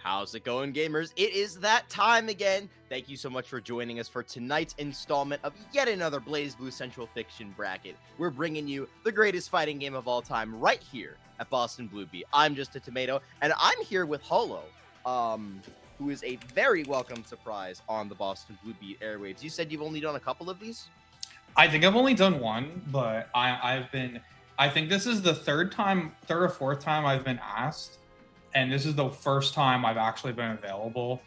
How's it going, gamers? It is that time again. Thank you so much for joining us for tonight's installment of yet another BlazBlue Central Fiction bracket. We're bringing you the greatest fighting game of all time right here at Boston Blue Bee. I'm just a tomato, and I'm here with Holo, who is a very welcome surprise on the Boston Blue Bee airwaves. You said you've only done a couple of these? I think I've only done one, but I think this is the third or fourth time I've been asked. And this is the first time I've actually been available.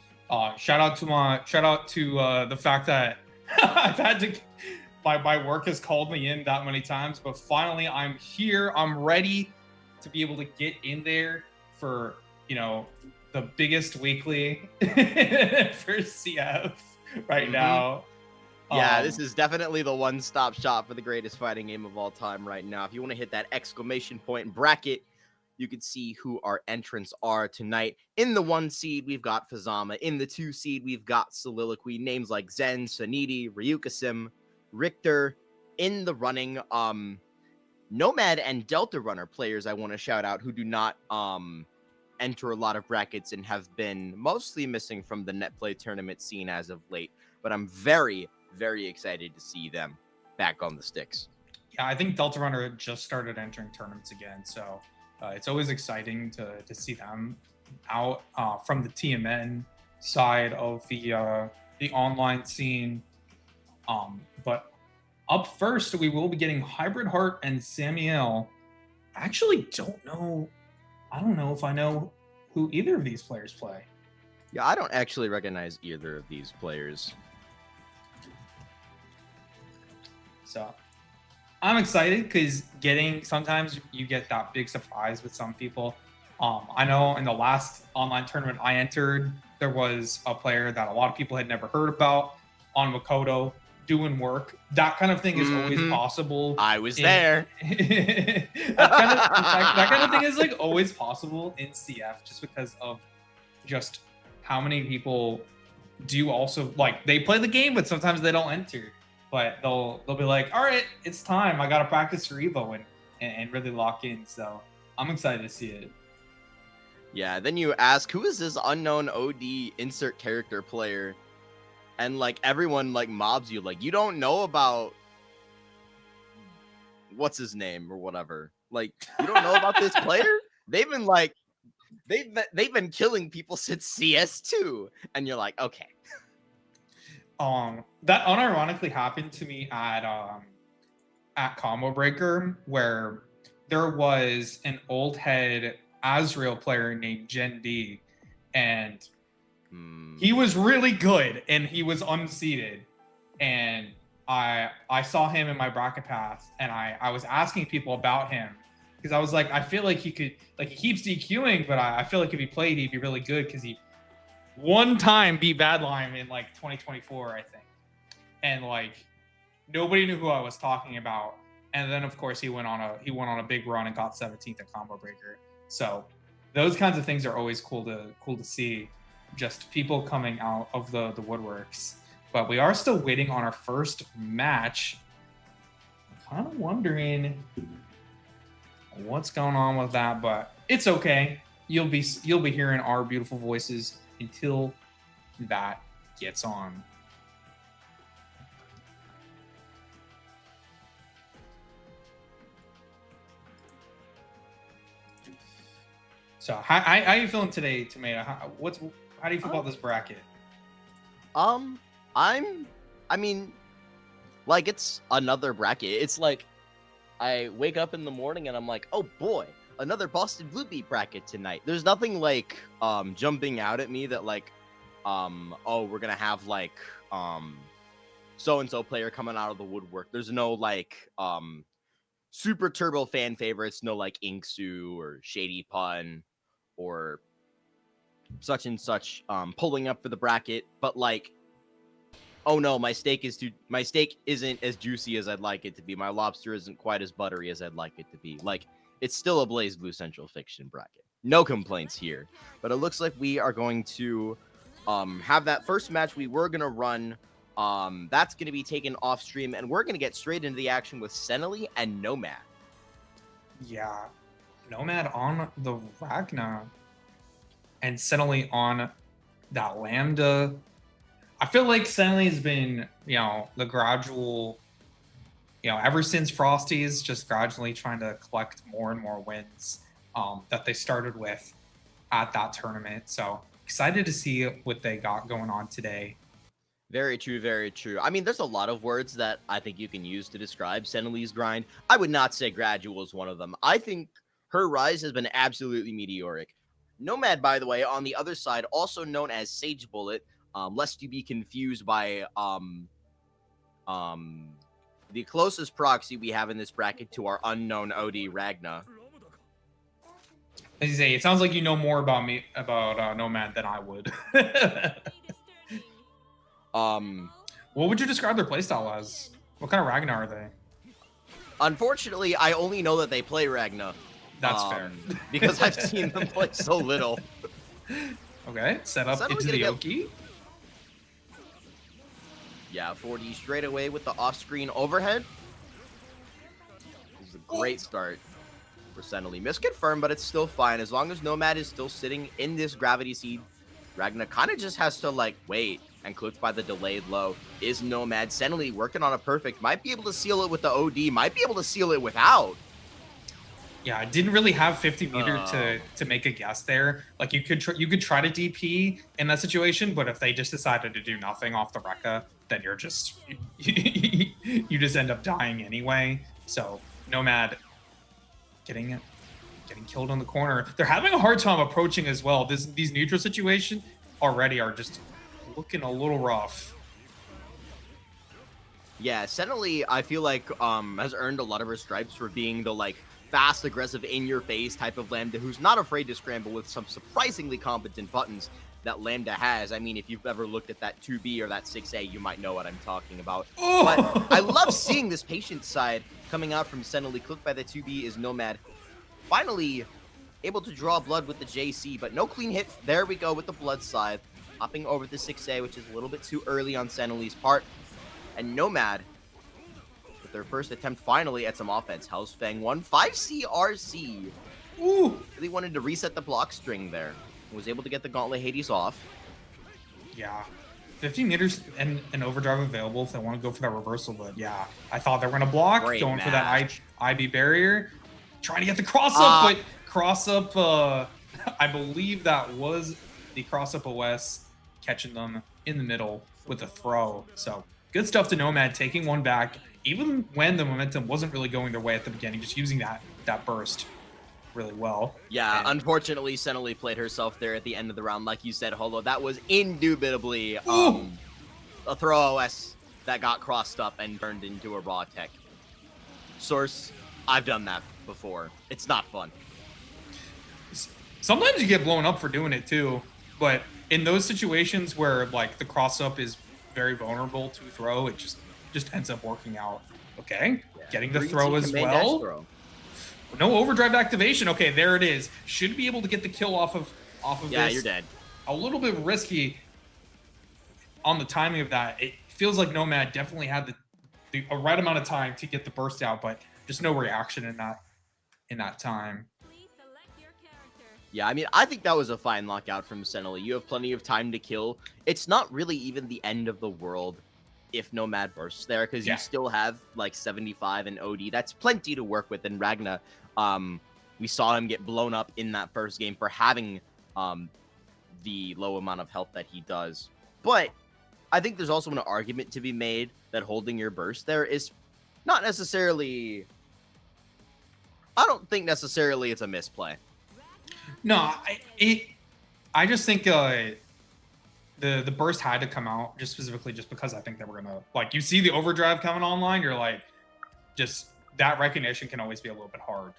Shout out to the fact that I've had to, my work has called me in that many times, but finally I'm here. I'm ready to be able to get in there for, the biggest weekly for CF right now. Yeah, this is definitely the one-stop shop for the greatest fighting game of all time right now. If you want to hit that exclamation point and bracket, you can see who our entrants are tonight. In the 1 seed, we've got Fuzzama. In the 2 seed, we've got Soliloquy. Names like Zen, Soniti, Rychtor, Rychtor. In the running, Nomad and Delta Runner players I want to shout out who do not enter a lot of brackets and have been mostly missing from the net play tournament scene as of late. But I'm very, very excited to see them back on the sticks. Yeah, I think Delta Runner just started entering tournaments again, so it's always exciting to see them out from the TMN side of the online scene. But up first, we will be getting Hybrid Heart and Samael. I actually don't know. I don't know if I know who either of these players play. Yeah, I don't actually recognize either of these players. So I'm excited because sometimes you get that big surprise with some people. I know in the last online tournament I entered, there was a player that a lot of people had never heard about on Makoto doing work. That kind of thing is always possible. I was there. that kind of thing is like always possible in CF just because of just how many people do also like they play the game, but sometimes they don't enter. But they'll be like, all right, it's time. I got to practice for Evo and really lock in. So I'm excited to see it. Yeah, then you ask, who is this unknown OD insert character player? And like everyone like mobs you. Like, you don't know about what's his name or whatever. Like, you don't know about this player? They've been like, they've been killing people since CS2. And you're like, okay. That unironically happened to me at Combo Breaker, where there was an old head Azrael player named Gen D, and he was really good, and he was unseeded, and I saw him in my bracket path, and I was asking people about him because I was like, I feel like he could, like, he keeps DQing, but I feel like if he played, he'd be really good because he one time beat Badlime in like 2024, I think. And like nobody knew who I was talking about. And then of course he went on a big run and got 17th at Combo Breaker. So those kinds of things are always cool to see. Just people coming out of the woodworks. But we are still waiting on our first match. I'm kind of wondering what's going on with that, but it's okay. You'll be hearing our beautiful voices until that gets on. So how are you feeling today, Tomato? How do you feel about this bracket? I mean, like, it's another bracket. It's like I wake up in the morning and I'm like, oh boy, another Boston Blue Bee bracket tonight. There's nothing like jumping out at me that like oh, we're gonna have like so-and-so player coming out of the woodwork. There's no like super turbo fan favorites, no like Inksu or Shady Pun or such and such pulling up for the bracket, but like, oh no, my steak isn't as juicy as I'd like it to be. My lobster isn't quite as buttery as I'd like it to be. Like, it's still a BlazBlue Central Fiction bracket. No complaints here. But it looks like we are going to have that first match we were going to run. That's going to be taken off stream, and we're going to get straight into the action with Cenaly and Nomad. Yeah. Nomad on the Ragna. and Cenaly on that Lambda. I feel like Cenaly has been, the gradual, ever since Frosty's, just gradually trying to collect more and more wins that they started with at that tournament. So excited to see what they got going on today. Very true, very true. I mean, there's a lot of words that I think you can use to describe Cenaly's grind. I would not say gradual is one of them. I think her rise has been absolutely meteoric. Nomad, by the way, on the other side, also known as Sage Bullet, lest you be confused by the closest proxy we have in this bracket to our unknown OD Ragna. As you say, it sounds like you know more about Nomad than I would. What would you describe their playstyle as? What kind of Ragna are they? Unfortunately, I only know that they play Ragna. That's fair. Because I've seen them play so little. Okay, set up into the Oki. Yeah, 4D straight away with the off-screen overhead. This is a great start for Cenaly. Misconfirmed, but it's still fine. As long as Nomad is still sitting in this gravity seed, Ragna kind of just has to, wait and clipped by the delayed low. Is Nomad. Cenaly working on a perfect. Might be able to seal it with the OD. Might be able to seal it without. Yeah, I didn't really have 50 meter to make a guess there. Like you could try to DP in that situation, but if they just decided to do nothing off the Rekka, then you're just you just end up dying anyway. So Nomad getting killed on the corner. They're having a hard time approaching as well. These neutral situations already are just looking a little rough. Yeah, Cenaly, I feel like has earned a lot of her stripes for being the fast, aggressive, in-your-face type of Lambda who's not afraid to scramble with some surprisingly competent buttons that Lambda has. I mean, if you've ever looked at that 2B or that 6A, you might know what I'm talking about. Oh! But I love seeing this patient side coming out from Cenaly. Clicked by the 2B is Nomad. Finally able to draw blood with the JC, but no clean hit. There we go with the blood side. Hopping over the 6A, which is a little bit too early on Cenaly's part. And Nomad with their first attempt finally at some offense. House Fang 1, 5C RC. Ooh! Really wanted to reset the block string there. Was able to get the Gauntlet Hades off. Yeah. 50 meters and an overdrive available if they want to go for that reversal, but yeah. I thought they were going to block, Great going match. for that IB barrier. Trying to get the cross-up, but cross-up, I believe that was the cross-up OS catching them in the middle with a throw. So good stuff to Nomad, taking one back, even when the momentum wasn't really going their way at the beginning, just using that burst really well. Yeah, unfortunately, Cenaly played herself there at the end of the round. Like you said, Holo, that was indubitably a throw OS that got crossed up and turned into a raw tech. Source, I've done that before. It's not fun. Sometimes you get blown up for doing it too, but in those situations where the cross up is very vulnerable to throw, it just ends up working out. Okay, yeah. Getting the throw as well. No overdrive activation. Okay, there it is. Should be able to get the kill off of this. Yeah, you're dead. A little bit risky on the timing of that. It feels like Nomad definitely had the right amount of time to get the burst out, but just no reaction in that time. Yeah, I mean, I think that was a fine lockout from Cenaly. You have plenty of time to kill. It's not really even the end of the world if Nomad bursts there, because you still have 75 and OD. That's plenty to work with. And Ragna, we saw him get blown up in that first game for having the low amount of health that he does. But I think there's also an argument to be made that holding your burst there is not necessarily... I don't think necessarily it's a misplay. No, I just think the burst had to come out just specifically just because I think they were gonna you see the overdrive coming online, you're just that recognition can always be a little bit hard.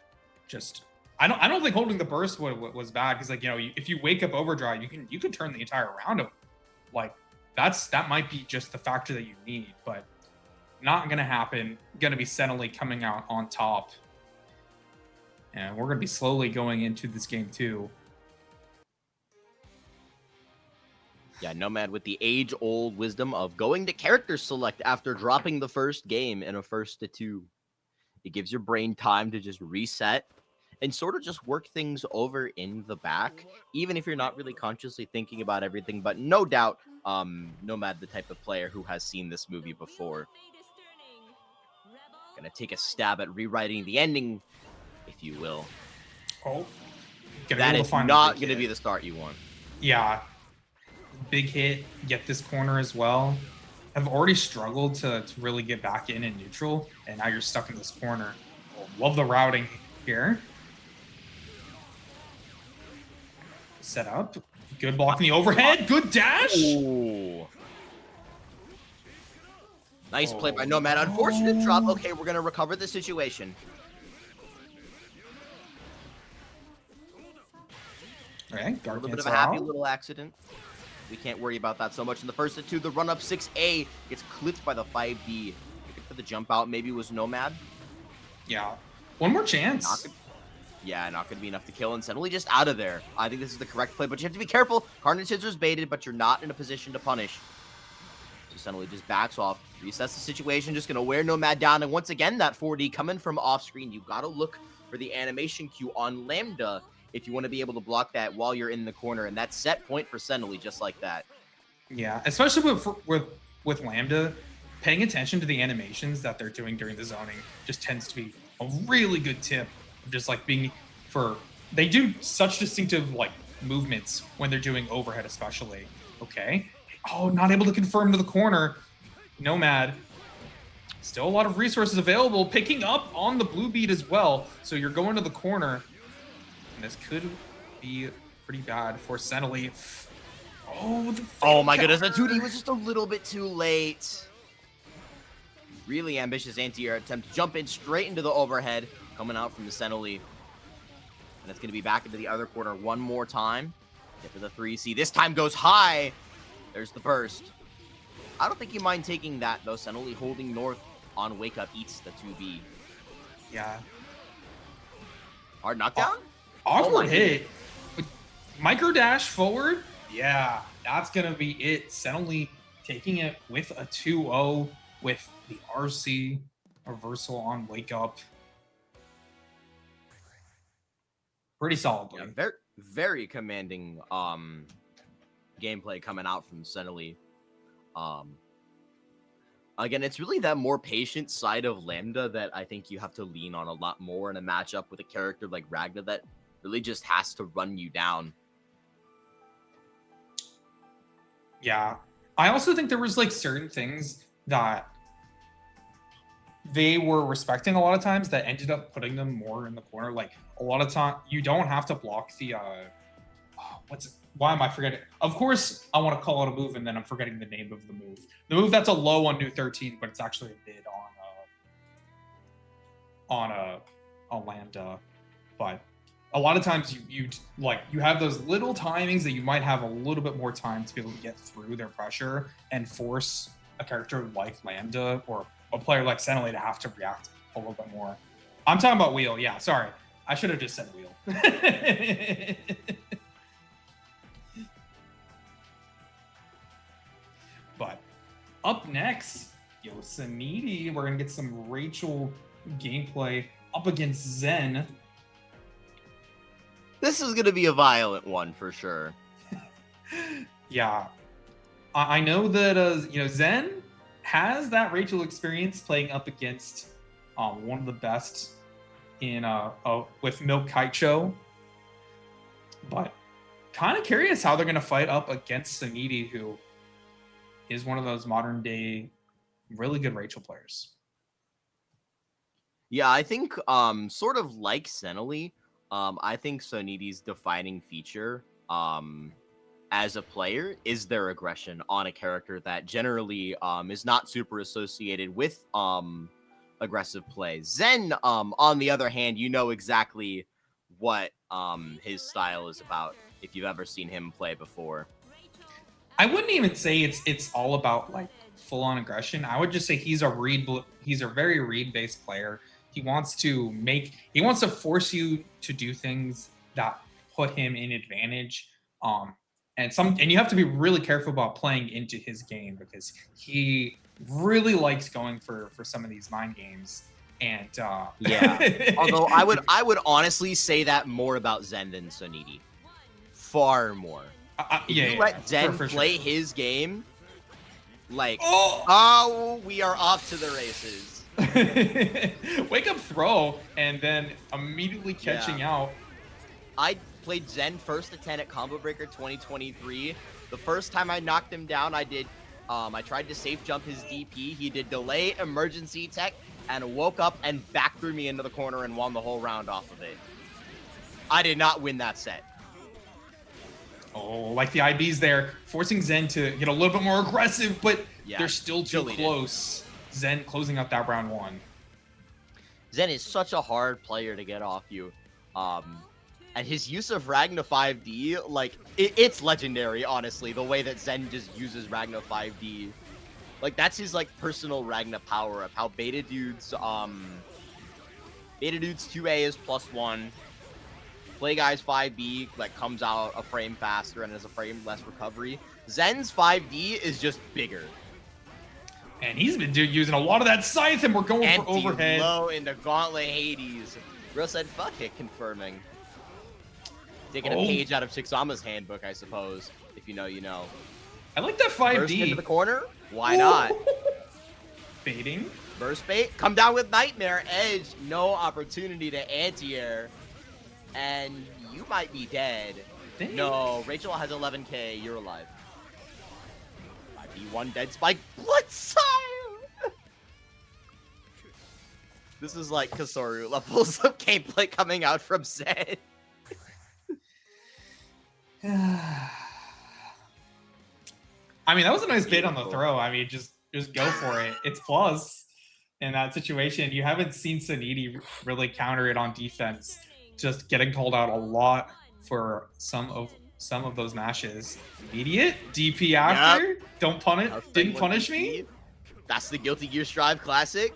I don't think holding the burst was bad because if you wake up overdrive, you can turn the entire round of that might be just the factor that you need, but not gonna happen. Gonna be Cenaly coming out on top. And we're going to be slowly going into this game, too. Yeah, Nomad with the age-old wisdom of going to character select after dropping the first game in a 1-2. It gives your brain time to just reset and sort of just work things over in the back, even if you're not really consciously thinking about everything. But no doubt, Nomad, the type of player who has seen this movie before, gonna take a stab at rewriting the ending, if you will. Oh, that is not gonna be the start you want. Yeah, big hit. Get this corner as well. I've already struggled to really get back in neutral, and now you're stuck in this corner. Oh, love the routing here. Set up. Good block in the overhead. Good dash. Ooh. Nice play by Nomad. Unfortunate drop. Okay, we're going to recover the situation. Okay, a little bit of a happy little accident. We can't worry about that so much. In the first of two, the run up 6A gets clipped by the 5B. Looking for the jump out. Maybe it was Nomad. Yeah. One more chance. Not going to be enough to kill, and Cenaly just out of there. I think this is the correct play, but you have to be careful. Carnage Scissors baited, but you're not in a position to punish. So Cenaly just backs off, resets the situation, just going to wear Nomad down, and once again, that 4D coming from off-screen. You got to look for the animation cue on Lambda if you want to be able to block that while you're in the corner, and that's set point for Cenaly just like that. Yeah, especially with Lambda, paying attention to the animations that they're doing during the zoning just tends to be a really good tip. Just like they do such distinctive like movements when they're doing overhead, especially. Okay. Oh, not able to confirm to the corner. Nomad. Still a lot of resources available, picking up on the blue beat as well. So you're going to the corner, and this could be pretty bad for Cenaly. Oh my goodness, the 2D was just a little bit too late. Really ambitious anti-air attempt to jump in straight into the overhead. Coming out from the Cenaly. And it's going to be back into the other corner one more time. Get for the 3C. This time goes high. There's the burst. I don't think you mind taking that, though. Cenaly holding north on Wake Up eats the 2B. Yeah. Hard knockdown? Awkward hit. Micro dash forward. Yeah, that's going to be it. Cenaly taking it with a 2-0 with the RC reversal on Wake Up. Pretty solidly. Yeah, very, very commanding gameplay coming out from Cenaly. Again, it's really that more patient side of Lambda that I think you have to lean on a lot more in a matchup with a character like Ragna that really just has to run you down. Yeah. I also think there was like certain things that they were respecting a lot of times that ended up putting them more in the corner. Like a lot of time, you don't have to block the, why am I forgetting? Of course, I want to call out a move and then I'm forgetting the name of the move. The move that's a low on New 13, but it's actually a mid on Lambda. But a lot of times you have those little timings that you might have a little bit more time to be able to get through their pressure and force a character like Lambda or a player like Cenaly to have to react a little bit more. I'm talking about Wheel. Yeah, sorry. I should have just said Wheel. But up next, Soniti, we're going to get some Rachel gameplay up against Zen. This is going to be a violent one for sure. Yeah. I know that, Zen has that Rachel experience playing up against one of the best in with Milk Kite Show, but kind of curious how they're going to fight up against Soniti, who is one of those modern day really good Rachel players. Yeah, I think sort of like Cenaly, I think Soniti's defining feature as a player is their aggression on a character that generally is not super associated with aggressive play. Zen, on the other hand, you know exactly what his style is about if you've ever seen him play before. I wouldn't even say it's all about like full-on aggression. I would just say he's a very read-based player. He wants to force you to do things that put him in advantage. And you have to be really careful about playing into his game because he really likes going for some of these mind games. And Yeah. Although I would honestly say that more about Zen than Soniti. Far more. If you let Zen play his game, like, oh, we are off to the races. Wake up throw, and then immediately catching out. I played Zen first to 10 at Combo Breaker 2023. The first time I knocked him down, I tried to safe jump his DP. He did delay emergency tech and woke up and back threw me into the corner and won the whole round off of it. I did not win that set. Oh, like the IBs there, forcing Zen to get a little bit more aggressive, but they're still too close. Zen closing out that round 1. Zen is such a hard player to get off you. And his use of Ragna 5D, like, it's legendary, honestly, the way that Zen just uses Ragna 5D. Like, that's his, like, personal Ragna power-up. How Beta Dude's 2A is +1. Play Guy's 5B, like, comes out a frame faster and has a frame less recovery. Zen's 5D is just bigger. And he's been using a lot of that Scythe, and we're going for overhead. Low into Gauntlet Hades. Real said, fuck it, confirming. Taking a page out of Chickzama's handbook, I suppose. If you know, you know. I like that 5D. Burst into the corner? Why not? Baiting. Burst bait. Come down with Nightmare. Edge. No opportunity to anti-air. And you might be dead. Dang. No, Rachel has 11k. You're alive. 5D1 dead spike. Blitz. This is like Kasoru levels of gameplay coming out from Zen. I mean, that was a nice bait on the throw. I mean, just go for it. It's plus in that situation. You haven't seen Soniti really counter it on defense. Just getting called out a lot for some of those mashes. Immediate DP after. Yep. Don't punish. Didn't punish me. That's the Guilty Gear Strive classic.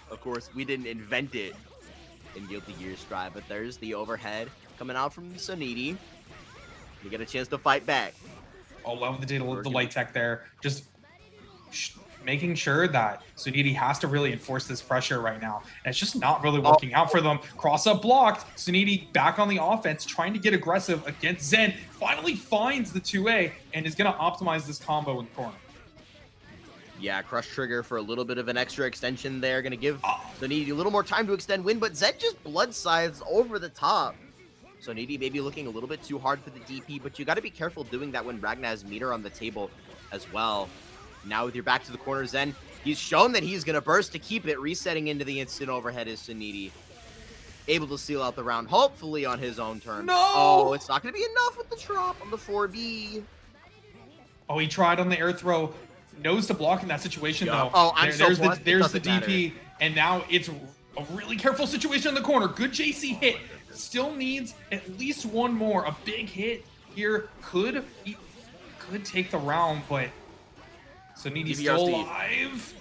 Of course, we didn't invent it in Guilty Gear Strive, but there's the overhead coming out from Soniti. You get a chance to fight back. Oh, love the light tech there. Just making sure that Soniti has to really enforce this pressure right now. And it's just not really working out for them. Cross up blocked. Soniti back on the offense, trying to get aggressive against Zen. Finally finds the 2A and is going to optimize this combo in the corner. Yeah, Crush Trigger for a little bit of an extra extension there. Going to give Soniti a little more time to extend win, but Zen just blood scythes over the top. Soniti maybe looking a little bit too hard for the DP, but you got to be careful doing that when Ragna has meter on the table as well. Now with your back to the corner, Zen, he's shown that he's going to burst to keep it. Resetting into the instant overhead is Soniti. Able to seal out the round, hopefully on his own turn. No! Oh, it's not going to be enough with the drop on the 4B. Oh, he tried on the air throw. Knows to block in that situation, though. Oh, there's the DP, and now it's a really careful situation in the corner. Good JC hit. Still needs at least one more. A big hit here could take the round, but Soniti's still alive.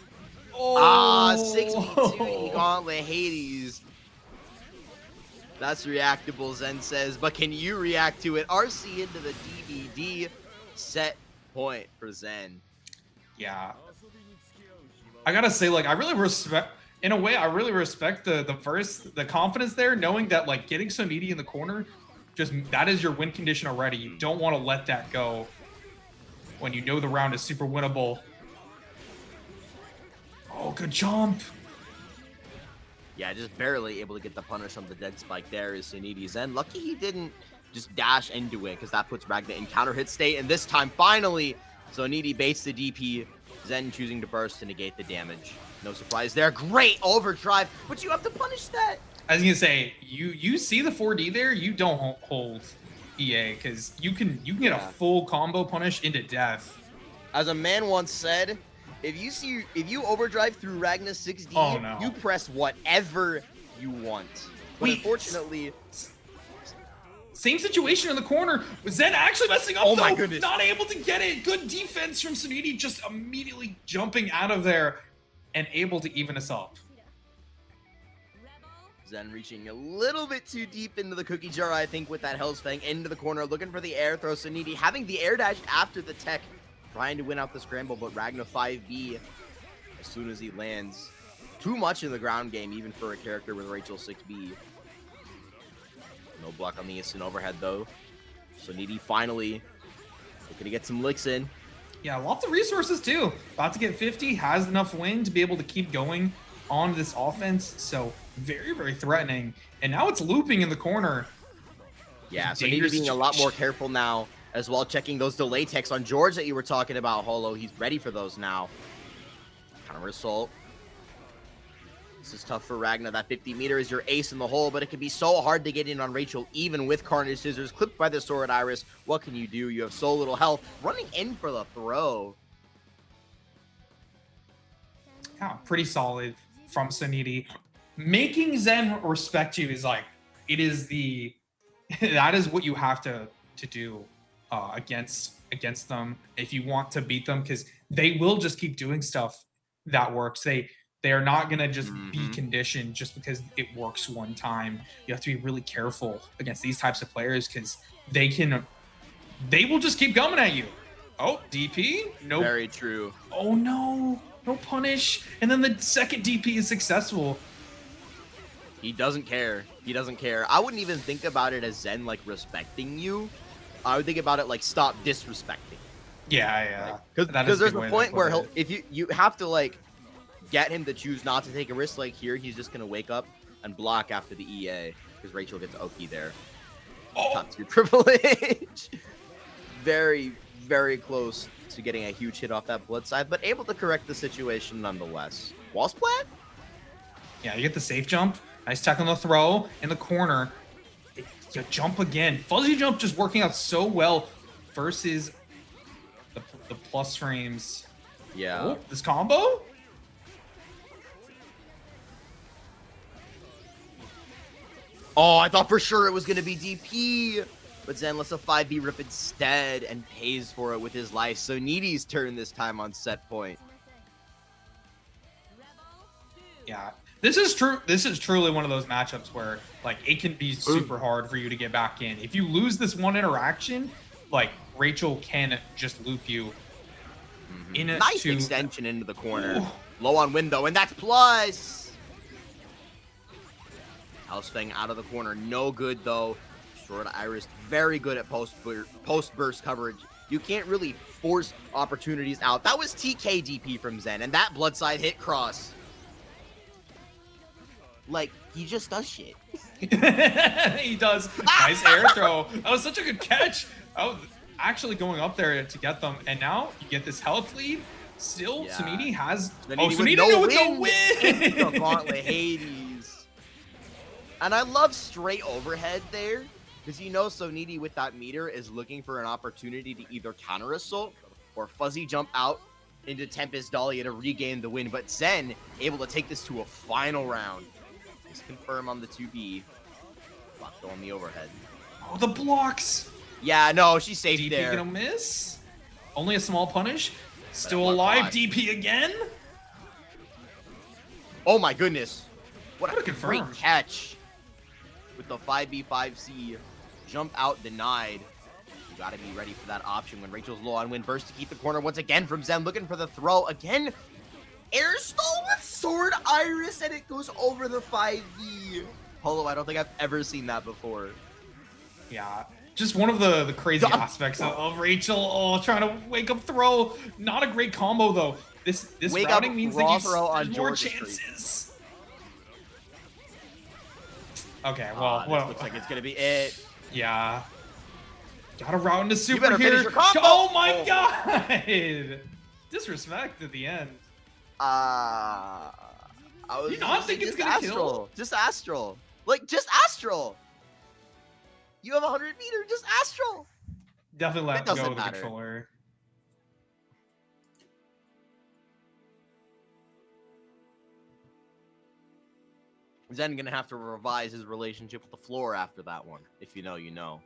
Oh, 6v2 Gauntlet Hades. That's reactable, Zen says, but can you react to it? RC into the DVD. Set point for Zen. Yeah. I gotta say, like, I really respect the confidence there, knowing that, like, getting Soniti in the corner, that is your win condition already. You don't want to let that go when you know the round is super winnable. Oh, good jump. Yeah, just barely able to get the punish on the dead spike there is Soniti. Zen, lucky he didn't just dash into it, because that puts Ragna in counter hit state, and this time, finally, Soniti baits the DP. Zen choosing to burst to negate the damage. No surprise there. Great overdrive, but you have to punish that. I was gonna say, you see the 4D there, you don't hold EA, because you can get a full combo punish into death. As a man once said, if you overdrive through Ragna 6D, you press whatever you want. But unfortunately, same situation in the corner. Zen actually messing up, my goodness. Not able to get it. Good defense from Soniti, just immediately jumping out of there and able to even us up. Zen reaching a little bit too deep into the cookie jar, I think, with that Hell's Fang into the corner, looking for the air throw. Soniti having the air dash after the tech, trying to win out the scramble, but Ragna 5B, as soon as he lands, too much in the ground game, even for a character with Rachel 6B. No block on the instant overhead, though. Soniti finally looking to get some licks in. Yeah, lots of resources, too. About to get 50, has enough wind to be able to keep going on this offense. So very, very threatening. And now it's looping in the corner. Yeah, Soniti being a lot more careful now as well, checking those delay techs on George that you were talking about, Holo. He's ready for those now. Counter assault. This is tough for Ragna. That 50 meter is your ace in the hole, but it can be so hard to get in on Rachel, even with Carnage Scissors. Clipped by the Sword Iris. What can you do? You have so little health. Running in for the throw. Yeah, pretty solid from Soniti. Making Zen respect you is like, it is the, that is what you have to do against them if you want to beat them, because they will just keep doing stuff that works. They are not going to just be conditioned just because it works one time. You have to be really careful against these types of players because they will just keep coming at you. Oh, DP? No. Very true. Oh, no. No punish. And then the second DP is successful. He doesn't care. He doesn't care. I wouldn't even think about it as Zen, like, respecting you. I would think about it like, stop disrespecting. Yeah. Because there's a point where if you have to, like, get him to choose not to take a risk. Like here, he's just going to wake up and block after the EA because Rachel gets Oki there. Oh. Top tier privilege. Very, very close to getting a huge hit off that blood side, but able to correct the situation nonetheless. Wall splat? Yeah, you get the safe jump. Nice tech on the throw in the corner. You jump again. Fuzzy jump just working out so well versus the plus frames. Yeah. Oh, this combo? Oh, I thought for sure it was going to be DP, but Zen lets a 5v rip instead and pays for it with his life. So Needy's turn this time on set point. Yeah, this is true. This is truly one of those matchups where like it can be super hard for you to get back in. If you lose this one interaction, like Rachel can just loop you in a nice extension into the corner. Ooh. Low on window, and that's plus. House Fang out of the corner, no good though. Sword Iris very good at post burst coverage. You can't really force opportunities out. That was TK DP from Zen, and that blood side hit cross. Like, he just does shit. He does. Nice air throw. That was such a good catch. I was actually going up there to get them, and now you get this health lead. Still, yeah. Soniti has... Soniti with no win! The Gauntlet Hades. And I love straight overhead there, because you know Soniti with that meter is looking for an opportunity to either counter assault or fuzzy jump out into Tempest Dahlia to regain the win. But Zen able to take this to a final round. Just confirm on the 2B. Block on the overhead. Oh, the blocks! Yeah, no, she's safe DP there. Gonna miss. Only a small punish. Still alive. DP again. Oh my goodness! What a confirm. Great catch with the 5B5C jump out denied. You gotta be ready for that option when Rachel's low on wind. Burst to keep the corner once again from Zen, looking for the throw again. Air stall with Sword Iris, and it goes over the 5B. Polo, I don't think I've ever seen that before. Yeah, just one of the crazy aspects of Rachel. Oh, trying to wake up throw. Not a great combo though. This wake routing up, means that you more chances. Okay, well, this looks like it's gonna be it. Yeah. Got a route into super here. Oh my god! Disrespect at the end. I was you not think it's gonna kill? Just Astral. Like, just Astral. You have 100 meter, just Astral. Definitely let go of the controller. Zen gonna have to revise his relationship with the floor after that one. If you know, you know.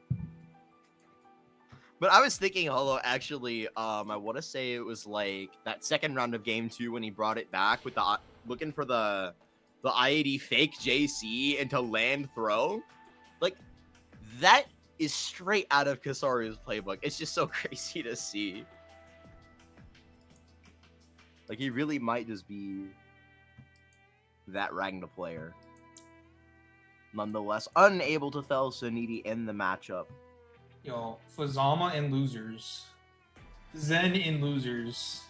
But I was thinking, Holo, actually, I want to say it was like that second round of game 2 when he brought it back with the looking for the I-80 fake JC into land throw. Like, that is straight out of Kasaru's playbook. It's just so crazy to see. Like, he really might just be that Ragna player. Nonetheless, unable to fell Soniti in the matchup. Yo, Fuzzama in losers. Zen in losers.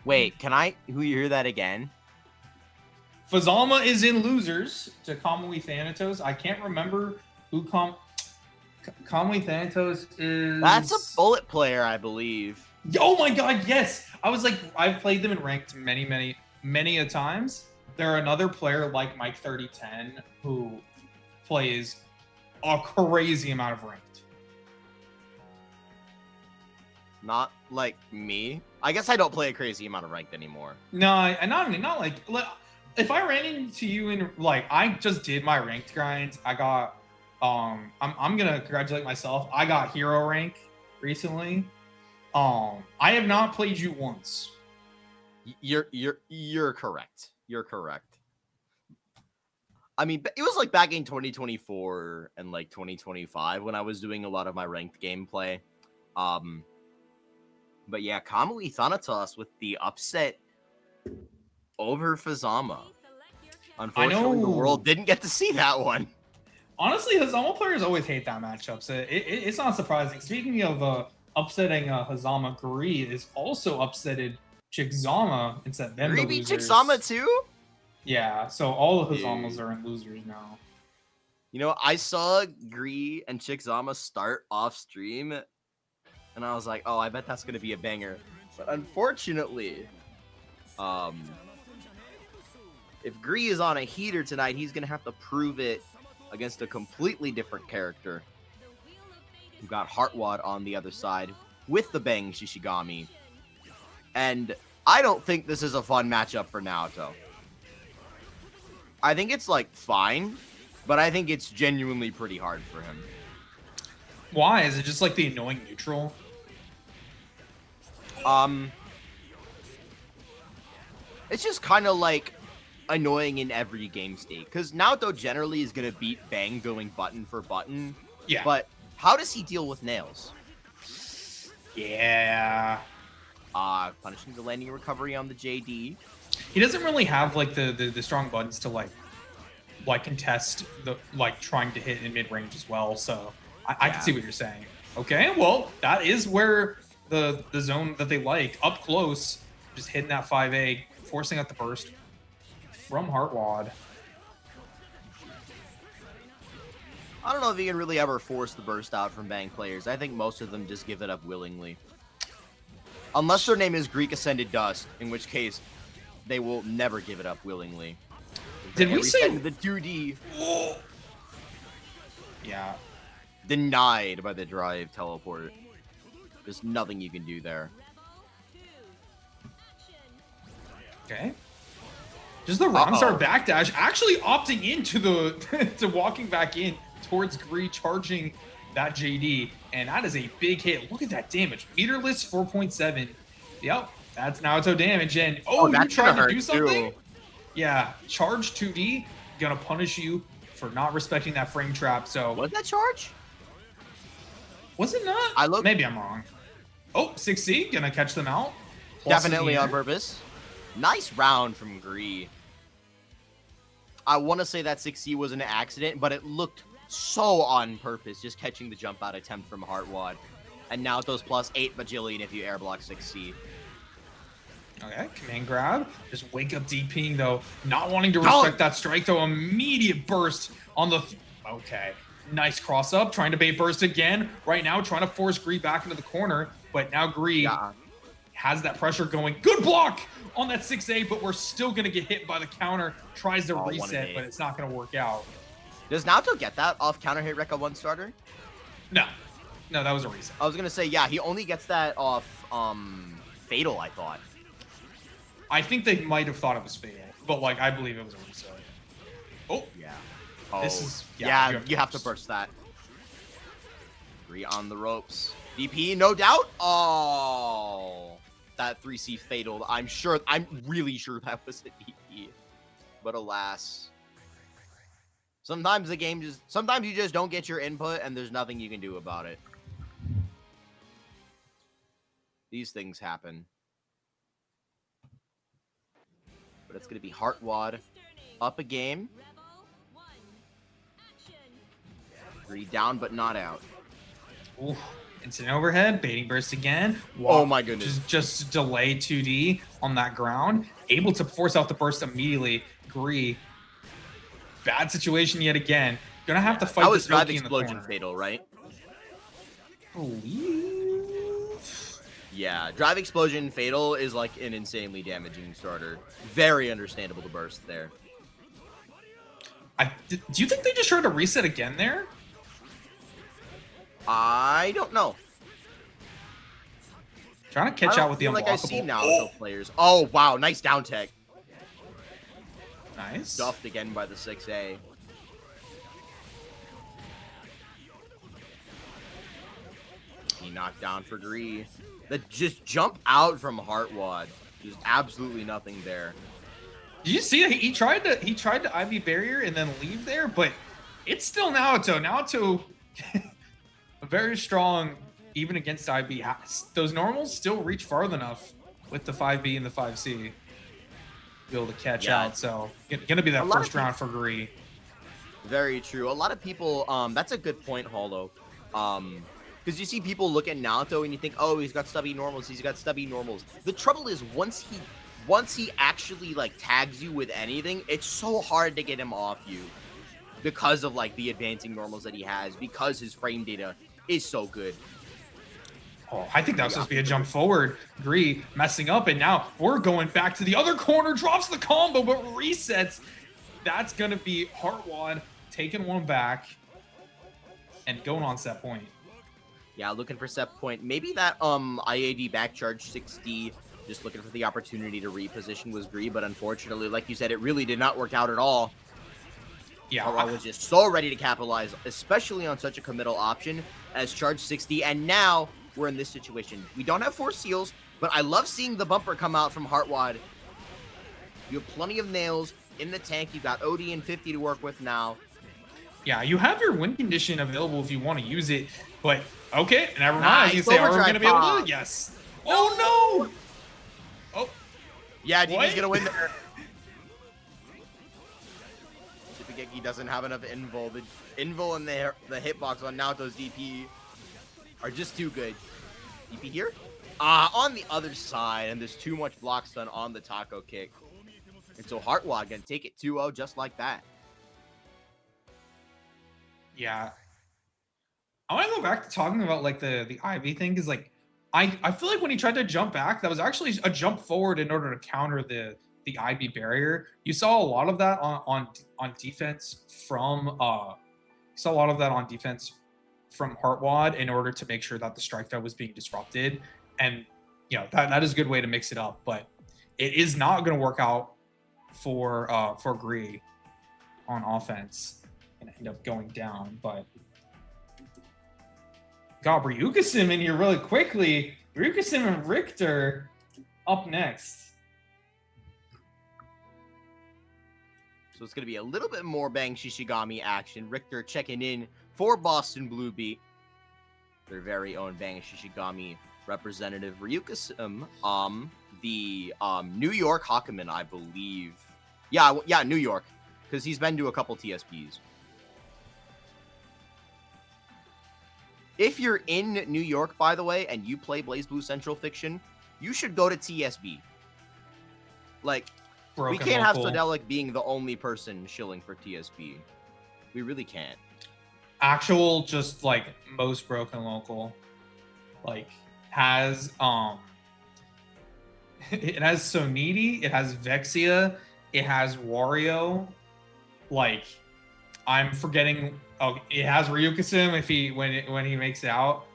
Wait, can you hear that again? Fuzzama is in losers to Kamui Thanatos. I can't remember who Kamui Thanatos is. That's a bullet player, I believe. Oh my god, yes! I was like, I've played them in ranked many a times. They're another player like Mike 3010 who plays a crazy amount of ranked. Not like me. I guess I don't play a crazy amount of ranked anymore. No, and not like if I ran into you in like I just did my ranked grind. I got I'm gonna congratulate myself. I got hero rank recently. I have not played you once. You're correct. You're correct. I mean, it was like back in 2024 and like 2025 when I was doing a lot of my ranked gameplay. But yeah, Kamui Thanatos with the upset over Fuzzama. Unfortunately, the world didn't get to see that one. Honestly, Hazama players always hate that matchup, so it's not surprising. Speaking of upsetting Hazama, Gri is also upsetted Chickzama and set them Gri to beat losers. Chickzama too? Yeah, so all the Hazamas are in losers now. You know, I saw Gri and Chickzama start off stream, and I was like, oh, I bet that's going to be a banger. But unfortunately, if Gri is on a heater tonight, he's going to have to prove it against a completely different character. We've got Heartwad on the other side with the Bang Shishigami. And I don't think this is a fun matchup for Naoto. I think it's, like, fine, but I think it's genuinely pretty hard for him. Why? Is it just, like, the annoying neutral? It's just kind of, like, annoying in every game state. Because Naoto generally is going to beat Bang going button for button. Yeah. But how does he deal with nails? Yeah. Punishing the landing recovery on the JD. He doesn't really have like the strong buttons to like contest the trying to hit in mid range as well. So I can see what you're saying. Okay, well that is where the zone that they like up close, just hitting that 5A, forcing out the burst from Heartwad. I don't know if you can really ever force the burst out from Bang players. I think most of them just give it up willingly. Unless their name is Greek Ascended Dust, in which case they will never give it up willingly. Did we say the 2D? Yeah. Denied by the drive teleport. There's nothing you can do there. Okay. Does the Ronstar backdash actually opting into the to walking back in towards Gri, charging that JD, and that is a big hit. Look at that damage. Meterless 4.7. Yep, that's Naoto damage. And you tried to do something? Too. Yeah, charge 2D, gonna punish you for not respecting that frame trap. So was that charge? Was it not? Maybe I'm wrong. Oh, 6C, gonna catch them out. Definitely on purpose. Nice round from Gri. I want to say that 6C was an accident, but it looked so on purpose, just catching the jump out attempt from Heartwad. And now those plus 8 bajillion if you air block 6C. Okay, command grab. Just wake up DPing though. Not wanting to respect that strike though. Immediate burst on the... Okay. Nice cross up. Trying to bait burst again. Right now trying to force Gri back into the corner. But now Gri has that pressure going. Good block on that 6A, but we're still going to get hit by the counter. Tries to reset, but it's not going to work out. Does Naoto get that off counter hit Rekka 1 starter? No. No, that was a reset. I was going to say, yeah, he only gets that off Fatal, I thought. I think they might have thought it was Fatal, but like I believe it was a reset. Oh. Yeah. Oh. This is, you have to burst that. 3 on the ropes. DP, no doubt. Oh. That 3C Fatal. I'm really sure that was a DP. But alas. Sometimes sometimes you just don't get your input and there's nothing you can do about it. These things happen. but it's going to be Heartwad up a game. Gree down, but not out. Ooh, instant overhead, baiting burst again. Wow. Oh my goodness. Just delay 2D on that ground. Able to force out the burst immediately. Gree. Bad situation yet again. Gonna have to fight that was this Drive Yoki in the Explosion corner. Fatal, right? Believe. Yeah, Drive Explosion Fatal is like an insanely damaging starter. Very understandable to burst there. Do you think they just tried to reset again there? I don't know. Trying to catch out with the unblockable. Like I see Naoto players. Oh wow, nice down tech. Nice. Stuffed again by the 6A. He knocked down for Gree. That just jump out from Heartwad. Just absolutely nothing there. Did you see that he tried to IV barrier and then leave there, but it's still Naoto. Naoto very strong even against IB. Those normals still reach far enough with the 5B and the 5C to be able to catch out. So gonna be that first round for Gree. Very true. A lot of people, that's a good point, Hollow. Because you see people look at Naoto and you think, oh, he's got stubby normals, he's got stubby normals. The trouble is once he actually like tags you with anything, it's so hard to get him off you because of like the advancing normals that he has, because his frame data is so good. Oh, I think that was supposed to be a jump forward. Gree messing up, and now we're going back to the other corner, drops the combo, but resets. That's going to be Heartwad taking one back and going on set point. Yeah, looking for set point. Maybe that IAD back charge 6D, just looking for the opportunity to reposition was Gree, but unfortunately, like you said, it really did not work out at all. Yeah, I was just so ready to capitalize, especially on such a committal option as charge 60, and now we're in this situation. We don't have 4 seals, but I love seeing the bumper come out from Heartwad. You have plenty of nails in the tank. You got OD and 50 to work with now. Yeah, you have your win condition available if you want to use it, but okay, never mind. I was going to say, are we going to be able to do it? Yes. Oh, no! Oh. Yeah, DB's going to win there. Shipigeki doesn't have enough invul. The invul and the hitbox on Naoto's DP are just too good. DP here? On the other side, and there's too much block stun on the taco kick. And so Heartwad gonna take it 2-0 just like that. Yeah. I want to go back to talking about like the IV thing, because like I feel like when he tried to jump back, that was actually a jump forward in order to counter the IV barrier. You saw a lot of that on defense from Heartwad in order to make sure that the strike threat was being disrupted. And you know, that is a good way to mix it up, but it is not going to work out for Gree on offense and end up going down. But got Ryukasim in here really quickly. Ryukasim and Rychtor up next. So it's going to be a little bit more Bang Shishigami action. Rychtor checking in for Boston Blue Beat. Their very own Bang Shishigami representative. Ryukasim, the New York Hakumen, I believe. Yeah, New York. Because he's been to a couple TSPs. If you're in New York, by the way, and you play BlazBlue Central Fiction, you should go to TSB. Like, we can't have Sodelic being the only person shilling for TSB. We really can't. Actual, just like most broken local, like has it has Soniti, it has Vexia, it has Wario. Like, I'm forgetting. Oh, it has Ryukasim if when he makes it out,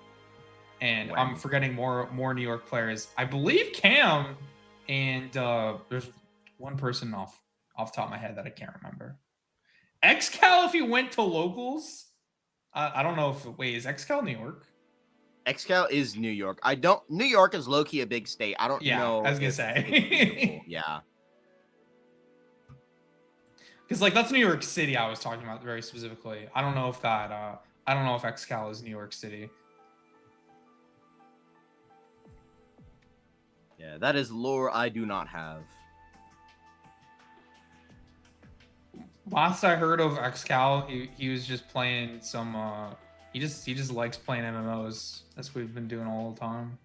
and I'm forgetting more New York players. I believe Cam, and there's one person off the top of my head that I can't remember. XCal if he went to locals. I don't know if is XCal New York? XCal is New York. New York is low-key a big state. I don't know. I was gonna say. Yeah. Because like that's New York City I was talking about very specifically. I don't know if XCal is New York City. Yeah, that is lore I do not have. Last I heard of XCal, he was just playing some. He just likes playing MMOs. That's what we've been doing all the time.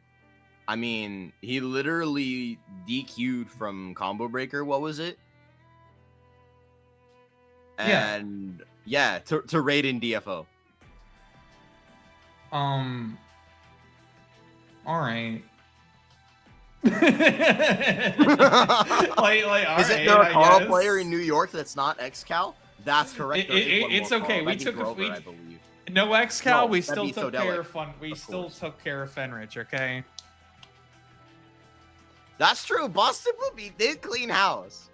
I mean, he literally DQ'd from Combo Breaker. What was it? And yeah, to raid in DFO. All right. like, Isn't there a Carl player in New York that's not XCal? That's correct. It's okay. We took Grover, I believe. No XCal. No, we still took Sodelic, care of fun. We still took care of Fenrich. Okay. That's true. Boston Blue did clean house.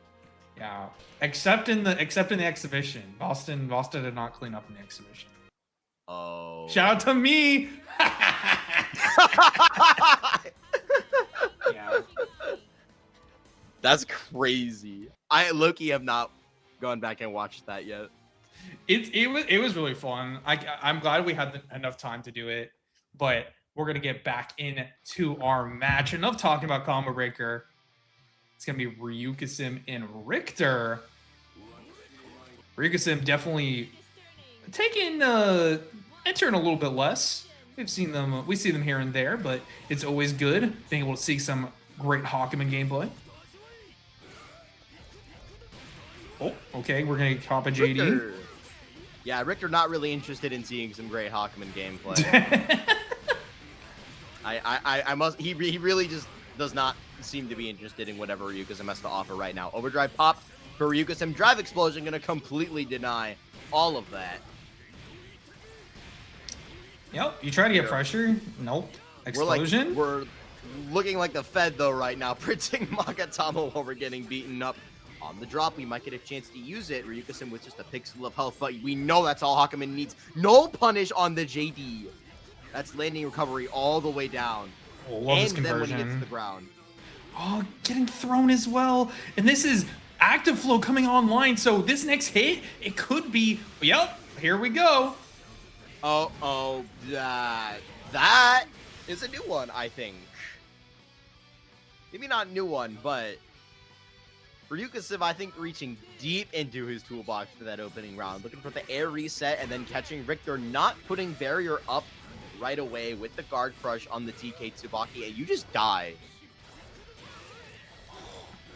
Yeah, except in the exhibition. Boston did not clean up in the exhibition. Oh. Shout out to me. Yeah. That's crazy. I low-key have not gone back and watched that yet. It was really fun. I'm glad we had enough time to do it, but we're gonna get back into our match. Enough talking about Combo Breaker. It's gonna be Ryukasim and Rychtor. Ryukasim definitely taking entering a little bit less. We see them here and there, but it's always good being able to see some great Hakumen gameplay. Oh, okay, we're gonna hop a JD. Rychtor. Yeah, Rychtor not really interested in seeing some great Hakumen gameplay. I must. He really just does not seem to be interested in whatever Ryukasim has to offer right now. Overdrive pop for Ryukasim. Drive explosion gonna completely deny all of that. Yep. You try to get pressure. Nope. Explosion. We're looking like the Fed though right now, printing Magatama while we're getting beaten up. On the drop, we might get a chance to use it. Ryukasim with just a pixel of health, but we know that's all Hakumen needs. No punish on the JD. That's landing recovery all the way down. Oh, love and this conversion. Then when he gets to the ground. Oh, getting thrown as well. And this is active flow coming online. So this next hit, it could be. Yep, here we go. Oh, that is a new one, I think. Maybe not a new one, but Ryukasim, I think, reaching deep into his toolbox for that opening round. Looking for the air reset and then catching Rychtor, not putting barrier up right away with the guard crush on the TK Tsubaki, and you just die.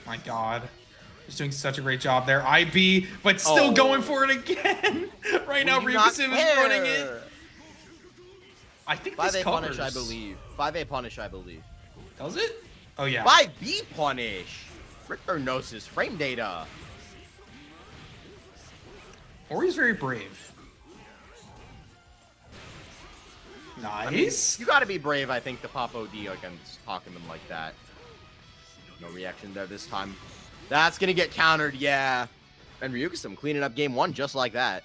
My God. He's doing such a great job there. IB, but still going for it again. Right now, Ryukasim is running it. I think this 5A covers. punish, I believe. 5A punish, I believe. Does it? Oh, yeah. 5B punish. Rychtor knows his frame data. Or he's very brave. Nice. I mean, you gotta be brave, I think, to pop OD against Hakumen like that. No reaction there this time. That's gonna get countered, yeah. And Ryukasim cleaning up game one just like that.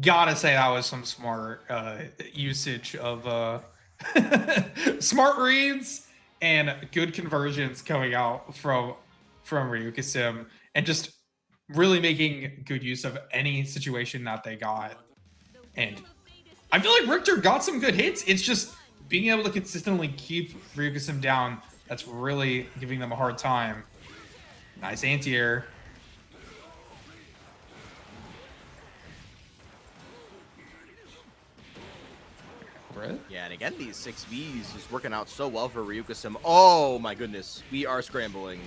Gotta say that was some smart usage of smart reads and good conversions coming out from Ryukasim, and just really making good use of any situation that they got. And I feel like Rychtor got some good hits. It's just being able to consistently keep Ryukasim down that's really giving them a hard time. Nice anti-air. Yeah, and again, these 6Vs is working out so well for Ryukasim. Oh my goodness, we are scrambling.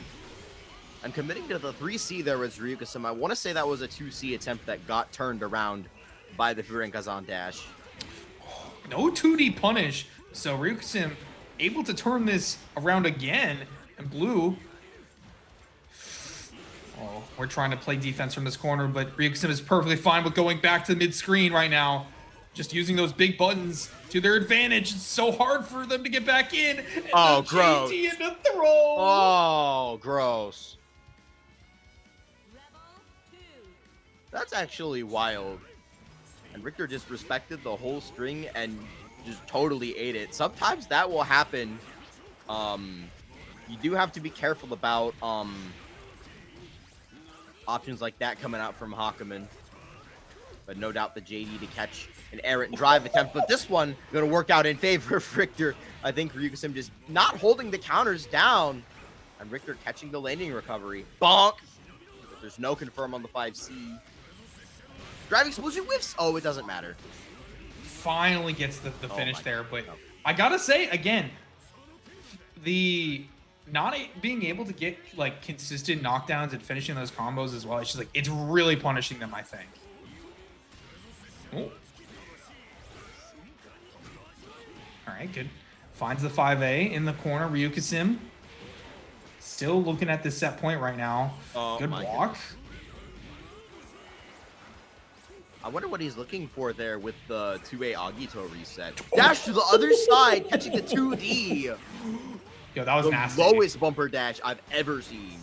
I'm committing to the 3C there with Ryukasim. I want to say that was a 2C attempt that got turned around by the Furen Kazan dash. No 2D punish, so Ryukasim able to turn this around again, and blue. Oh, we're trying to play defense from this corner, but Ryukasim is perfectly fine with going back to the mid-screen right now. Just using those big buttons to their advantage. It's so hard for them to get back in. And oh, gross. JT into throw. Oh, gross. That's actually wild. And Rychtor just respected the whole string and just totally ate it. Sometimes that will happen. You do have to be careful about options like that coming out from Hakumen. But no doubt the JD to catch an errant drive attempt. But this one going to work out in favor of Rychtor. I think Ryukasim just not holding the counters down. And Rychtor catching the landing recovery. Bonk! There's no confirm on the 5C. Driving explosion whiffs. Oh, it doesn't matter. Finally gets the finish there, but God. I gotta say again, the not being able to get like consistent knockdowns and finishing those combos as well, it's just like it's really punishing them, I think. Ooh. All right, good. Finds the 5A in the corner. Ryukasim still looking at the set point right now. Good walk. Goodness. I wonder what he's looking for there with the 2A Agito reset. Dash to the other side, catching the 2D. Yo, that was the nasty. Lowest bumper dash I've ever seen.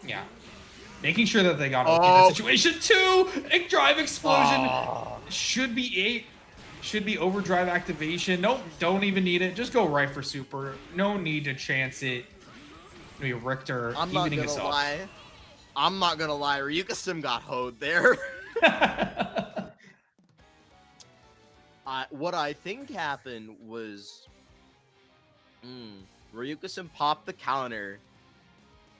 Yeah. Making sure that they got in that situation too. Drive explosion. Should be overdrive activation. Nope, don't even need it. Just go right for super. No need to chance it. Maybe Rychtor evening us up. I'm not gonna lie. Ryukasim got hoed there. What I think happened was Ryukasim popped the counter,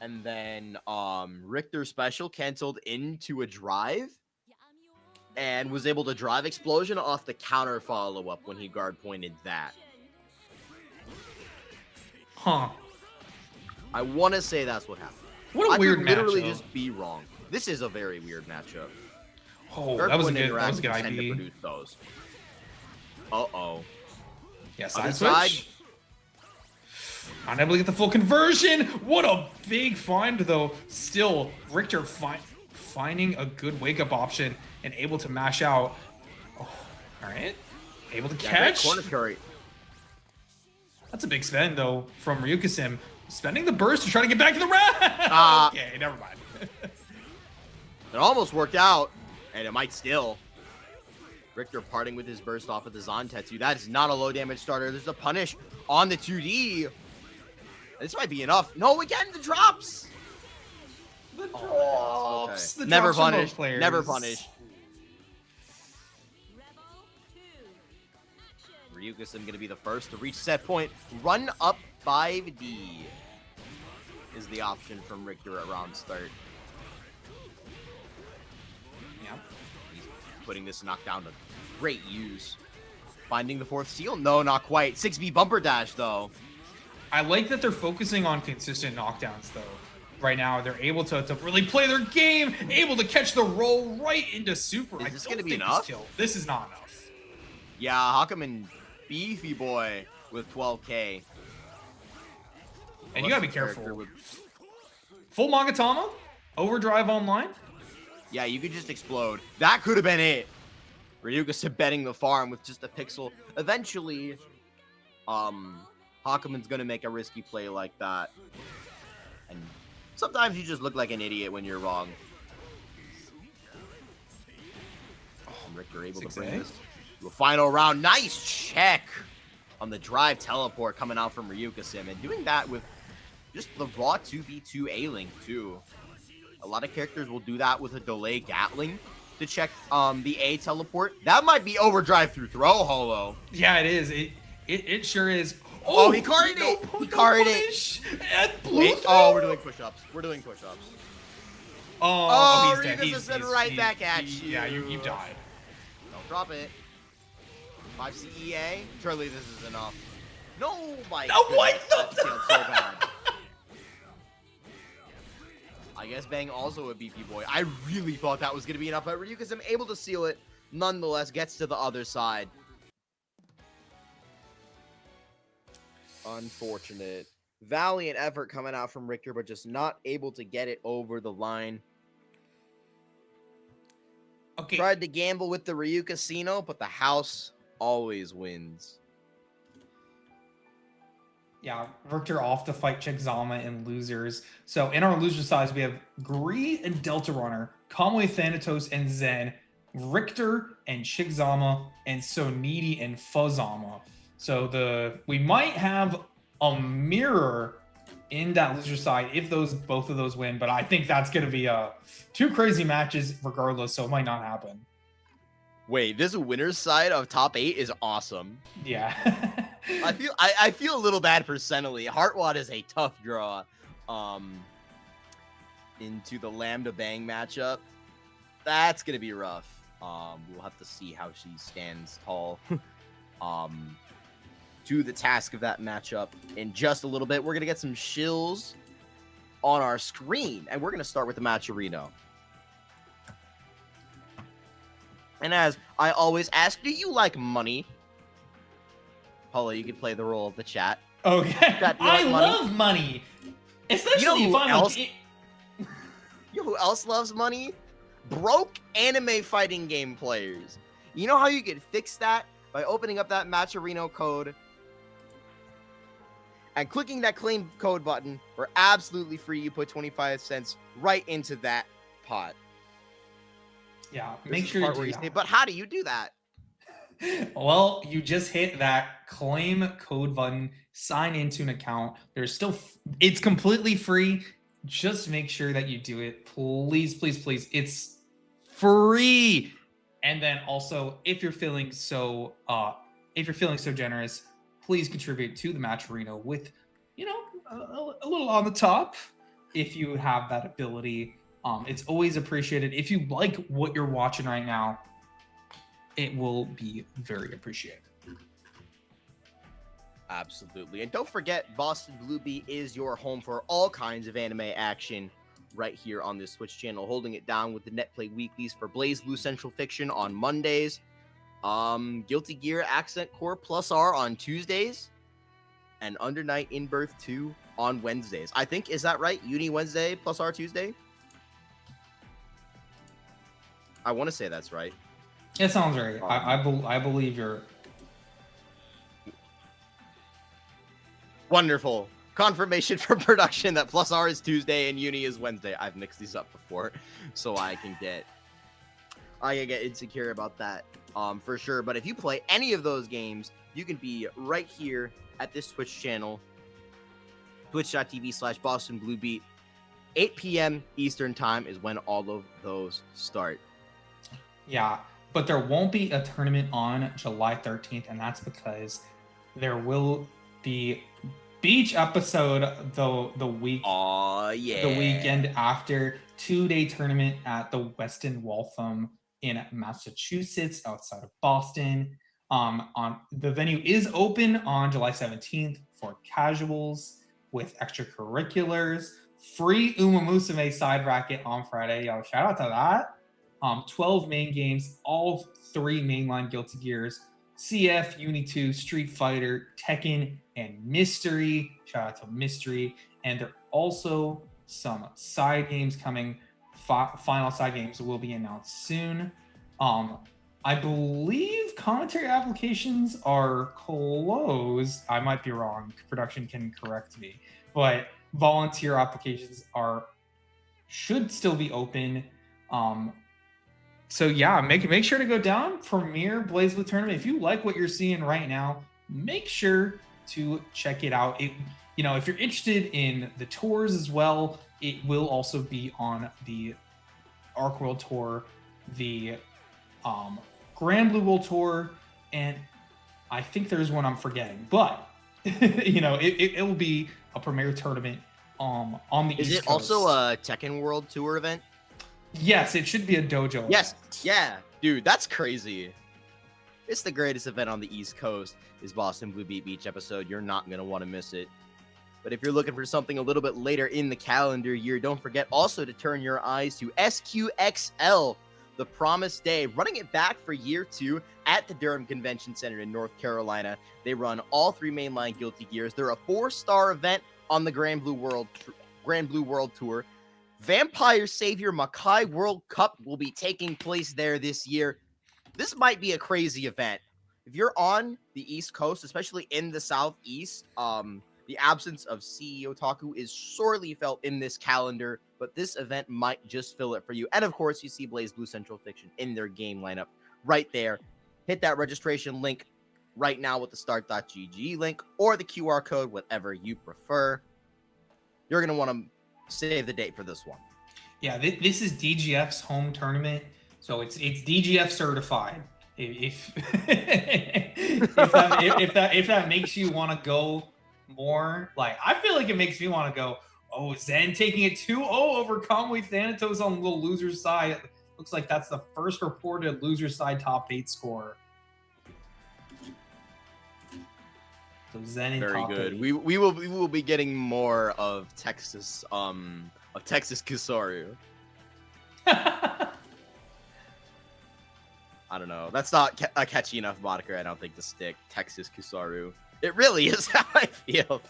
and then Rychtor special canceled into a drive and was able to drive explosion off the counter follow-up when he guard pointed that. Huh. I want to say that's what happened. What a weird matchup. Literally just be wrong. This is a very weird matchup. Oh, that was a good idea. Uh-oh. Yeah, side switch. Unable to get the full conversion. What a big find, though. Still, Rychtor finding a good wake-up option and able to mash out. Oh, all right. Able to catch. Corner carry. That's a big spend, though, from Ryukasim. Spending the burst to try to get back to the round. Okay, never mind. It almost worked out, and it might still. Rychtor parting with his burst off of the Zantetsu. That is not a low damage starter. There's a punish on the 2D. This might be enough. No, again, the drops. The drops. Okay. The Never drops punish. Players. Never punish. Ryukasim going to be the first to reach set point. Run up 5D is the option from Rychtor at round start. Yeah. He's putting this knockdown to great use. Finding the 4th steal? No, not quite. 6B bumper dash, though. I like that they're focusing on consistent knockdowns, though. Right now, they're able to really play their game, able to catch the roll right into super. Is this going to be enough? This is not enough. Yeah, Hakumen, beefy boy with 12K. And you gotta be careful. Full Magatama, overdrive online. Yeah, you could just explode. That could have been it. Ryukasim betting the farm with just a pixel. Eventually, Hakumen's gonna make a risky play like that. And sometimes you just look like an idiot when you're wrong. Rychtor able to bring this to a final round. Nice check on the drive teleport coming out from Ryukasim, and doing that with just the raw 2v2 A-Link too. A lot of characters will do that with a delay Gatling to check the A teleport. That might be overdrive through throw holo. Yeah, it is. It sure is. Oh, he carried it. He carried it. Oh, we're doing push-ups. We're doing push-ups. Oh, he's dead. He's right back at you. Yeah, you died. Don't drop it. 5 CEA. Surely this is enough. No, my what that feels so bad. I guess Bang also a BP boy. I really thought that was going to be enough, but Ryukasim able to seal it. Nonetheless, gets to the other side. Unfortunate. Valiant effort coming out from Rychtor, but just not able to get it over the line. Okay. Tried to gamble with the Ryu Casino, but the house always wins. Yeah, Rychtor off to fight Chickzama in losers. So in our loser sides, we have Gree and Delta Runner, Kamui Thanatos and Zen, Rychtor and Chickzama, and Soniti and Fuzzama. So we might have a mirror in that loser side if both of those win, but I think that's going to be two crazy matches regardless, so it might not happen. Wait, this winner's side of top 8 is awesome. Yeah. I feel a little bad for Cenaly. Heartwad is a tough draw. into the Lambda Bang matchup. That's gonna be rough. We'll have to see how she stands tall. To the task of that matchup in just a little bit. We're gonna get some shills on our screen, and we're gonna start with the Matcherino. And as I always ask, do you like money? Paula, you can play the role of the chat. Okay. Chat, do you I like money? love money. Especially who if I'm else- like, You know who else loves money? Broke anime fighting game players. You know how you can fix that? By opening up that Matcherino code and clicking that claim code button for absolutely free. You put 25 cents right into that pot. yeah, This make is sure the you part do where you that. say, but how do you do that? Well, you just hit that claim code button, sign into an account. There's still, it's completely free. Just make sure that you do it. Please, please, please. It's free. And then also, if you're feeling so generous, please contribute to the Matcherino with, you know, a little on the top if you have that ability. It's always appreciated. If you like what you're watching right now, it will be very appreciated. Absolutely. And don't forget, Boston Blue Beat is your home for all kinds of anime action right here on this Twitch channel, holding it down with the Netplay weeklies for BlazBlue Central Fiction on Mondays, Guilty Gear Accent Core Plus R on Tuesdays, and Under Night in Birth 2 on Wednesdays. I think, is that right? Uni Wednesday Plus R Tuesday? I want to say that's right. It sounds right. I believe you're. Wonderful. Confirmation from production that Plus R is Tuesday and Uni is Wednesday. I've mixed these up before, so I can get insecure about that for sure. But if you play any of those games, you can be right here at this Twitch channel, twitch.tv/BostonBlueBeat. 8 p.m. Eastern time is when all of those start. Yeah, but there won't be a tournament on July 13th, and that's because there will be beach episode the weekend after 2-day tournament at the Westin Waltham in Massachusetts, outside of Boston. On the venue is open on July 17th for casuals with extracurriculars. Free Uma Musume side bracket on Friday. Yo, shout out to that. 12 main games, all 3 mainline Guilty Gears, CF, Uni 2, Street Fighter, Tekken, and Mystery. Shout out to Mystery. And there are also some side games coming. Final side games will be announced soon. I believe commentary applications are closed. I might be wrong. Production can correct me. But volunteer applications should still be open. So yeah, make sure to go down. Premier BlazBlue tournament. If you like what you're seeing right now, make sure to check it out. If you're interested in the tours as well, it will also be on the Arc World Tour, the Grand Blue World Tour, and I think there's one I'm forgetting. But it will be a premier tournament on the East Coast. Is it also a Tekken World Tour event? Yes, it should be a dojo. Yes, yeah, dude, that's crazy. It's the greatest event on the East Coast. Is Boston Blue Beat Beach episode. You're not gonna want to miss it. But if you're looking for something a little bit later in the calendar year, don't forget also to turn your eyes to SQXL, the Promised Day, running it back for year 2 at the Durham Convention Center in North Carolina. They run all 3 mainline Guilty Gears. They're a 4-star event on the Grand Blue World Tour. Vampire Savior Makai World Cup will be taking place there this year. This might be a crazy event. If you're on the East Coast, especially in the Southeast, the absence of CE Otaku is sorely felt in this calendar, but this event might just fill it for you. And of course, you see BlazBlue Central Fiction in their game lineup right there. Hit that registration link right now with the start.gg link or the QR code, whatever you prefer. You're going to want to save the date for this one. Yeah, this is DGF's home tournament, so it's DGF certified. If that makes you want to go more, like I feel like it makes me want to go. Oh, Zen taking it 2-0 over Conway Thanatos on the loser's side. Looks like that's the first reported loser side top 8 score. So Zen in Very top good. 8. We will be getting more of Texas Kisaru. I don't know. That's not a catchy enough moniker, I don't think, to stick. Texas Kisaru. It really is how I feel.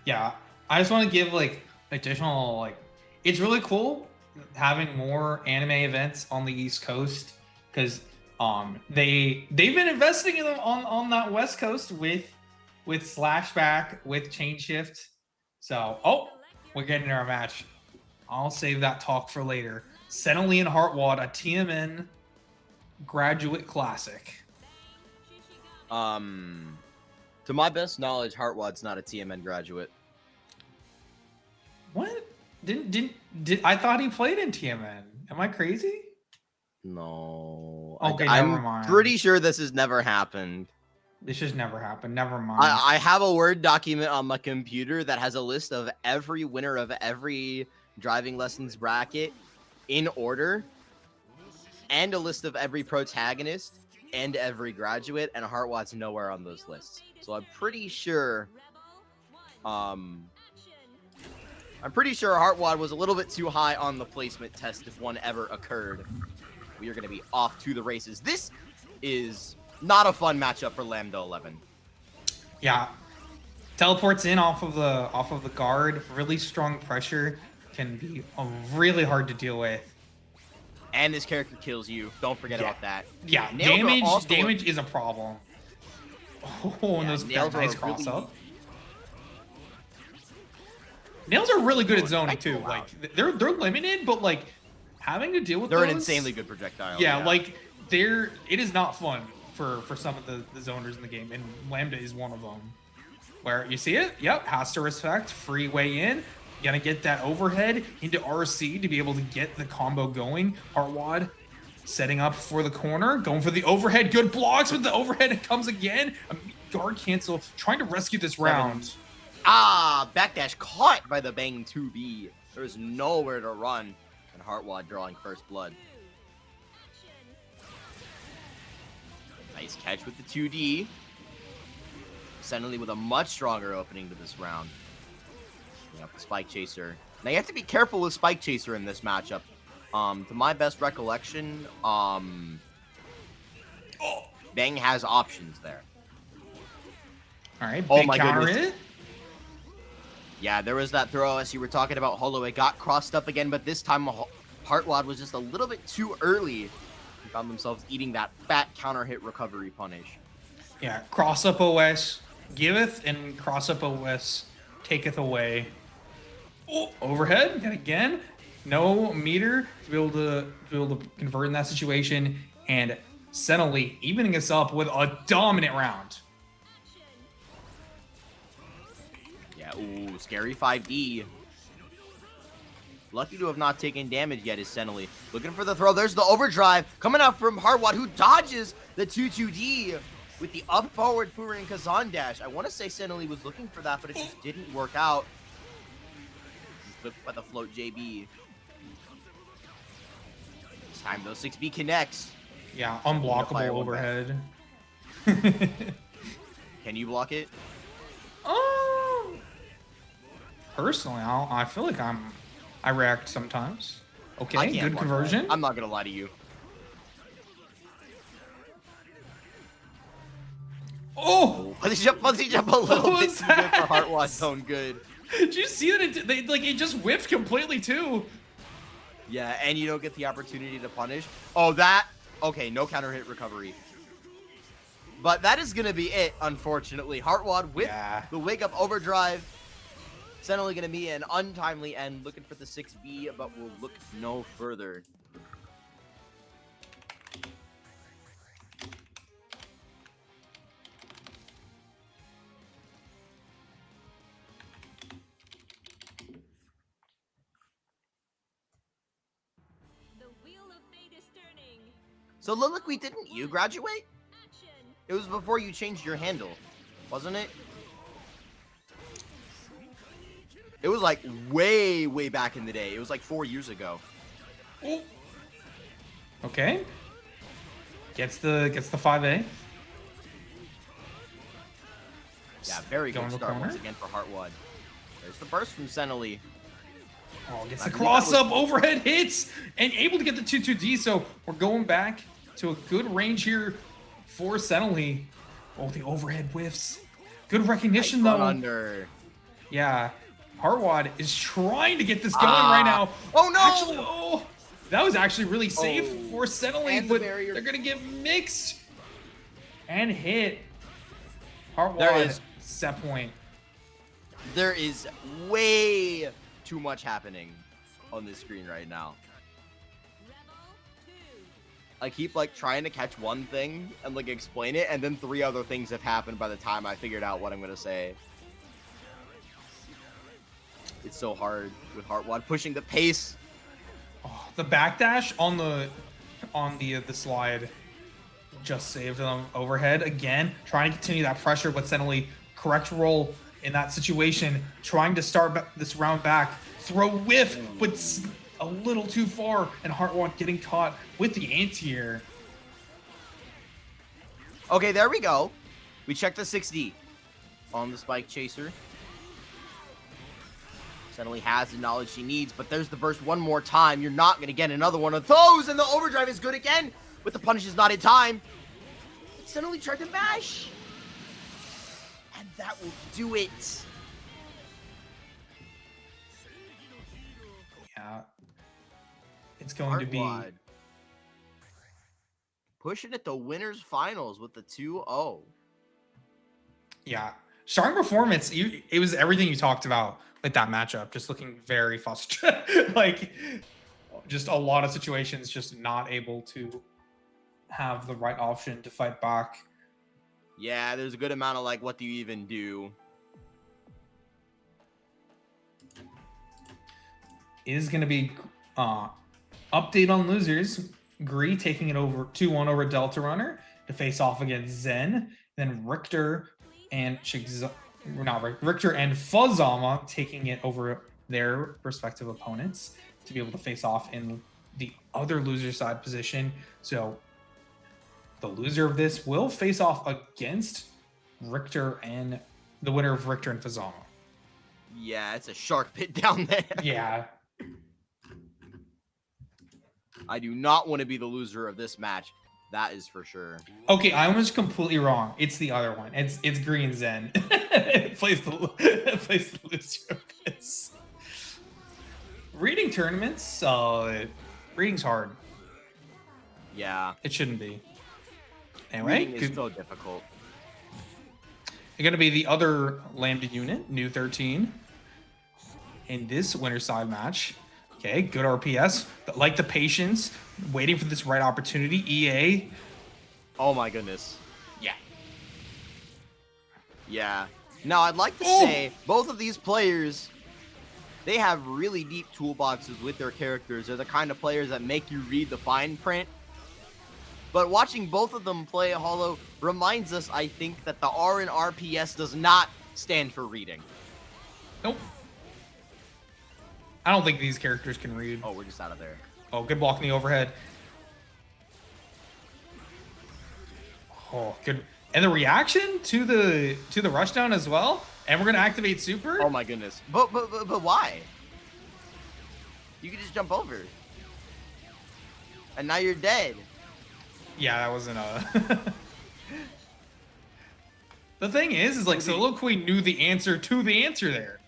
Yeah, I just want to give like additional like. It's really cool having more anime events on the East Coast because they've been investing in them on that West Coast with Slashback, with Chain Shift. So we're getting our match. I'll save that talk for later. Cenaly and Heartwad, a TMN graduate classic. To my best knowledge, Heartwad's not a TMN graduate. What? Did I thought he played in TMN? Am I crazy? No. Okay, I'm never mind. pretty sure this has never happened. This just never happened. Never mind. I have a Word document on my computer that has a list of every winner of every driving lessons bracket in order, and a list of every protagonist and every graduate, and Heartwad's nowhere on those lists. So I'm pretty sure Heartwad was a little bit too high on the placement test if one ever occurred. We are going to be off to the races. This is not a fun matchup for Lambda 11. Yeah. Teleports in off of the guard. Really strong pressure can be really hard to deal with. And this character kills you. Don't forget about that. Yeah, damage is a problem. Oh, and those nice cross up. Nails are really good at zoning too. Like they're limited, but like having to deal with they're those, an insanely good projectile. Yeah, like it is not fun for some of the zoners in the game, and Lambda is one of them. Where you see it, yep, has to respect free way in. Gonna get that overhead into RC to be able to get the combo going. Heartwad setting up for the corner, going for the overhead. Good blocks with the overhead. It comes again. A guard cancel, trying to rescue this round. Backdash caught by the Bang 2B. There's nowhere to run. And Heartwad drawing first blood. Nice catch with the 2D. Cenaly with a much stronger opening to this round. The Spike Chaser. Now you have to be careful with Spike Chaser in this matchup. To my best recollection, Bang has options there. All right, big my counter goodness. it. Yeah, there was that throw as you were talking about Hollow. It got crossed up again, but this time Heartwad was just a little bit too early. They found themselves eating that fat counter hit recovery punish. Yeah, cross up OS giveth and cross up OS taketh away. Oh, overhead and again, no meter to be able to convert in that situation, and Cenaly evening us up with a dominant round. Yeah, ooh, scary 5D. Lucky to have not taken damage yet is Cenaly. Looking for the throw. There's the overdrive coming out from Heartwad, who dodges the 2-2D with the up forward Furin Kazan dash. I want to say Cenaly was looking for that, but it just didn't work out. Flipped by the float JB. This time though, 6B connects. Yeah, unblockable overhead. Can you block it? Personally, I feel like I react sometimes. Okay, good conversion. I'm not gonna lie to you. Oh! Fuzzy jump a little bit too good for Heartwad's zone good. Did you see that it just whipped completely too? Yeah, and you don't get the opportunity to punish. Oh, that... Okay, no counter hit recovery. But that is going to be it, unfortunately. Heartwad with the wake up overdrive. Cenaly going to be an untimely end. Looking for the 6B, but will look no further. So Liliqui, didn't you graduate? It was before you changed your handle, wasn't it? It was like way back in the day. It was like 4 years ago. Oh. Okay. Gets the 5A. Yeah, very Going good to start corner. once again for Heartwad. There's the burst from Cenaly. Oh, gets I the believe that cross up, overhead hits, and able to get the 2-2D. So we're going back to a good range here for Cenaly. Oh, the overhead whiffs. Good recognition, Nice though. run under. Yeah. Heartwad is trying to get this going right now. Oh, no! Actually, oh, that was actually really safe Oh. for Cenaly, And the but barrier. they're going to get mixed and hit. There Heartwad, is- set point. There is way too much happening on this screen right now. I keep like trying to catch one thing and like explain it, and then 3 other things have happened by the time I figured out what I'm gonna say. It's so hard with Heartwad pushing the pace. Oh, the backdash on the slide just saved them. Overhead again, trying to continue that pressure, but Cenaly correct roll in that situation, trying to start this round back. Throw whiff, but a little too far, and Heartwad getting caught with the anti-air. Okay, there we go. We checked the 6D on the Spike Chaser. Cenaly has the knowledge she needs, but there's the burst one more time. You're not going to get another one of those, and the overdrive is good again, but the punish is not in time. Cenaly tried to mash, and that will do it. Yeah, it's going to be Heartwad pushing it to winners finals with the 2-0. yeah. Strong performance. It was everything you talked about with that matchup. Just looking very frustrated. Like, just a lot of situations just not able to have the right option to fight back. Yeah, there's a good amount of like, what do you even do? Is going to be update on losers. Gree taking it over 2-1 over Delta Runner to face off against Zen. Then Rychtor and Rychtor and Fuzzama taking it over their respective opponents to be able to face off in the other loser side position. So the loser of this will face off against Rychtor and the winner of Rychtor and Fuzzama. Yeah, it's a shark pit down there. Yeah. I do not want to be the loser of this match. That is for sure. Okay, I was completely wrong. It's the other one. It's Green Zen. It plays the loser of this. Reading tournaments, reading's hard. Yeah. It shouldn't be. Anyway, Reading is so difficult. it's gonna be the other Lambda unit, new 13, in this winner side match. Okay, good RPS, but like the patience, waiting for this right opportunity. EA. Oh my goodness. Yeah. Yeah. Now, I'd like to say both of these players, they have really deep toolboxes with their characters. They're the kind of players that make you read the fine print. But watching both of them play Hollow reminds us, I think, that the R in RPS does not stand for reading. Nope. I don't think these characters can read. Oh, we're just out of there. Oh, good block in the overhead. Oh, good. And the reaction to the rushdown as well. And we're gonna activate super. Oh my goodness. But why? You could just jump over. And now you're dead. Yeah, that wasn't a. The thing is like Soliloquy knew the answer to the answer there.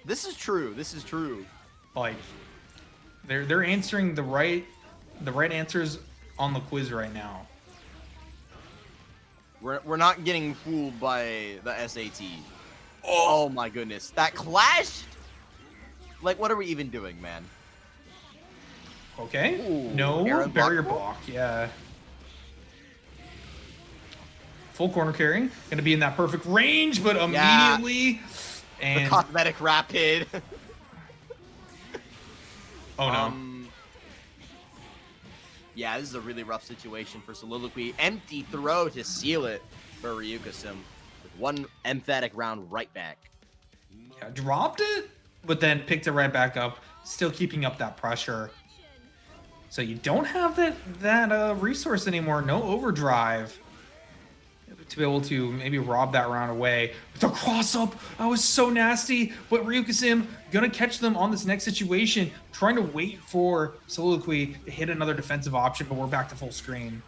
This is true. This is true. Like, they're answering the right answers on the quiz right now. We're not getting fooled by the SAT. Oh my goodness. That clashed? Like, what are we even doing, man? Okay. Ooh, No Aaron barrier block? block. Yeah. Full corner carry. Gonna be in that perfect range, but immediately. And The cosmetic rapid. oh no. Yeah, this is a really rough situation for Soliloquy. Empty throw to seal it for Ryukasim. With one emphatic round right back. Yeah, dropped it, but then picked it right back up, still keeping up that pressure. So you don't have that resource anymore. No overdrive to be able to maybe rob that round away. The cross up, that was so nasty. But Ryukasim gonna catch them on this next situation, trying to wait for Soliloquy to hit another defensive option, but we're back to full screen.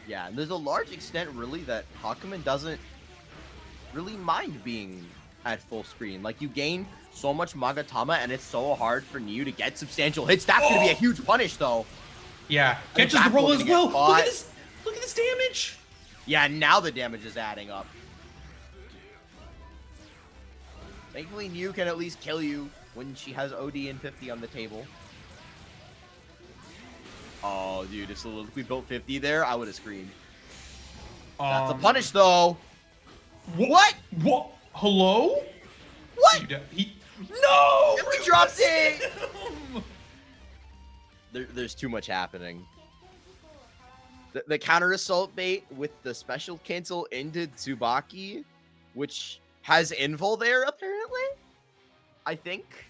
Yeah, and there's a large extent really that Hakumen doesn't really mind being at full screen. Like, you gain so much Magatama, and it's so hard for Niu to get substantial hits. That's gonna be a huge punish, though. Yeah, catches the roll as well. Look at this! Look at this damage! Yeah, now the damage is adding up. Thankfully, Niu can at least kill you when she has OD and 50 on the table. Oh, dude, if we built 50 there, I would have screamed. That's a punish, though. What? What? Hello? What? No! And we dropped it! There's too much happening. The counter assault bait with the special cancel into Tsubaki, which has invul there, apparently? I think.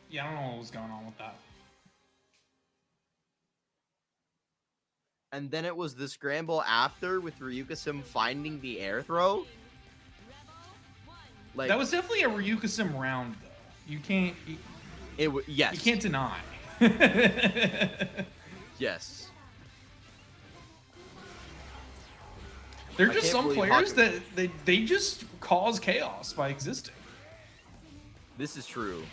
Yeah, I don't know what was going on with that. And then it was the scramble after with Ryukasim finding the air throw. Like, that was definitely a Ryukasim round, though. You can't. Yes. You can't deny. Yes. There are just some players that they just cause chaos by existing. This is true.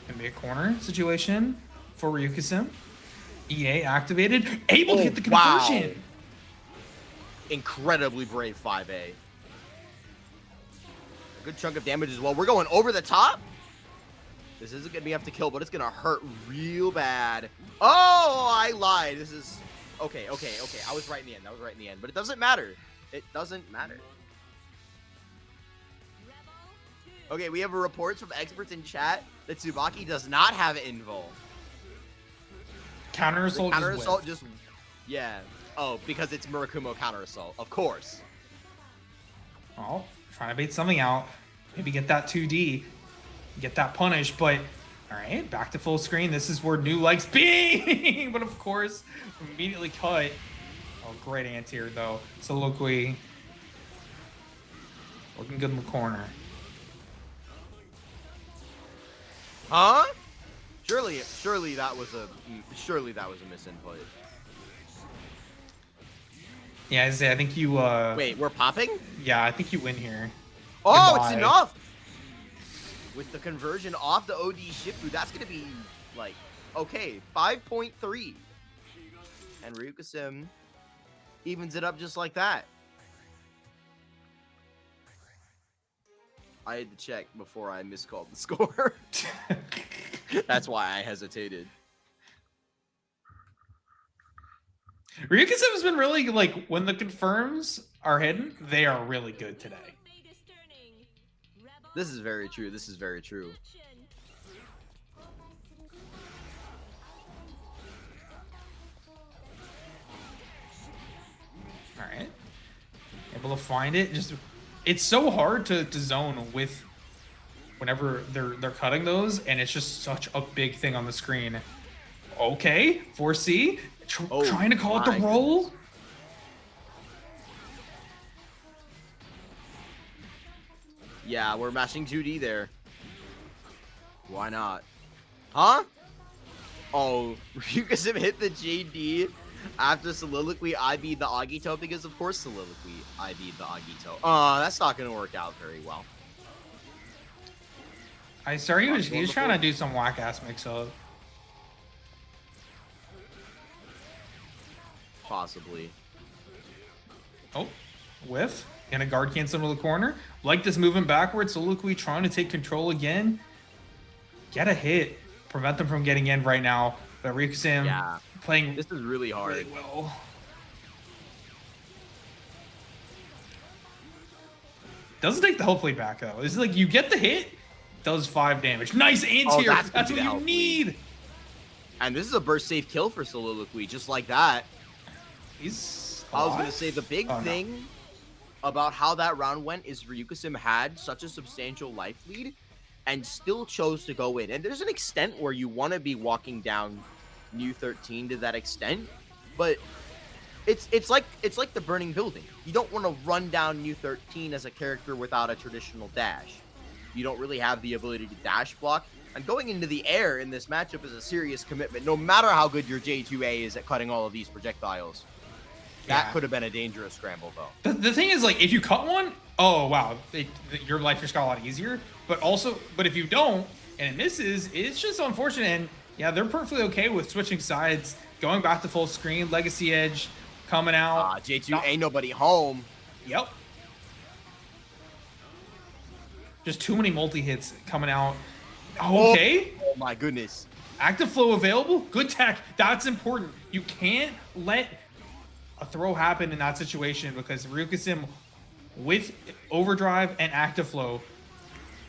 Gonna be a corner situation for Ryukasim. EA activated, able to get the conversion. Wow. Incredibly brave 5A. A good chunk of damage as well. We're going over the top. This isn't gonna be enough to kill, but it's gonna hurt real bad. Oh, I lied. This is okay. I was right in the end. But it doesn't matter. It doesn't matter. Okay, we have reports from experts in chat that Tsubaki does not have invul. Counter assault. Yeah. Oh, because it's Murakumo counter assault, of course. Oh, trying to bait something out. Maybe get that 2D, get that punish. But all right, back to full screen. This is where New likes being. But of course, immediately cut. Oh, great anti-air though. Soliloquy looking good in the corner. Huh? Surely that was a misinput. Yeah, I think you. Wait, we're popping? Yeah, I think you win here. Oh, Goodbye. it's enough. With the conversion off the OD Shifu, that's gonna be like okay, 5.3, and Ryukasim evens it up just like that. I had to check before I miscalled the score. That's why I hesitated. Ryukasim has been really, like, when the confirms are hidden, they are really good today. This is very true. This is very true. All right. Able to find it. Just, it's so hard to zone with whenever they're cutting those, and it's just such a big thing on the screen. Okay, 4C. Trying to call it the roll. Goodness. Yeah, we're mashing 2D there. Why not? Huh? Oh, Ryukasim hit the JD after Soliloquy IB'd the Agito because of course Soliloquy IB'd the Agito. That's not gonna work out very well. I saw he was trying to do some whack ass mix up. Possibly. Oh, whiff. And a guard cancel into the corner. Like this moving backwards. Soliloquy trying to take control again. Get a hit. Prevent them from getting in right now. But Ryukasim playing this is really hard. Really well. Doesn't take the health lead back though. It's like you get the hit, does 5 damage. Nice anti-air. That's what you need. And this is a burst safe kill for Soliloquy, just like that. He's I was alive? going to say the big thing about how that round went is Ryukasim had such a substantial life lead and still chose to go in. And there's an extent where you want to be walking down New 13 to that extent, but it's like the burning building. You don't want to run down New 13 as a character without a traditional dash. You don't really have the ability to dash block. And going into the air in this matchup is a serious commitment, no matter how good your J2A is at cutting all of these projectiles. That could have been a dangerous scramble, though. The thing is, like, if you cut one, oh, wow, your life just got a lot easier. But if you don't, and it misses, it's just unfortunate. And, yeah, they're perfectly okay with switching sides, going back to full screen, Legacy Edge coming out. J2 ain't nobody home. Yep. Just too many multi-hits coming out. Okay. Oh, my goodness. Active flow available. Good tech. That's important. You can't let a throw happen in that situation because Ryukasim with overdrive and active flow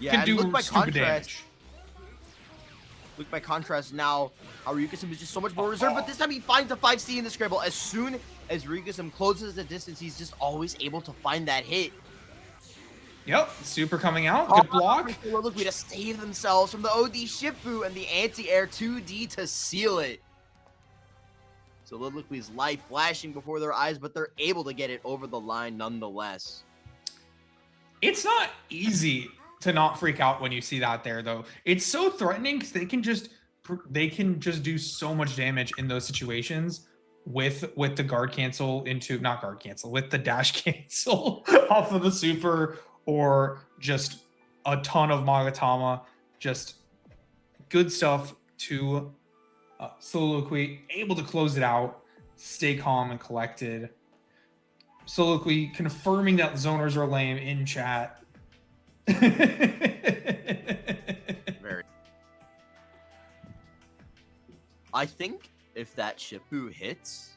can do stupid damage. Look, by contrast, now how Ryukasim is just so much more reserved, but this time he finds a 5C in the scramble. As soon as Ryukasim closes the distance, he's just always able to find that hit. Yep, super coming out. Good block. Soliloquy to save themselves from the OD Shifu and the anti-air 2D to seal it. Soliloquy's life flashing before their eyes, but they're able to get it over the line nonetheless. It's not easy to not freak out when you see that there, though. It's so threatening because they can just do so much damage in those situations with the guard cancel into not guard cancel with the dash cancel off of the super or just a ton of Magatama. Just good stuff to Soliloquy, able to close it out, stay calm and collected. Soliloquy confirming that zoners are lame in chat. Very. I think if that Shifu hits,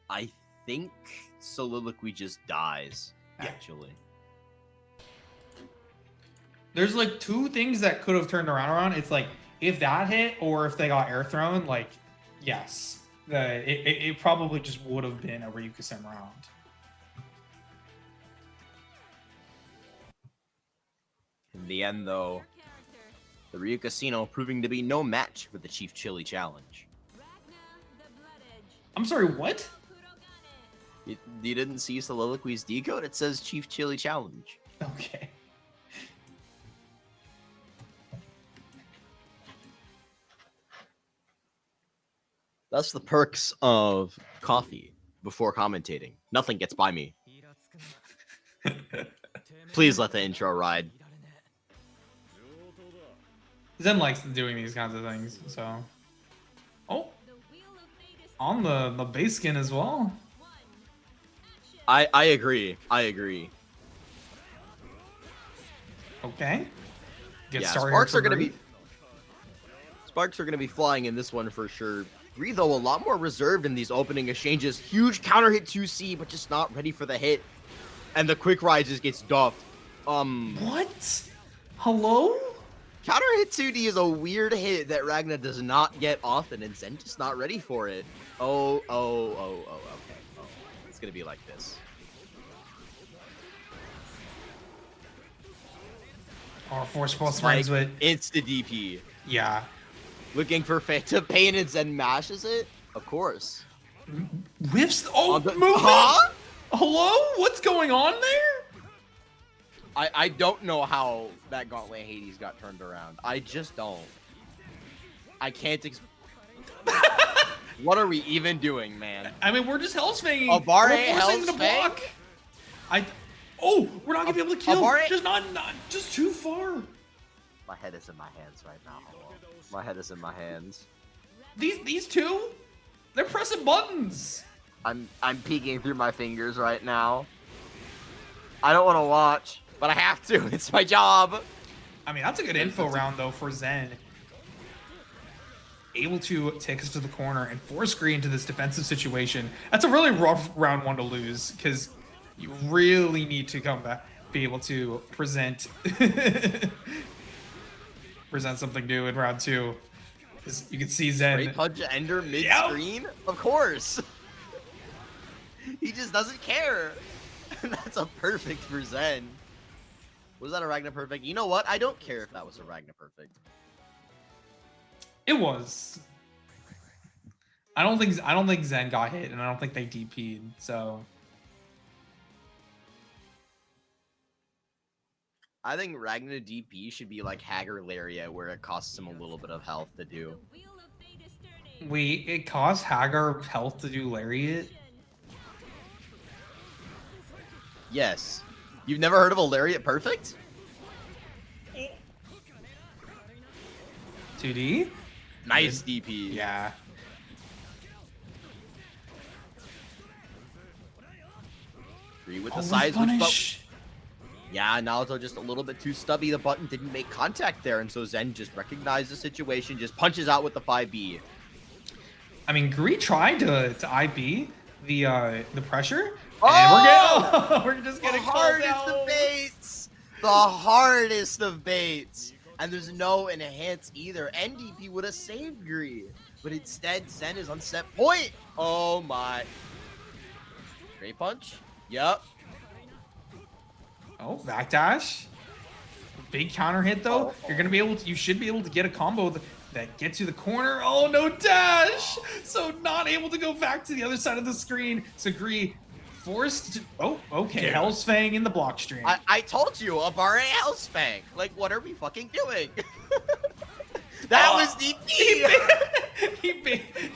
I think Soliloquy just dies, actually. There's like two things that could have turned around. It's like if that hit or if they got air thrown, like, yes. It probably just would have been a Ryukasim round. In the end, though, the Ryu Casino proving to be no match for the Chief Chili Challenge. I'm sorry, what? You didn't see Soliloquy's decode? It says Chief Chili Challenge. Okay. That's the perks of coffee before commentating. Nothing gets by me. Please let the intro ride. Zen likes doing these kinds of things, so. Oh. On the base skin as well. I agree. I agree. Okay. Get started. Sparks are gonna be flying in this one for sure. Gree, though, a lot more reserved in these opening exchanges. Huge counter hit 2C, but just not ready for the hit. And the quick ride just gets duffed. What? Hello? Counter hit 2D is a weird hit that Ragna does not get often, and Zen just not ready for it. Okay. Oh, it's gonna be like this. Or force pulse frames with insta DP. Yeah. Looking for Phantom Pain and Zen mashes it? Of course. Whiffs? Oh, movement? Huh? Hello? What's going on there? I don't know how that Gauntlet Hades got turned around. I just don't. I can't What are we even doing, man? I mean, we're just Hellsfanging. Abare We're forcing the Hellsfang? block. We're not gonna be able to kill. Abare? Just too far. My head is in my hands right now. My head is in my hands. These two, they're pressing buttons. I'm peeking through my fingers right now. I don't want to watch, but I have to. It's my job. I mean, that's a good info round though for Zen. Able to take us to the corner and force Green into this defensive situation. That's a really rough round one to lose because you really need to come back, be able to present something new in round two. You can see Zen. Great punch Ender mid-screen? Yep. Of course. He just doesn't care. That's a perfect for Zen. Was that a Ragna perfect? You know what? I don't care if that was a Ragna perfect. It was. I don't think Zen got hit, and I don't think they DP'd, so. I think Ragna DP should be like Hager Lariat, where it costs him a little bit of health to do. Wait, it costs Hager health to do Lariat? Yes. You've never heard of a Lariat perfect? 2D? Nice DP. Yeah. Agree with the size switch. Yeah, Naoto just a little bit too stubby. The button didn't make contact there, and so Zen just recognized the situation, just punches out with the 5B. I mean, Gree tried to IB the pressure. Oh! And we're just getting called out. The hardest of baits. The hardest of baits. And there's no enhance either. NDP would have saved Gree, but instead Zen is on set point. Oh my. Straight punch. Yep. Oh, backdash. Big counter hit though. You're gonna be able to. You should be able to get a combo that gets you the corner. Oh no, dash. So not able to go back to the other side of the screen. So Gree forced. Oh, okay. Dude. Hell's Fang in the block stream. I told you, Abare Hell's Fang. Like, what are we fucking doing? That was DP.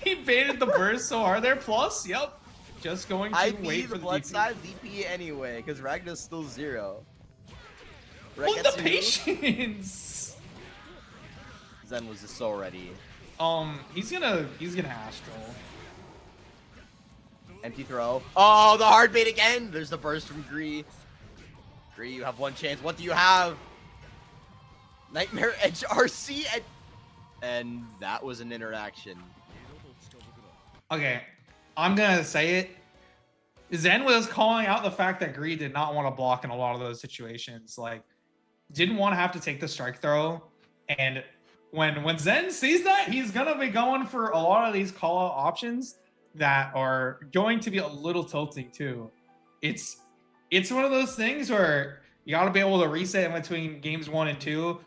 He baited the burst so hard there. Plus, yep. Just going to wait for the blood DP. side DP anyway, because Ragna's still 0. Look at the patience. Zen was just so ready. He's gonna astral. Empty throw. Oh, the hard bait again. There's the burst from Gree. Gree, you have one chance. What do you have? Nightmare Edge RC and that was an interaction. Okay, I'm gonna say it. Zen was calling out the fact that Gree did not want to block in a lot of those situations. Like, didn't want to have to take the strike throw. And when Zen sees that, he's gonna be going for a lot of these call out options that are going to be a little tilting too. It's one of those things where you got to be able to reset in between games 1 and 2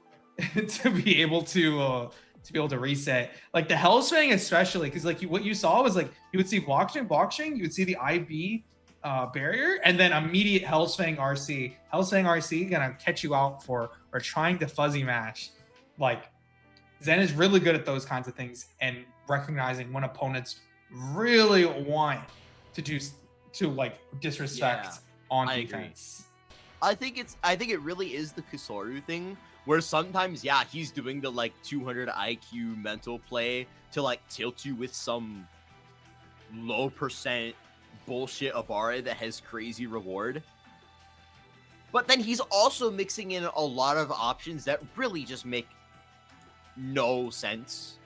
to be able to reset. Like the Hell's Fang especially, because like what you saw was like you would see blockchain, you would see the IB barrier, and then immediate Hell's Fang RC. Hell's Fang RC gonna catch you out for or trying to fuzzy mash. Like Zen is really good at those kinds of things and recognizing when opponents really want to like disrespect on defense. I think it really is the Kusoru thing where sometimes he's doing the like 200 IQ mental play to like tilt you with some low percent bullshit Abare that has crazy reward. But then he's also mixing in a lot of options that really just make no sense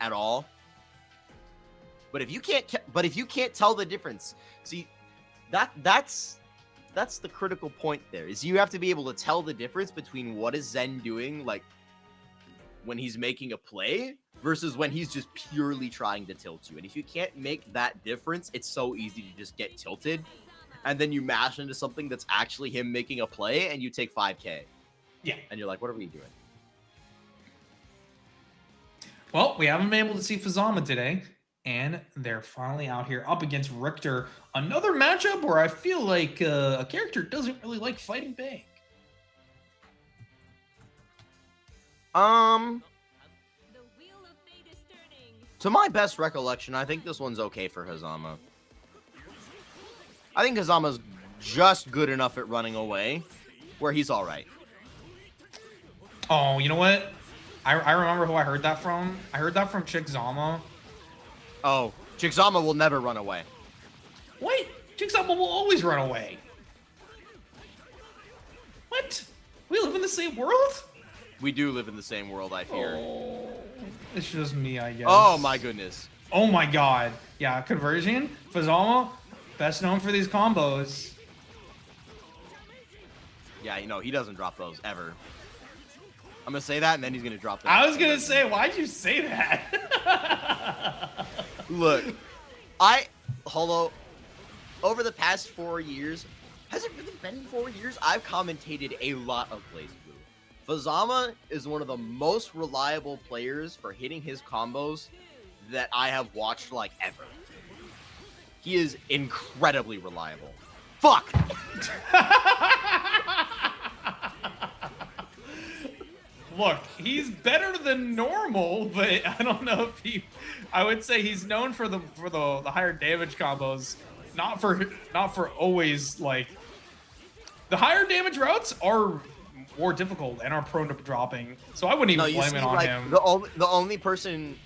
at all. But if you can't tell the difference, see, that's the critical point there, is you have to be able to tell the difference between what is Zen doing, like, when he's making a play versus when he's just purely trying to tilt you. And if you can't make that difference, it's so easy to just get tilted. And then you mash into something that's actually him making a play and you take 5K. Yeah. And you're like, what are we doing? Well, we haven't been able to see Fuzzama today. And they're finally out here up against Rychtor. Another matchup where I feel like a character doesn't really like fighting back. To my best recollection, I think this one's okay for Hazama. I think Hazama's just good enough at running away where he's all right. Oh, you know what? I remember who I heard that from. I heard that from Chickzama. Oh, Chickzama will never run away. Wait, Chickzama will always run away. What? We live in the same world? We do live in the same world, I fear. Oh, it's just me, I guess. Oh my goodness. Oh my god. Yeah, conversion. Fuzzama, best known for these combos. Yeah, you know, he doesn't drop those ever. I'm gonna say that, and then he's gonna drop that. I was gonna say, why'd you say that? Look, over the past 4 years, has it really been 4 years? I've commentated a lot of BlazBlue. Fuzzama is one of the most reliable players for hitting his combos that I have watched like ever. He is incredibly reliable. Fuck! Look, he's better than normal, but I don't know if I would say he's known for the higher damage combos, not for always like the higher damage routes are more difficult and are prone to dropping. So I wouldn't even blame it on him. The only person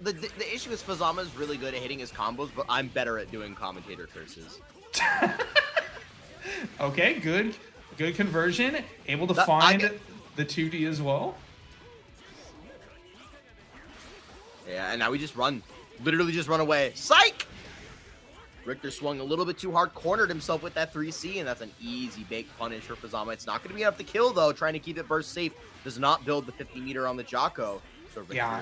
the issue is Fuzzama is really good at hitting his combos, but I'm better at doing commentator curses. Okay, good conversion. Able to find the 2D as well. Yeah, and now we just run. Literally just run away. Psych! Rychtor swung a little bit too hard, cornered himself with that 3C, and that's an easy bake punish for Fuzzama. It's not going to be enough to kill, though. Trying to keep it burst safe. Does not build the 50 meter on the Jocko. So Rychtor, yeah.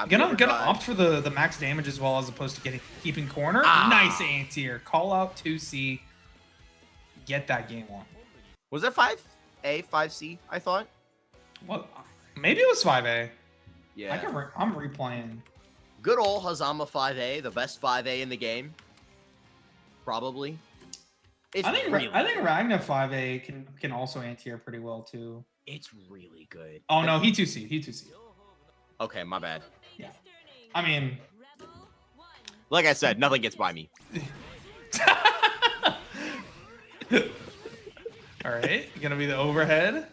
Gonna opt for the max damage as well, as opposed to keeping corner. Nice anti-air. Call out 2C. Get that game one. Was it 5A, 5C, I thought? Well, maybe it was 5A. Yeah. I'm replaying. Good old Hazama 5A, the best 5A in the game. Probably. I think Ragna 5A can also anti-air pretty well too. It's really good. Oh no, he 2C. Okay, my bad. Yeah. I mean, like I said, nothing gets by me. All right, gonna be the overhead.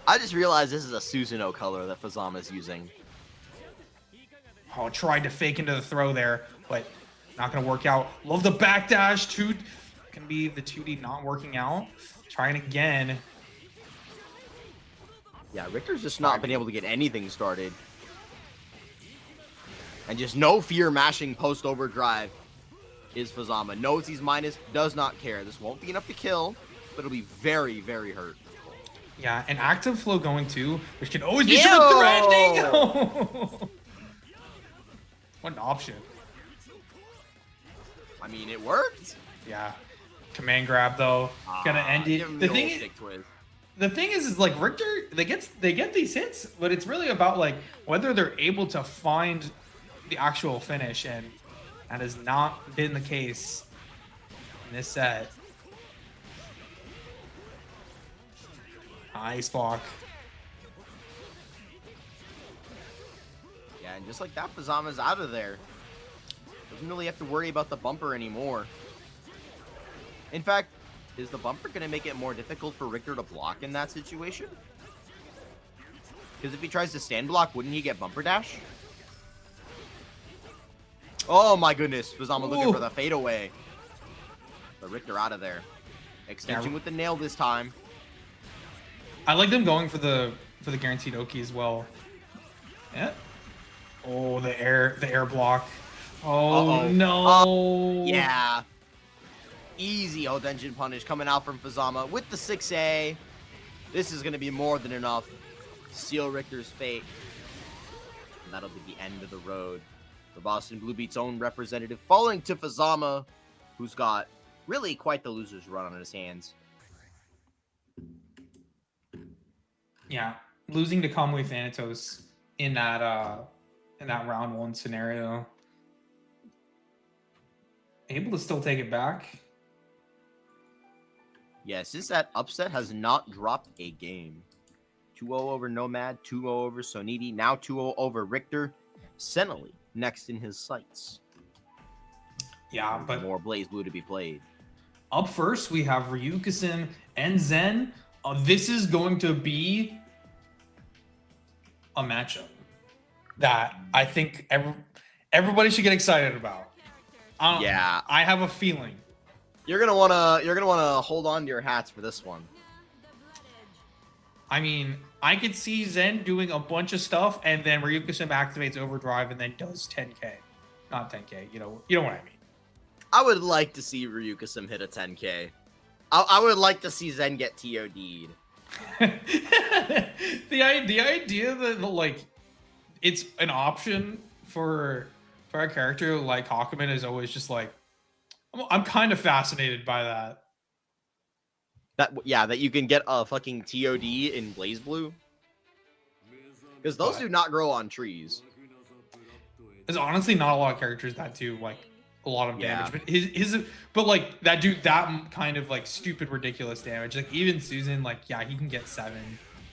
I just realized this is a Susanoo color that Fuzzama is using. Oh, tried to fake into the throw there, but not gonna work out. Love the backdash. Can be the 2D not working out. Trying again. Yeah, Rychtor's just not been able to get anything started. And just no fear mashing post overdrive is Fuzzama. Knows he's minus, does not care. This won't be enough to kill, but it'll be very, very hurt. Yeah, and active flow going too, which can always be super threatening. What an option. I mean, it worked. Yeah. Command grab though. Gonna end it. The thing is like Rychtor, they get these hits, but it's really about like whether they're able to find the actual finish, and that has not been the case in this set. Nice block. Yeah, and just like that, Fuzzama's out of there. Doesn't really have to worry about the bumper anymore. In fact, is the bumper going to make it more difficult for Rychtor to block in that situation? Because if he tries to stand block, wouldn't he get bumper dash? Oh my goodness, Fuzzama looking for the fadeaway. But Rychtor out of there. Extension with the nail this time. I like them going for the guaranteed Oki as well. Yeah. Oh, the air block. Oh no. Yeah. Easy Odenjin punish coming out from Fuzzama with the 6A. This is going to be more than enough to seal Rychtor's fate. And that'll be the end of the road. The Boston Blue Beats' own representative falling to Fuzzama, who's got really quite the loser's run on his hands. Yeah, losing to Kamui Thanatos in that round one scenario. Able to still take it back. Yeah, since that upset has not dropped a game. 2-0 over Nomad, 2-0 over Soniti, now 2-0 over Rychtor. Cenaly next in his sights. Yeah, but more BlazBlue to be played. Up first, we have Ryukasim and Zen. This is going to be a matchup that I think everybody should get excited about. Yeah, I have a feeling. You're gonna wanna hold on to your hats for this one. I mean, I could see Zen doing a bunch of stuff, and then Ryukasim activates overdrive and then does 10k, not 10k. You know what I mean. I would like to see Ryukasim hit a 10k. I would like to see Zen get TOD'd. The idea that like it's an option for a character like Hakumen is always just like I'm kind of fascinated by that. That you can get a fucking TOD in blazblue. Because those do not grow on trees. There's honestly not a lot of characters that do like a lot of damage, but like that dude, that kind of like stupid, ridiculous damage. Like even Susan, like yeah, he can get 7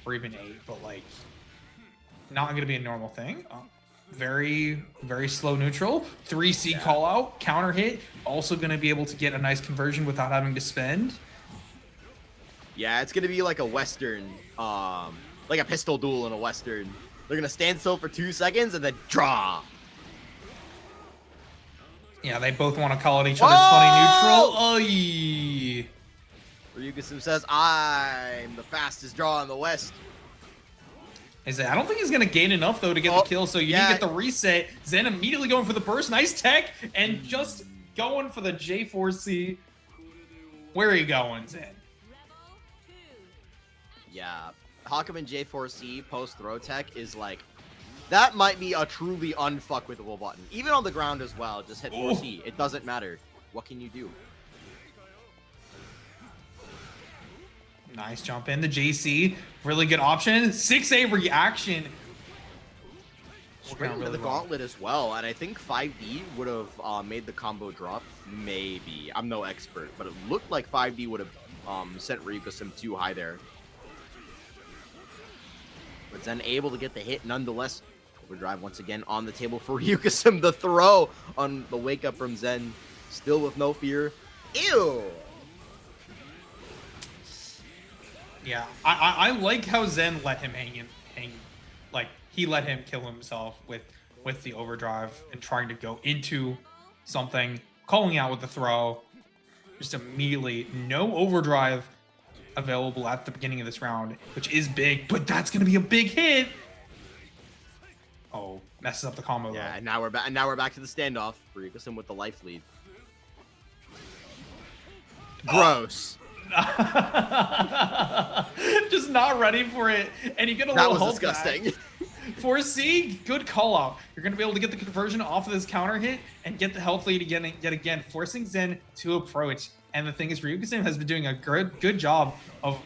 or even 8, but like not gonna be a normal thing. Very, very slow neutral. 3C call out, counter hit. Also gonna be able to get a nice conversion without having to spend. Yeah, it's gonna be like a Western, like a pistol duel in a Western. They're gonna stand still for 2 seconds and then draw. Yeah, they both want to call it each other's funny neutral. Ryugusim says, I'm the fastest draw in the West. I don't think he's going to gain enough, though, to get the kill, so you need to get the reset. Zen immediately going for the burst. Nice tech, and just going for the J4C. Where are you going, Zen? Yeah, Hakumen J4C post-throw tech is like, that might be a truly unfuckwithable button. Even on the ground as well, just hit 4C. It doesn't matter. What can you do? Nice jump in. The JC, really good option. 6A reaction. Straight into the gauntlet as well, and I think 5D would have made the combo drop. Maybe. I'm no expert, but it looked like 5D would have sent Ryugusim too high there. But Zen able to get the hit nonetheless. Overdrive once again on the table for Ryugusim. The throw on the wake up from Zen. Still with no fear. Ew! Yeah, I like how Zen let him hang. Like, he let him kill himself with the overdrive and trying to go into something, calling out with the throw. Just immediately, no overdrive available at the beginning of this round, which is big, but that's going to be a big hit. Oh, messes up the combo. Yeah, though. and now we're back. And now we're back to the standoff. Ryugusim with the life lead. Gross. Just not ready for it, and you get a that little was disgusting. 4C, good call out. You're going to be able to get the conversion off of this counter hit and get the health lead again, yet again, forcing Zen to approach. And the thing is, Ryugusim has been doing a good job of,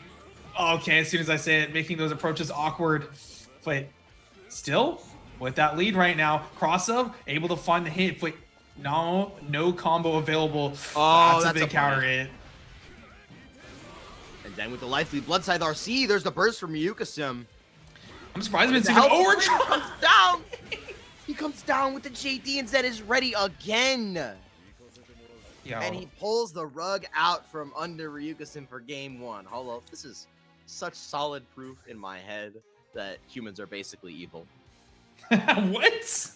okay, as soon as I say it, making those approaches awkward. But still, with that lead right now, cross up, able to find the hit, but no combo available. Oh, that's a big counter hit. And then with the life lead, Bloodscythe RC, there's the burst from Ryugusim. I'm surprised he didn't see Overdrive comes down. He comes down with the JD and Zen is ready again. Yo. And he pulls the rug out from under Ryugusim for game 1. Hold up, this is such solid proof in my head that humans are basically evil. What?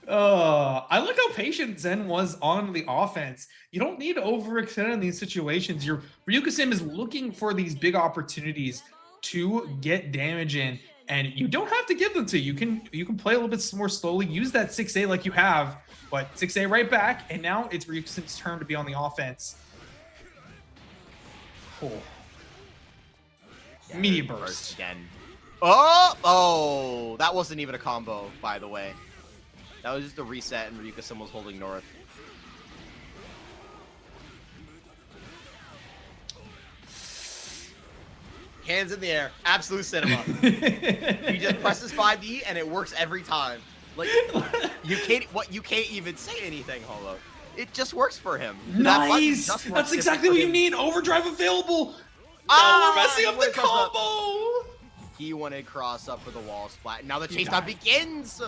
I like how patient Zen was on the offense. You don't need to overextend in these situations. Ryugusim is looking for these big opportunities to get damage in, and you don't have to give them to you. You can play a little bit more slowly, use that 6A like you have, but 6A right back, and now it's Ryugusim's turn to be on the offense. Oh. Yeah, Media burst again. Oh, that wasn't even a combo, by the way. That was just a reset, and Ryugusim was holding north. Hands in the air, absolute cinema. He just presses 5D, and it works every time. Like you can't even say anything, Holo. It just works for him. Nice. That's exactly what you need. Overdrive available. Oh, we're messing up the combo. He wanted cross up for the wall splat. Now the chase down begins.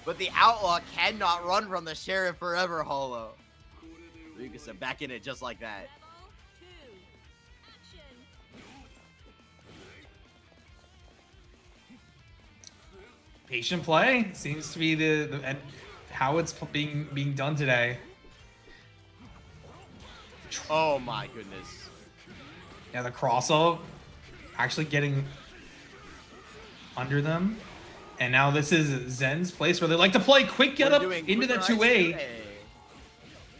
But the outlaw cannot run from the sheriff forever, Holo. Ryugusim back in it just like that. Patient play seems to be the how it's being done today. Oh my goodness. Yeah, the crossover actually getting under them. And now this is Zen's place where they like to play quick get up into that 2A.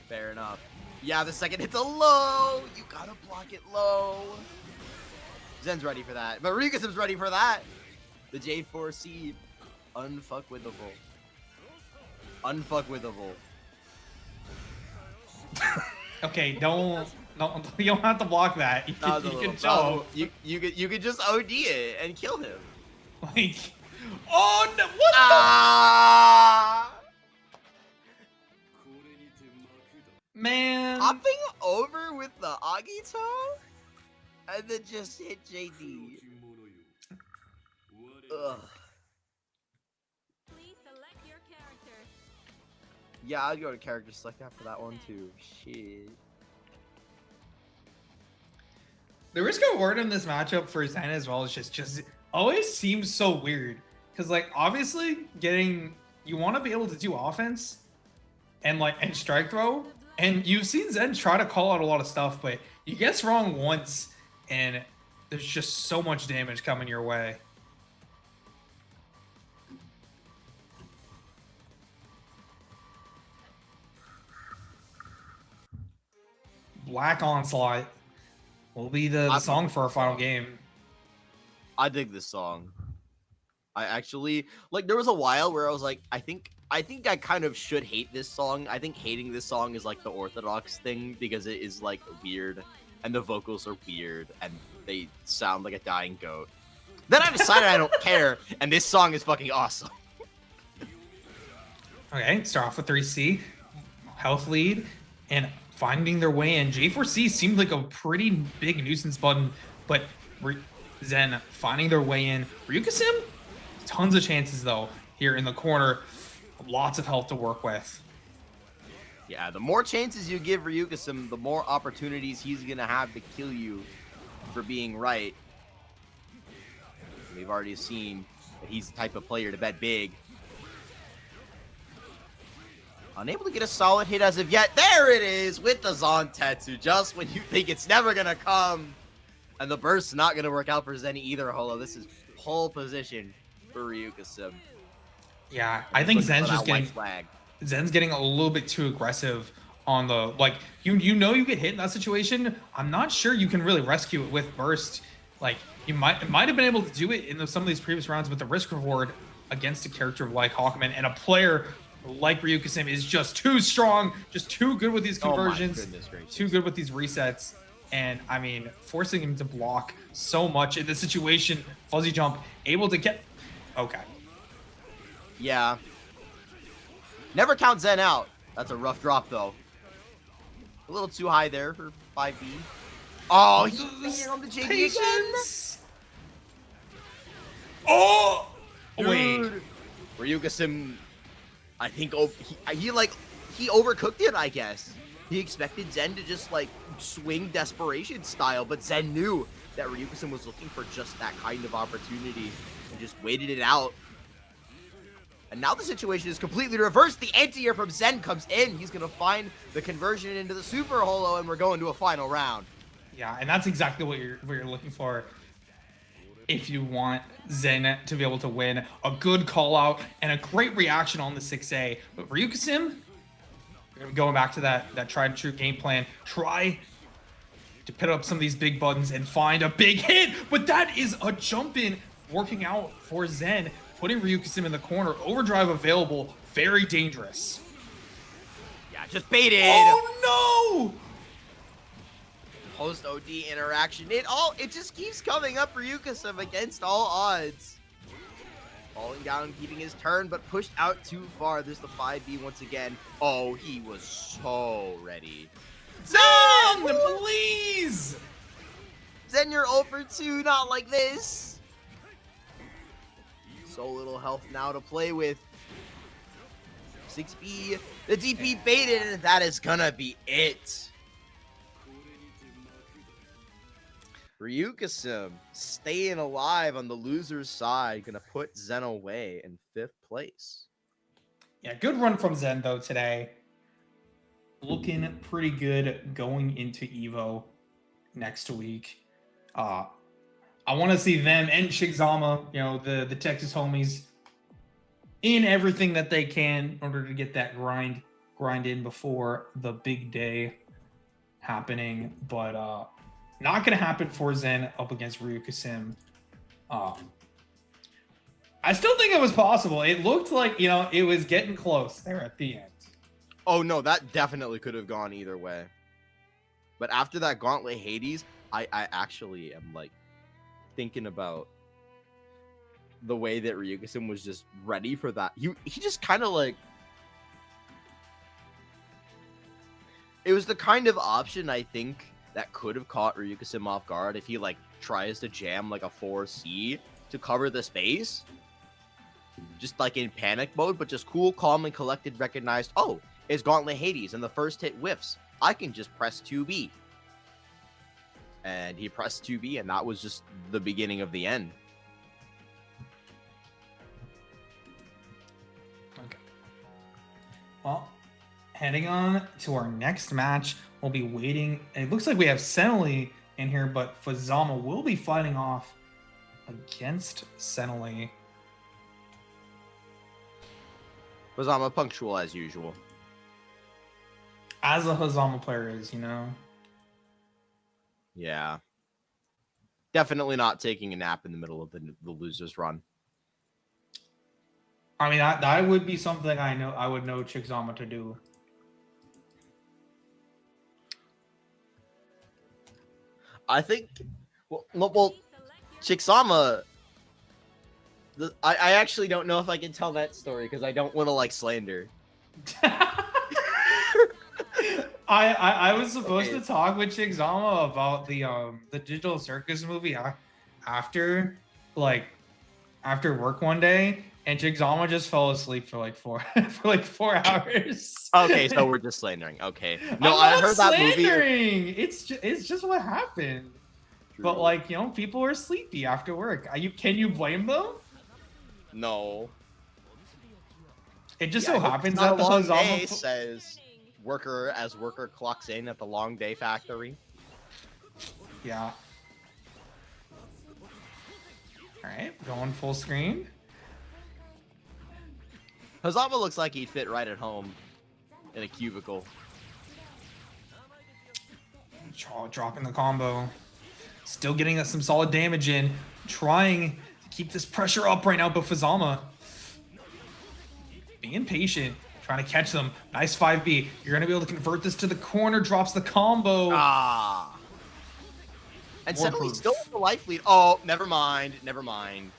Fair enough. Yeah, the second hit's a low. You gotta block it low. Zen's ready for that. But Ryukasim's ready for that. The J4C. Unfuckwithable. Unfuckwithable. Okay, don't you don't have to block that. You can jump. You could just OD it and kill him. Like, oh no! What the man? Hopping over with the Agito and then just hit JD. Ugh. Please select your character. Yeah, I'll go to character select after that one too. Shit. The risk reward in this matchup for Zen as well is just always seems so weird. Cause like obviously you want to be able to do offense and strike throw. And you've seen Zen try to call out a lot of stuff, but you guess wrong once and there's just so much damage coming your way. Black Onslaught will be the song for our final game. I dig this song. I actually there was a while where I was like, I think I kind of should hate this song. I think hating this song is like the orthodox thing because it is like weird and the vocals are weird and they sound like a dying goat. Then I decided I don't care and this song is fucking awesome. Okay, start off with 3C, health lead, and finding their way in. J4C seemed like a pretty big nuisance button, but Zen finding their way in. Ryukasim, tons of chances though here in the corner. Lots of health to work with. Yeah, the more chances you give Ryukasim, the more opportunities he's gonna have to kill you for being right. We've already seen that he's the type of player to bet big. Unable to get a solid hit as of yet. There it is with the Zantetsu, just when you think it's never gonna come. And the burst's not gonna work out for Zen either, Holo. This is pole position for Ryukasim. Yeah, I think Zen's just getting a little bit too aggressive on the you know you get hit in that situation. I'm not sure you can really rescue it with burst. Like you might have been able to do it in some of these previous rounds, but the risk reward against a character like Hakumen and a player like Ryukasim is just too strong, just too good with these conversions, too good with these resets. And I mean, forcing him to block so much in this situation. Fuzzy jump, able to get... Okay. Yeah. Never count Zen out. That's a rough drop, though. A little too high there for 5B. Oh, he's on the JD again. Oh! Dude. Wait. Ryukasim, I think he overcooked it, I guess. He expected Zen to just swing desperation style, but Zen knew that Ryukasim was looking for just that kind of opportunity and just waited it out. And now the situation is completely reversed. The anti-air from Zen comes in. He's going to find the conversion into the super holo, and we're going to a final round. Yeah, and that's exactly what you're looking for. If you want Zen to be able to win, a good call out and a great reaction on the 6A. But Ryukasim, going back to that tried and true game plan, try to put up some of these big buttons and find a big hit. But that is a jump in working out for Zen, putting Ryukasim in the corner. Overdrive available, very dangerous. Yeah, just baited. Oh no! Post OD interaction. It just keeps coming up for Ryukasim against all odds. Falling down, keeping his turn, but pushed out too far. There's the 5B once again. Oh, he was so ready. Zen, please! Zen, you're 0 for 2, not like this. So little health now to play with. 6B, the DP baited, and that is gonna be it. Ryukasim staying alive on the loser's side, gonna put Zen away in 5th place. Yeah, good run from Zen though today. Looking pretty good going into Evo next week. I want to see them and Chickzama, the Texas homies, in everything that they can in order to get that grind in before the big day. happening, but not gonna happen for Zen up against Ryukasim. I still think it was possible. It looked like, you know, it was getting close there at the end. Oh no, that definitely could have gone either way. But after that Gauntlet Hades, I actually am like thinking about the way that Ryukasim was just ready for that. He just kind of like, it was the kind of option I think that could have caught Ryukasim off guard if he like tries to jam like a 4C to cover the space. Just like in panic mode, but just cool, calm, and collected, recognized, oh, it's Gauntlet Hades, and the first hit whiffs. I can just press 2B. And he pressed 2B, and that was just the beginning of the end. Okay. Well, heading on to our next match, we'll be waiting. It looks like we have Cenaly in here, but Fuzzama will be fighting off against Cenaly. Fuzzama punctual as usual. As a Hazama player is, you know? Yeah. Definitely not taking a nap in the middle of the loser's run. I mean, that would be something I would know Chickzama to do. I think, well, Chickzama, I actually don't know if I can tell that story because I don't want to like slander. I was supposed to talk with Chickzama about the Digital Circus movie after work one day, and Chickzama just fell asleep for like 4 hours. Okay, so we're just slandering. Okay, no, I heard that movie. It's just what happened. True. But like, you know, people are sleepy after work. Can you blame them? No. It just so happens that that the long day Hazama says worker clocks in at the long day factory. Yeah. All right, going full screen. Hazama looks like he'd fit right at home in a cubicle. Dropping the combo. Still getting us some solid damage in. Trying to keep this pressure up right now, but Fuzzama being patient, trying to catch them. Nice 5B. You're going to be able to convert this to the corner. Drops the combo. Ah. And More suddenly proof. still with the life lead. Oh, never mind. Never mind.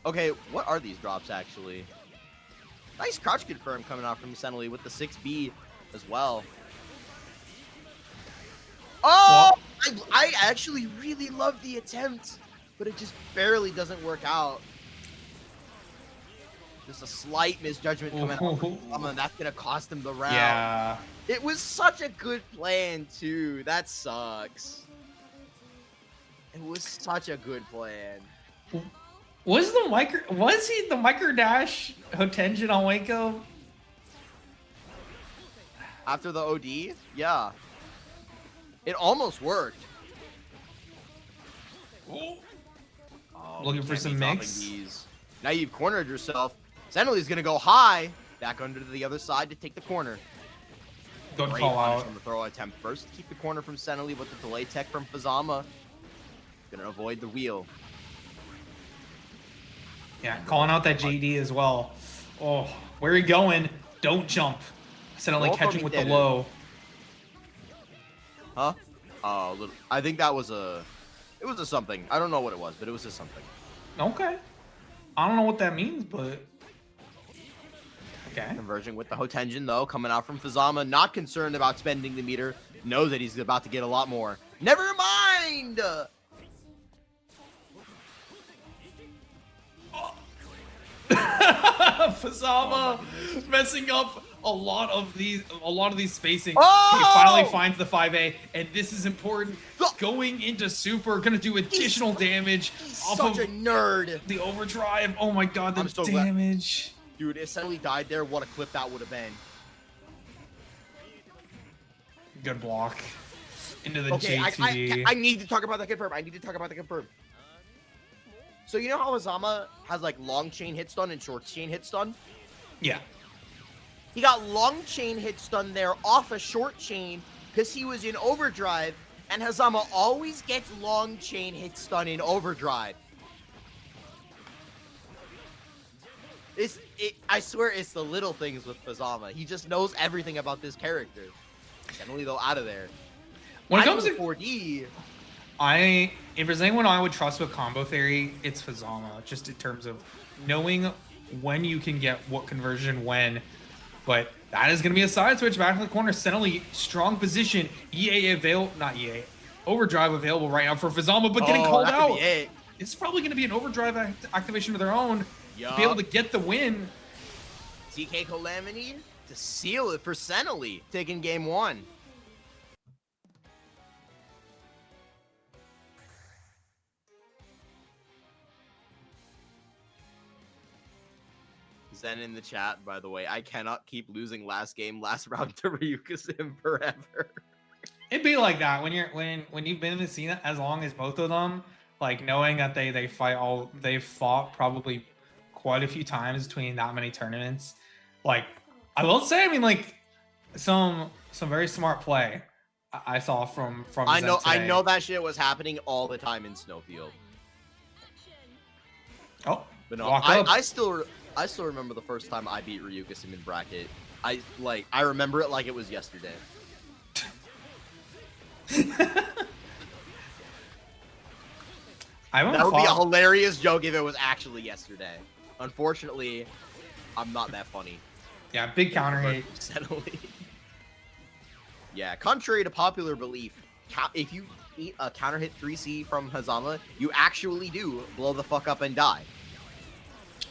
Okay, what are these drops actually? Nice crouch confirm coming out from Cenaly with the 6B as well. Oh! I actually really love the attempt, but it just barely doesn't work out. Just a slight misjudgment coming out from Hazama, and that's going to cost him the round. Yeah. It was such a good plan, too. That sucks. It was such a good plan. Was he the micro dash Hotenjin on Waco? After the OD? Yeah. It almost worked. Oh, Looking for some mix. These. Now you've cornered yourself. Cenaly's going to go high. Back under to the other side to take the corner. Good Great call punish out. on the throw attempt first. Keep the corner from Cenaly with the delay tech from Fuzzama. Gonna avoid the wheel. Yeah, calling out that JD as well. Oh, where are you going? Don't jump. Cenaly Roll catching for with me, the David. low. Huh? Oh, I think that was a... It was a something. I don't know what it was, but it was a something. Okay. I don't know what that means, but... Okay. Converging with the Hotenjin, though, coming out from Fuzzama. Not concerned about spending the meter. Knows that he's about to get a lot more. Never mind! Fuzzama messing up a lot of these spacing. Oh! He finally finds the 5A, and this is important. Going into super, gonna do additional damage off Such a of nerd. the overdrive. Oh my god, the I'm so glad. damage. Dude, if Cenaly died there, what a clip that would have been. Good block. Into the Okay, JTD. I need to talk about the confirm. So you know how Hazama has like long chain hit stun and short chain hit stun? Yeah. He got long chain hit stun there off a short chain because he was in overdrive, and Hazama always gets long chain hit stun in overdrive. I swear it's the little things with Fuzzama. He just knows everything about this character. Cenaly though out of there. When it comes to 4D, if there's anyone I would trust with combo theory, it's Fuzzama, just in terms of knowing when you can get what conversion when. But that is going to be a side switch back in the corner. Cenaly, strong position. Overdrive available right now for Fuzzama, but getting called out. It's probably going to be an overdrive activation of their own to be able to get the win. TK Calamity to seal it for Cenaly, taking game 1. Zen in the chat, by the way, I cannot keep losing last round to Ryukasim forever. It'd be like that when you've been in the scene as long as both of them, like knowing that they've fought probably quite a few times between that many tournaments. Like, I will say, I mean, like some very smart play I saw from I Zen know today. I know that shit was happening all the time in Snowfield. Oh, but no, I still remember the first time I beat Ryukasim in bracket. I remember it like it was yesterday. That would be a hilarious joke if it was actually yesterday. Unfortunately, I'm not that funny. Yeah, big counter hit. Yeah, contrary to popular belief, if you eat a counter hit 3C from Hazama, you actually do blow the fuck up and die.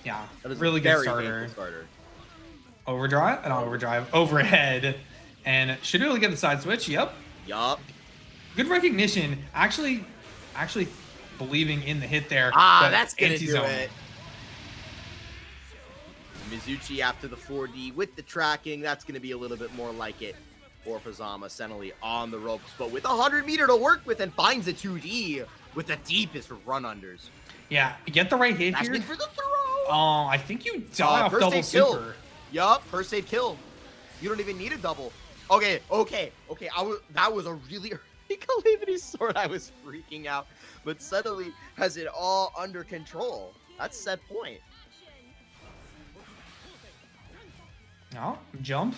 Yeah, that is really a very good starter. Overdrive, not overdrive, overhead, and should be able to get the side switch. Yup. Good recognition. Actually believing in the hit there. That's gonna do it. Mizuchi after the 4D with the tracking. That's gonna be a little bit more like it for Fuzzama. Cenaly on the ropes, but with 100 meter to work with, and finds a 2D with the deepest run unders. Yeah, get the right hit here. For the throw. Oh, I think you die off double super. Yup, first save kill. You don't even need a double. Okay. That was a really early Calamity sword. I was freaking out, but Cenaly has it all under control. That's set point. No, jump.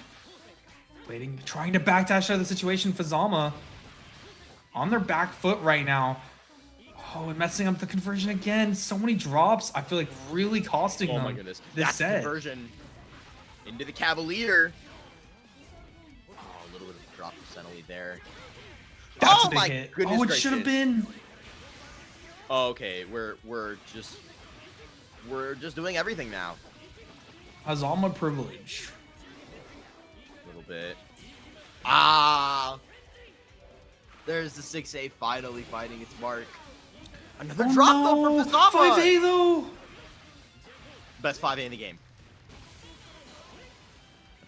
Waiting, trying to backdash out of the situation. Fuzzama on their back foot right now. Oh, and messing up the conversion again. So many drops. I feel like really costing them. Oh my goodness. This set. Conversion into the Cavalier. Oh, a little bit of a drop for Cenaly there. That's a big hit. Oh, it should have been. Oh, okay, we're just doing everything now. Hazama privilege. A little bit. There's the 6A finally finding its mark. Another drop though from Fuzzama. 5A though. Best 5A in the game.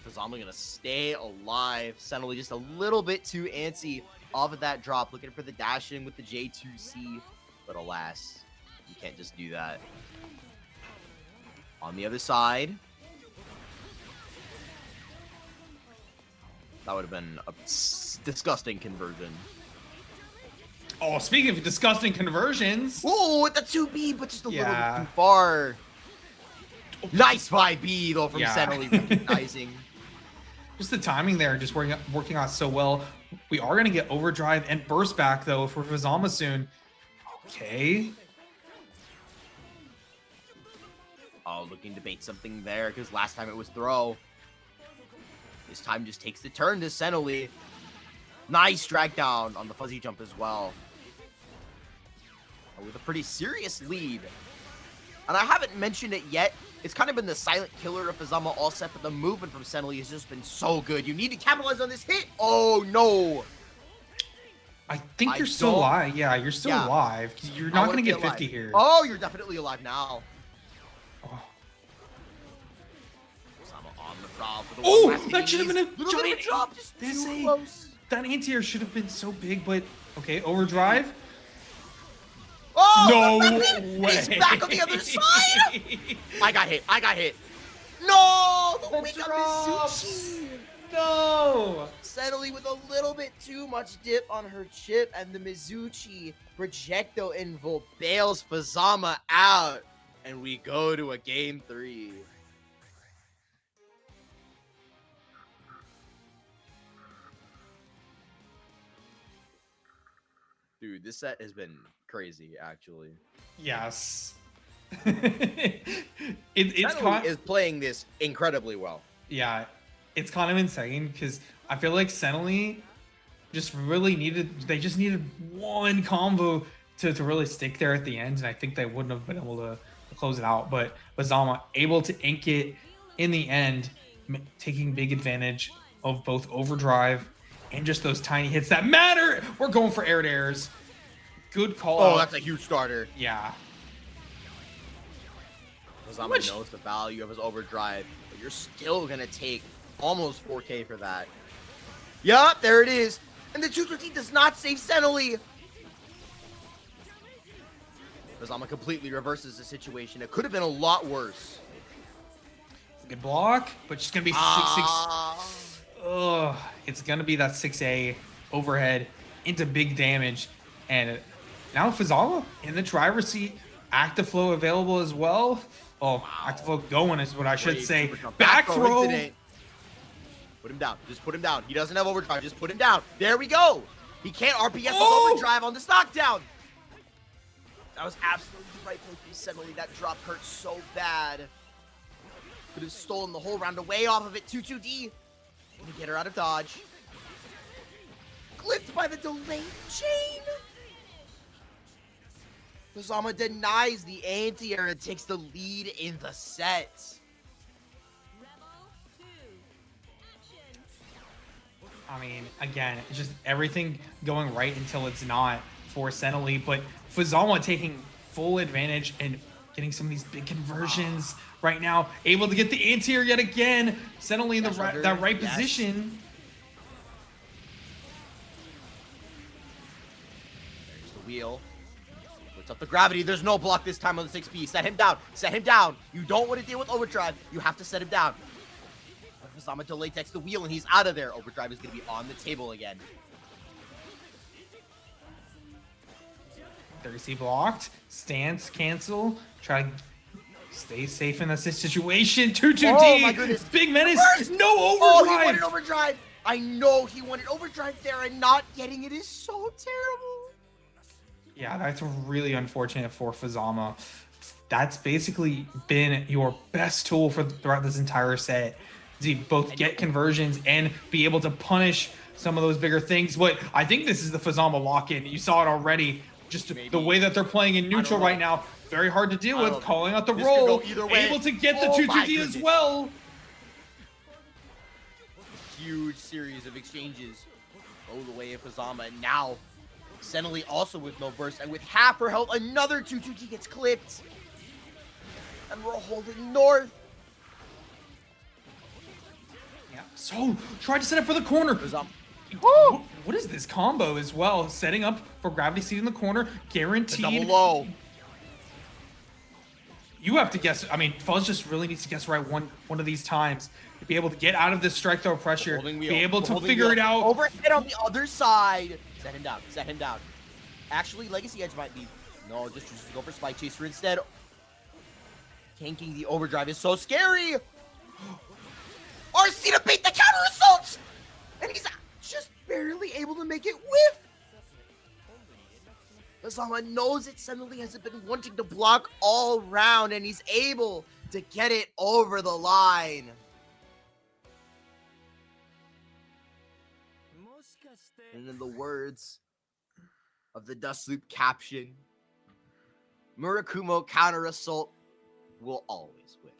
Fuzzama gonna stay alive. Cenaly just a little bit too antsy off of that drop, looking for the dash in with the J2C, but alas, you can't just do that. On the other side, that would have been a disgusting conversion. Oh, speaking of disgusting conversions. Oh, with the 2B, but just a little bit too far. Nice 5B though from Cenaly recognizing. Just the timing there, just working out so well. We are going to get overdrive and burst back though for Fuzzama soon. Okay. Oh, looking to bait something there because last time it was throw. This time just takes the turn to Cenaly. Nice drag down on the fuzzy jump as well. With a pretty serious lead. And I haven't mentioned it yet. It's kind of been the silent killer of Fuzzama all set, but the movement from Cenaly has just been so good. You need to capitalize on this hit. Oh, no. I think you're still alive. Yeah, you're still alive. You're not going to get 50 here. Oh, you're definitely alive now. Oh, that should have been a giant drop. Just too close. That anti-air should have been so big, but okay, overdrive. Oh, no way. He's back on the other side. I got hit. No! The Wake up drops! Mizuchi! No! Cenaly with a little bit too much dip on her chip, and the Mizuchi projectile invo bails Fuzzama out, and we go to a game 3. Dude, this set has been crazy, actually. Yes. Cenaly is playing this incredibly well. Yeah, it's kind of insane because I feel like Cenaly just really they just needed one combo to really stick there at the end, and I think they wouldn't have been able to close it out. But Hazama able to ink it in the end, taking big advantage of both overdrive and just those tiny hits that matter. We're going for air to airs. Good call. Oh, that's a huge starter. Yeah. Hazama knows the value of his overdrive, but you're still gonna take almost 4K for that. Yup, there it is. And the 2-3 does not save Cenaly. Hazama completely reverses the situation. It could have been a lot worse. Good block, but it's gonna be 6-6. Ugh, it's gonna be that 6A overhead into big damage, and now Fuzzama in the driver's seat. Active flow available as well. Oh, wow. Active flow going is what I should say. Back throw. Incident. Put him down. Just put him down. He doesn't have overdrive. Just put him down. There we go. He can't RPS with overdrive on this knockdown. That was absolutely the right play from Cenaly. That drop hurt so bad. Could have stolen the whole round away off of it. 2-2D. Gonna get her out of dodge. Clipped by the delayed chain. Fuzzama denies the anti-air and takes the lead in the set. I mean, again, it's just everything going right until it's not for Cenaly, but Fuzzama taking full advantage and getting some of these big conversions right now. Able to get the anti-air yet again. Cenaly in that right position. There's the wheel. Puts up the gravity. There's no block this time on the 6B. Set him down. Set him down. You don't want to deal with overdrive. You have to set him down. Fuzzama delay takes the wheel and he's out of there. Overdrive is going to be on the table again. 30C blocked. Stance cancel. Try to stay safe in this situation. 2-2D. Oh my goodness. Big menace. Reverse. No overdrive. Oh, he wanted overdrive. I know he wanted overdrive there, and not getting it is so terrible. Yeah, that's really unfortunate for Fuzzama. That's basically been your best tool for throughout this entire set. To both get conversions and be able to punish some of those bigger things. But I think this is the Fuzzama lock-in. You saw it already. Just the way that they're playing in neutral right now. Very hard to deal with. Calling out the roll. Able to get the 2-2D as well. Huge series of exchanges. Oh, the way of Fuzzama. And now, Cenaly also with no burst. And with half her health, another 2-2D gets clipped. And we're holding north. Yeah. So, try to set up for the corner. What is this combo as well? Setting up for gravity seed in the corner. Guaranteed. The double low. You have to guess. I mean, Fuzz just really needs to guess right one of these times to be able to get out of this strike throw pressure. Be able to figure it out. Overhead on the other side. Set him down. Set him down. Actually, Legacy Edge might be. No, just go for Spike Chaser instead. Tanking the overdrive is so scary. RC to beat the counter assault! And he's just barely able to make it whiff. Hazama knows it. Cenaly hasn't been wanting to block all round, and he's able to get it over the line. And in the words of the Dust Loop caption, Murakumo counter assault will always whiff.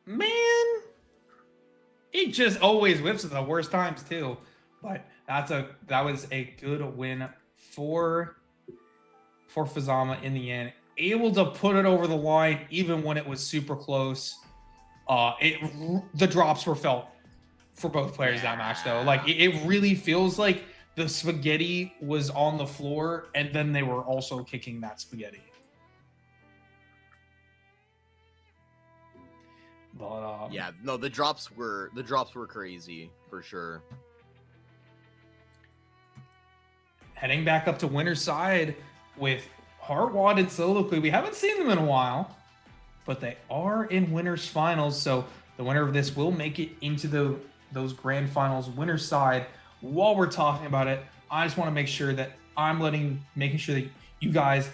Man, he just always whiffs at the worst times too. But that was a good win for Fuzzama in the end. Able to put it over the line even when it was super close. The drops were felt for both players that match though. Like it really feels like the spaghetti was on the floor and then they were also kicking that spaghetti. But yeah, no, the drops were crazy for sure. Heading back up to winner's side with Heartwad and Soliloquy. We haven't seen them in a while, but they are in winners finals. So the winner of this will make it into those grand finals winner's side. While we're talking about it, I just want to make sure that I'm making sure that you guys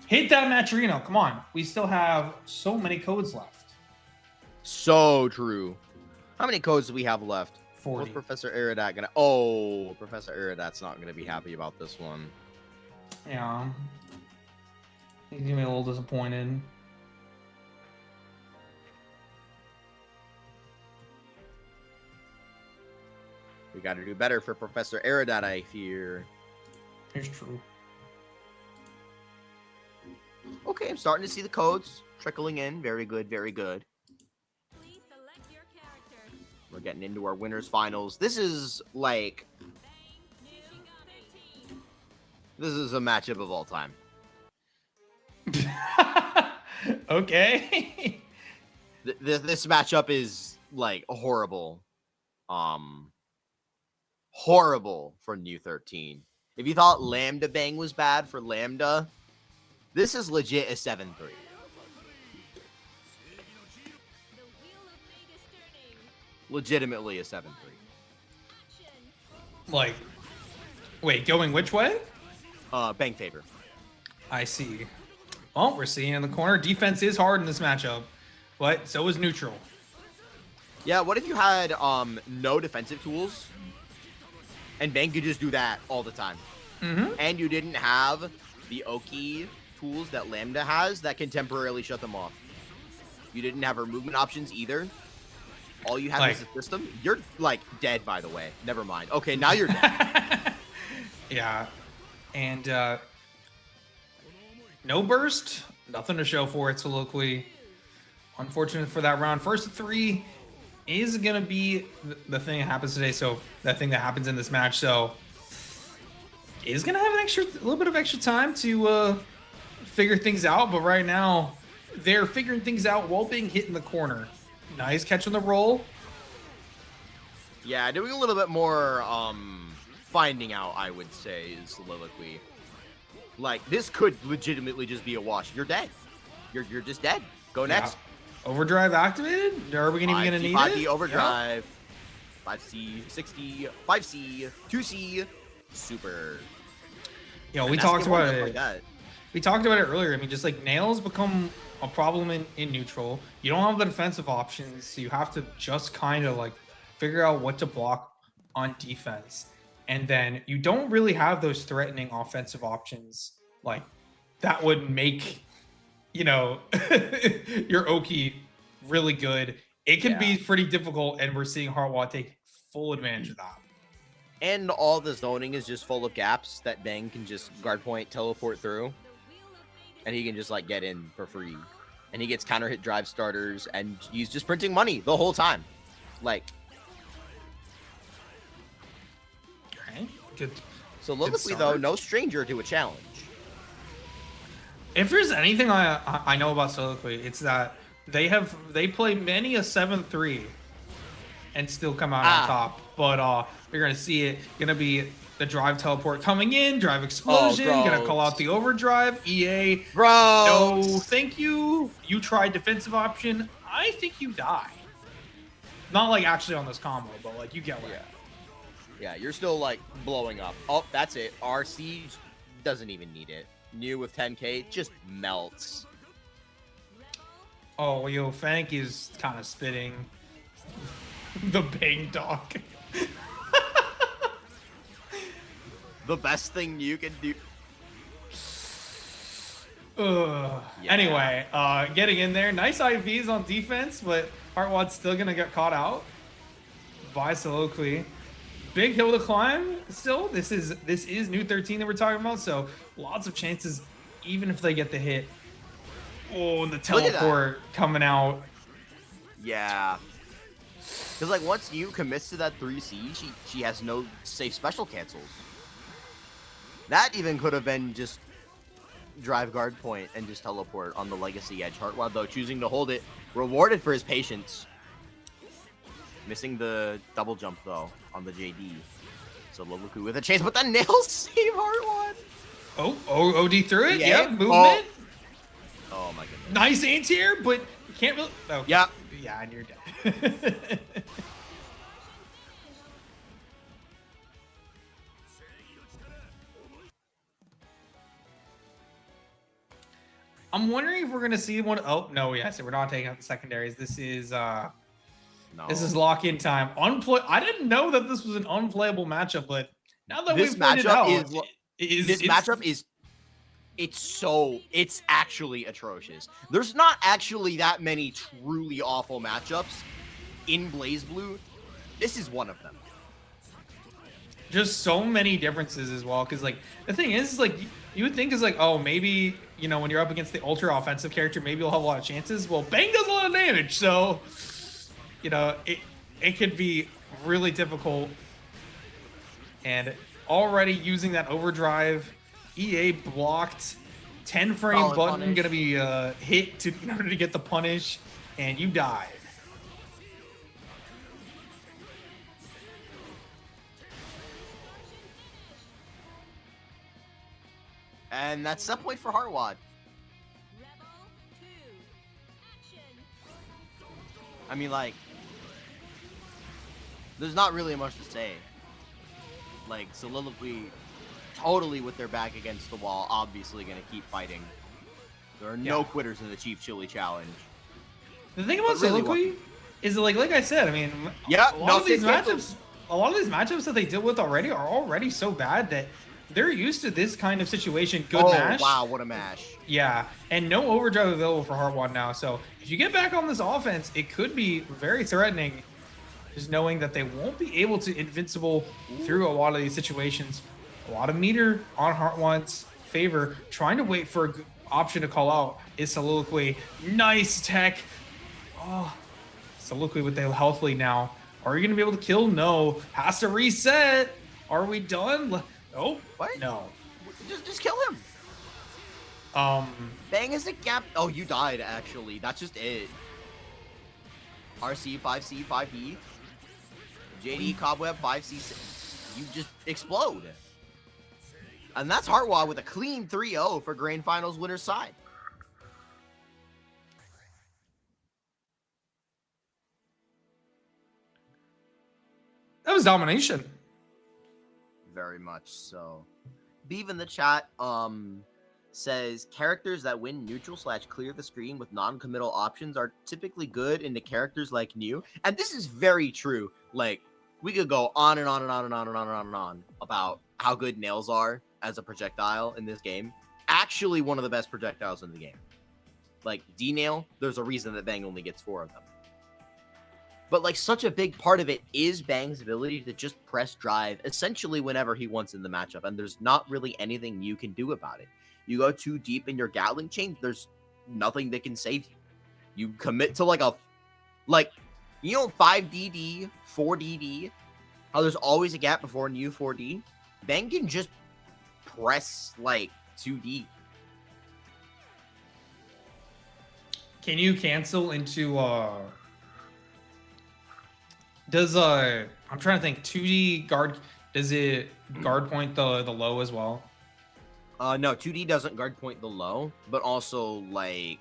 hit that matcherino. Come on, we still have so many codes left. So true. How many codes do we have left? 40. What's Professor Eridat gonna? Oh, Professor Eridat's not gonna be happy about this one. Yeah, he's gonna be a little disappointed. We got to do better for Professor Eridat, I fear. It's true. Okay, I'm starting to see the codes trickling in. Very good, very good. Please select your character. We're getting into our winners finals. This is like, this is a matchup of all time. Okay. This matchup is like horrible. Horrible for New 13. If you thought Lambda Bang was bad for Lambda, this is legit a 7-3. The wheel of fate is turning. Legitimately a 7-3. Action. Like, wait, going which way? Bang favor. I see. Well, we're seeing in the corner. Defense is hard in this matchup, but so is neutral. Yeah, what if you had no defensive tools? And Bang could just do that all the time. Mm-hmm. And you didn't have the Oki tools that Lambda has that can temporarily shut them off. You didn't have her movement options either. All you had was the system. You're like dead, by the way. Never mind. Okay, now you're dead. Yeah. And no burst. Nothing to show for it, Soliloquy. Unfortunate for that round. First 3 is going to be the thing that happens today. So that thing that happens in this match. So is going to have a little bit of extra time to figure things out. But right now, they're figuring things out while being hit in the corner. Nice catch on the roll. Yeah, doing a little bit more finding out, I would say, is Soliloquy. Like, this could legitimately just be a wash. You're dead. You're just dead. Go next. Overdrive activated? Are we even going to need it? 5D overdrive. Yep. 5C, 60, 5C, 2C, super. You know, we talked about it. Like that. We talked about it earlier. I mean, just like nails become a problem in neutral. You don't have the defensive options, so you have to just kind of like figure out what to block on defense. And then you don't really have those threatening offensive options like that would make, you know, your Oki really good. It can be pretty difficult, and we're seeing Heartwad take full advantage of that. And all the zoning is just full of gaps that Bang can just guard point, teleport through. And he can just like get in for free. And he gets counter hit drive starters, and he's just printing money the whole time. Like, okay, good. So Soliloquy, though, no stranger to a challenge. If there's anything I know about Soliloquy, it's that they play many a 7-3 and still come out on top. But you're gonna see it. Gonna be the drive teleport coming in, drive explosion. Gonna call out the overdrive. EA, bro. No, thank you. You tried defensive option. I think you die. Not like actually on this combo, but like you get what. Yeah, you're still like blowing up. Oh, that's it. RC doesn't even need it. New with 10k just melts. Oh, yo, Fank is kind of spitting the Bang dog. The best thing you can do. Anyway, getting in there. Nice IVs on defense, but Heartwad's still going to get caught out by Soliloquy. Big hill to climb still. This is New 13 that we're talking about, so lots of chances, even if they get the hit. Oh, and the teleport coming out. Yeah. Because, like, once you commits to that 3C, she has no safe special cancels. That even could have been just drive guard point and just teleport on the legacy edge. Heartwad, though, choosing to hold it, rewarded for his patience. Missing the double jump, though, on the JD. So Luluku with a chase, but then nails save Heartwad. Oh, OD through it. Yeah. Yep, movement. Oh my goodness. Nice anti-air, but you can't really. Oh, Yeah. Yeah, and you're dead. I'm wondering if we're gonna see one. Oh no, yes, we're not taking out the secondaries. This is This is lock-in time. I didn't know that this was an unplayable matchup, but now that This we've played it matchup out, it's actually atrocious. There's not actually that many truly awful matchups in BlazBlue. This is one of them. just so many differences as well. Because like the thing is like you would think is like, oh, maybe when you're up against the ultra offensive character, maybe you'll have a lot of chances. Well, Bang does a lot of damage, so it could be really difficult. And already using that overdrive, EA blocked 10 frame Solid button punish. gonna be hit in order to get the punish, and you died. And that's set point for Heartwad. Rebel 2. Action. I mean, like, there's not really much to say. Like, Soliloquy, totally with their back against the wall, obviously going to keep fighting. There are no quitters in the Chief Chili Challenge. The thing about But really Soliloquy is like I said, I mean, Yeah, a lot of these matchups that they deal with already are already so bad that they're used to this kind of situation. Good mash. Wow, what a mash. Yeah, and no overdrive available for Heartwad now. So if you get back on this offense, it could be very threatening. Just knowing that they won't be able to invincible through a lot of these situations. A lot of meter on Heartwad's favor. Trying to wait for a good option to call out is Soliloquy. Nice tech. Oh, Soliloquy with the health lead now. Are you going to be able to kill? No. Has to reset. Are we done? Oh, What? no. Just kill him. Bang is a gap. Oh, you died, actually. That's just it. RC, 5C, 5E. JD, Cobweb, 5C. You just explode. And that's Heartwad with a clean 3-0 for Grand Finals winner's side. That was domination. Very much so. Beav in the chat says characters that win neutral / clear the screen with non-committal options are typically good into characters like New. And this is very true. Like, we could go on and on and on and on and on and on and on about how good nails are as a projectile in this game. Actually, one of the best projectiles in the game. Like, D-nail, there's a reason that Bang only gets 4 of them. But, like, such a big part of it is Bang's ability to just press drive essentially whenever he wants in the matchup. And there's not really anything you can do about it. You go too deep in your Gatling chain, there's nothing that can save you. You commit to, like, 5DD, 4DD, how there's always a gap before new 4D. Bang can just press, like, 2D. Can you cancel into I'm trying to think, 2D guard, does it guard point the low as well? No, 2D doesn't guard point the low, but also, like,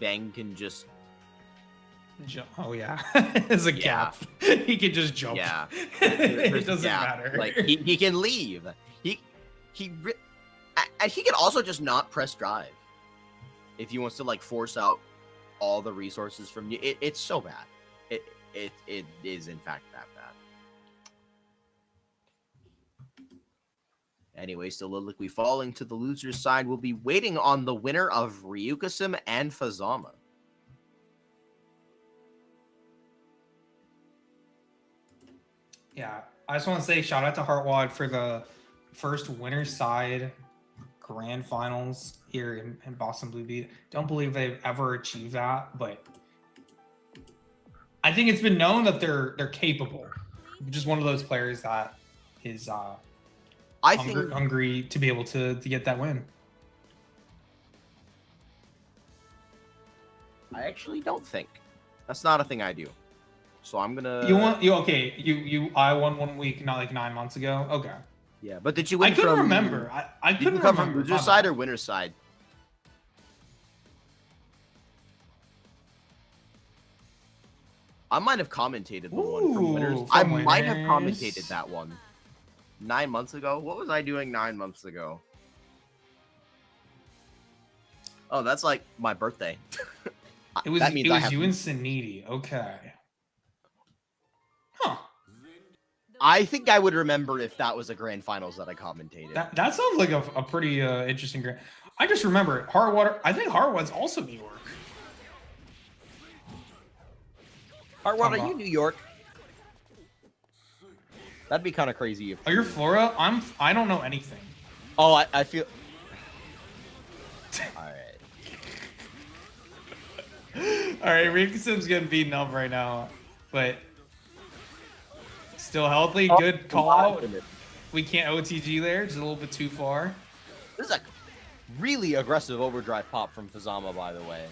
Bang can just Oh yeah, it's a gap. He can just jump. Yeah, It doesn't matter. Like, he can leave. And he can also just not press drive if he wants to, like, force out all the resources from you. It's so bad. It is in fact that bad. Anyway, Soliloquy falling to the loser's side will be waiting on the winner of Ryukasum and Fuzzama. Yeah, I just want to say shout out to Heartwad for the first winner's side grand finals here in Boston Blue Beat. Don't believe they've ever achieved that, but I think it's been known that they're capable. Just one of those players that is I think hungry to be able to get that win. I actually don't think that's not a thing I do. So I'm gonna. I won 1 week, not like 9 months ago. Okay. Yeah, but did you win I couldn't from? remember. I Did couldn't you come remember. from loser side or winner side? I might have commentated the one from winners. I might have commentated that one 9 months ago. What was I doing 9 months ago? Oh, that's like my birthday. It was That means it I was have you and Soniti. Okay. Huh. I think I would remember if that was a grand finals that I commentated. That sounds like a pretty interesting grand. I just remember Heartwad. I think Heartwad's also New York. Heartwad, are you New York? That'd be kind of crazy if. Oh, you're Florida? I don't know anything. Oh, I feel. All right. All right, Rychtor's getting beaten up right now, but still healthy. Good call out. We can't OTG there, just a little bit too far. This is a really aggressive overdrive pop from Fuzzama, by the way.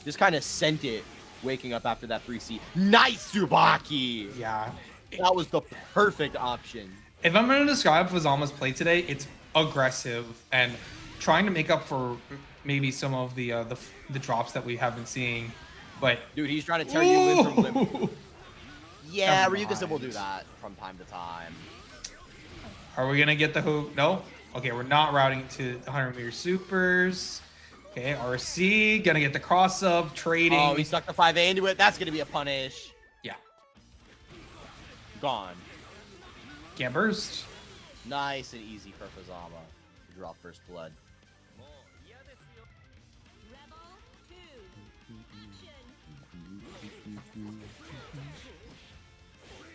Just kind of sent it, waking up after that 3C. Nice Tsubaki! Yeah. That was the perfect option. If I'm going to describe Fuzzama's play today, it's aggressive and trying to make up for maybe some of the drops that we have been seeing. But dude, he's trying to turn you in from limp. Yeah, Never Ryuga will mind. do that from time to time. Are we going to get the hook? No? Okay, we're not routing to the 100-meter supers. Okay, RC, going to get the cross-up, trading. Oh, he stuck the 5A into it. That's going to be a punish. Yeah. Gone. Can't burst. Nice and easy for Fuzzama to draw first blood.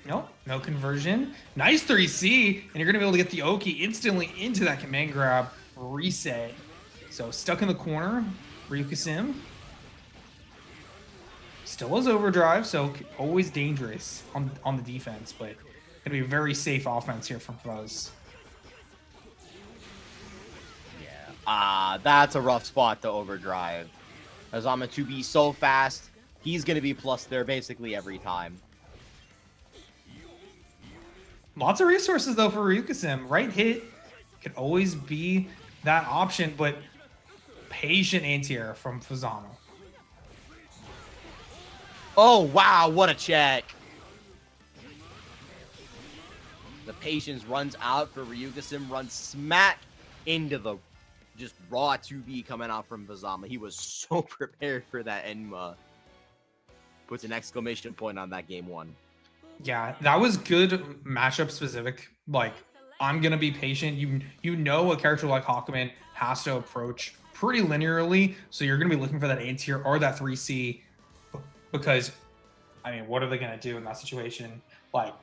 Nope, no conversion. Nice 3C, and you're going to be able to get the Oki instantly into that command grab reset. So stuck in the corner, Ryukasim. Still has overdrive, so always dangerous on the defense, but going to be a very safe offense here from Fuzz. Yeah. That's a rough spot to overdrive. Hazama 2B so fast, he's going to be plus there basically every time. Lots of resources, though, for Ryukasim. Right hit could always be that option, but patient anti-air from Fuzzama. Oh, wow, what a check. The patience runs out for Ryukasim, runs smack into the just raw 2B coming out from Fuzzama. He was so prepared for that Enma. Puts an exclamation point on that game one. Yeah, that was good matchup specific. Like, I'm going to be patient. You know a character like Hakumen has to approach pretty linearly, so you're going to be looking for that anti-air or that 3C because, I mean, what are they going to do in that situation? Like,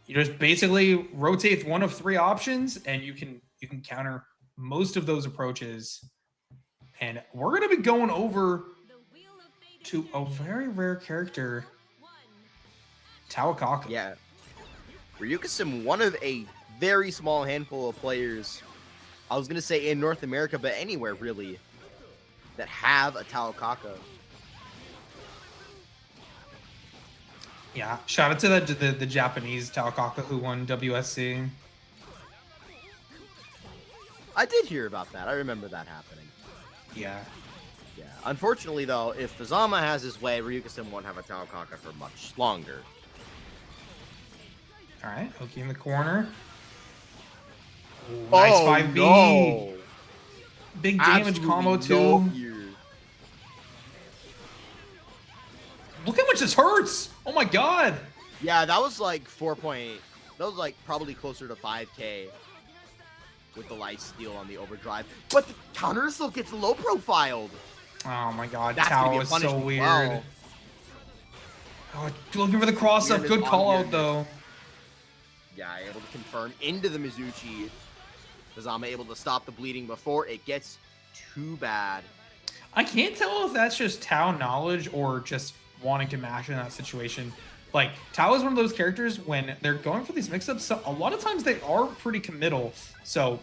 you just basically rotate one of 3 options, and you can counter most of those approaches. And we're going to be going over to a very rare character, Tawakaka. Yeah. Ryukasim, one of a very small handful of players, I was going to say in North America, but anywhere really, that have a Tawakaka. Yeah, shout out to the Japanese Tawakaka who won WSC. I did hear about that. I remember that happening. Yeah. Yeah. Unfortunately, though, if Fuzzama has his way, Ryukasim won't have a Tawakaka for much longer. All right, Oki in the corner. Ooh, nice 5B. No. Big damage Absolutely combo no too. fear. Look how much this hurts. Oh my god. Yeah, that was like 4.8. That was like probably closer to 5K with the life steal on the overdrive. But the counter still gets low profiled. Oh my god, That's gonna Tao be a is so punishment. weird. Wow. Oh, looking for the cross up. Weirdness Good on call out weirdness. though. Yeah, able to confirm into the Mizuchi. Hazama able to stop the bleeding before it gets too bad. I can't tell if that's just Tao knowledge or just wanting to mash in that situation Like, Tao is one of those characters when they're going for these mix-ups, so a lot of times they are pretty committal. So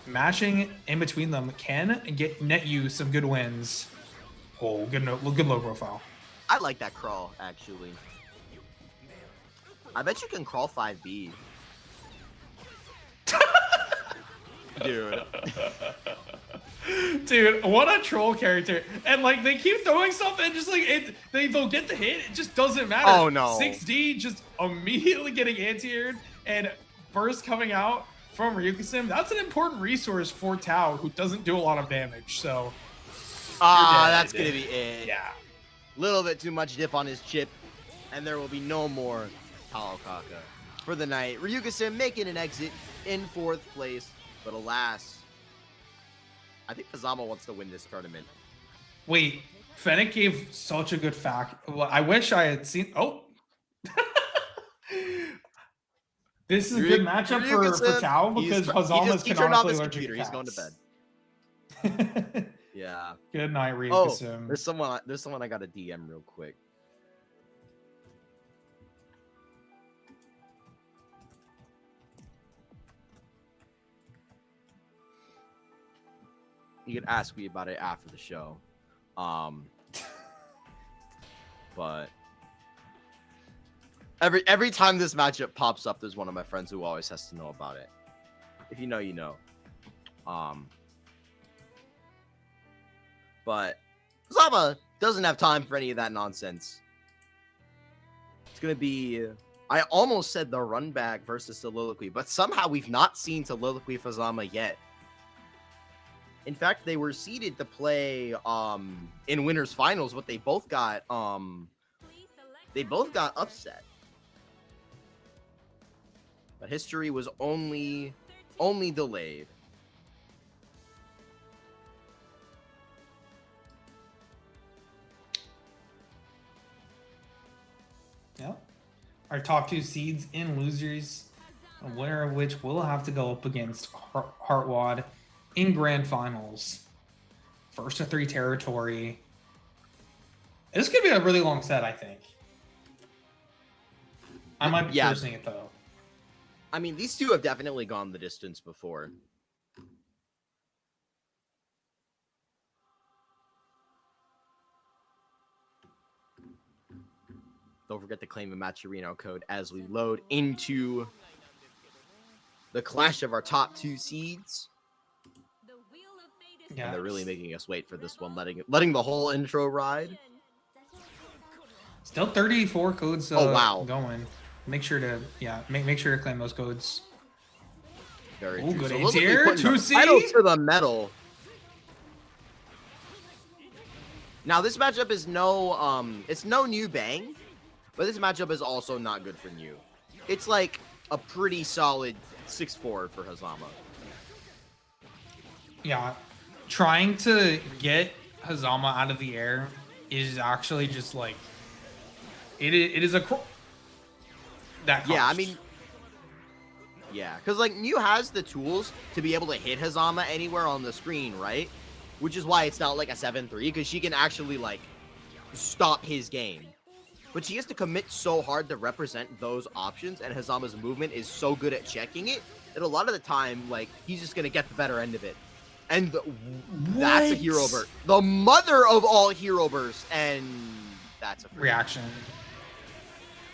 mashing in between them can net you some good wins. Oh, good low profile. I like that crawl, actually. I bet you can crawl 5B. Dude. Dude, what a troll character. And like they keep throwing stuff and just like they'll get the hit, it just doesn't matter. Oh no. 6D just immediately getting anti-aired and burst coming out from Ryukasim. That's an important resource for Tao, who doesn't do a lot of damage. So that's gonna be it. Yeah. Little bit too much dip on his chip, and there will be no more Palokaka for the night. Ryukasim making an exit in 4th place, but alas, I think Fuzzama wants to win this tournament. Wait, Fennec gave such a good fact. Well, I wish I had seen. Oh, this is a good matchup for Tao because Hazama's canonically allergic to cats. He's going to bed. Yeah. Good night, Oh, Ryukasim. there's someone I got to DM real quick. You can ask me about it after the show. But every time this matchup pops up, there's one of my friends who always has to know about it. If you know, you know. But Zama doesn't have time for any of that nonsense. It's gonna be, I almost said the run back versus Soliloquy, but somehow we've not seen Soliloquy for Zama yet. In fact, they were seeded to play in winners finals, but they both got upset. But history was only delayed. Yep. Our top 2 seeds in losers, a winner of which will have to go up against Heartwad in grand finals. First to 3 territory. This could be a really long set, I think. I might be forcing it though. I mean, these two have definitely gone the distance before. Don't forget to claim a Matcherino code as we load into the clash of our top 2 seeds. Yeah. And they're really making us wait for this one, letting the whole intro ride. Still 34 codes wow. going. Make sure to make sure to claim those codes. Very true. Good So anti-air, 2C. Title for the medal. Now this matchup is it's no new bang, but this matchup is also not good for new. It's like a pretty solid 6-4 for Hazama. Yeah, trying to get Hazama out of the air is actually just like it is a that cost. Yeah, I mean, yeah, because like Mew has the tools to be able to hit Hazama anywhere on the screen, right? Which is why it's not like a 7-3, because she can actually like stop his game. But she has to commit so hard to represent those options, and Hazama's movement is so good at checking it that a lot of the time, like, he's just gonna get the better end of it. And that's a hero burst. The mother of all hero bursts, and that's a free reaction.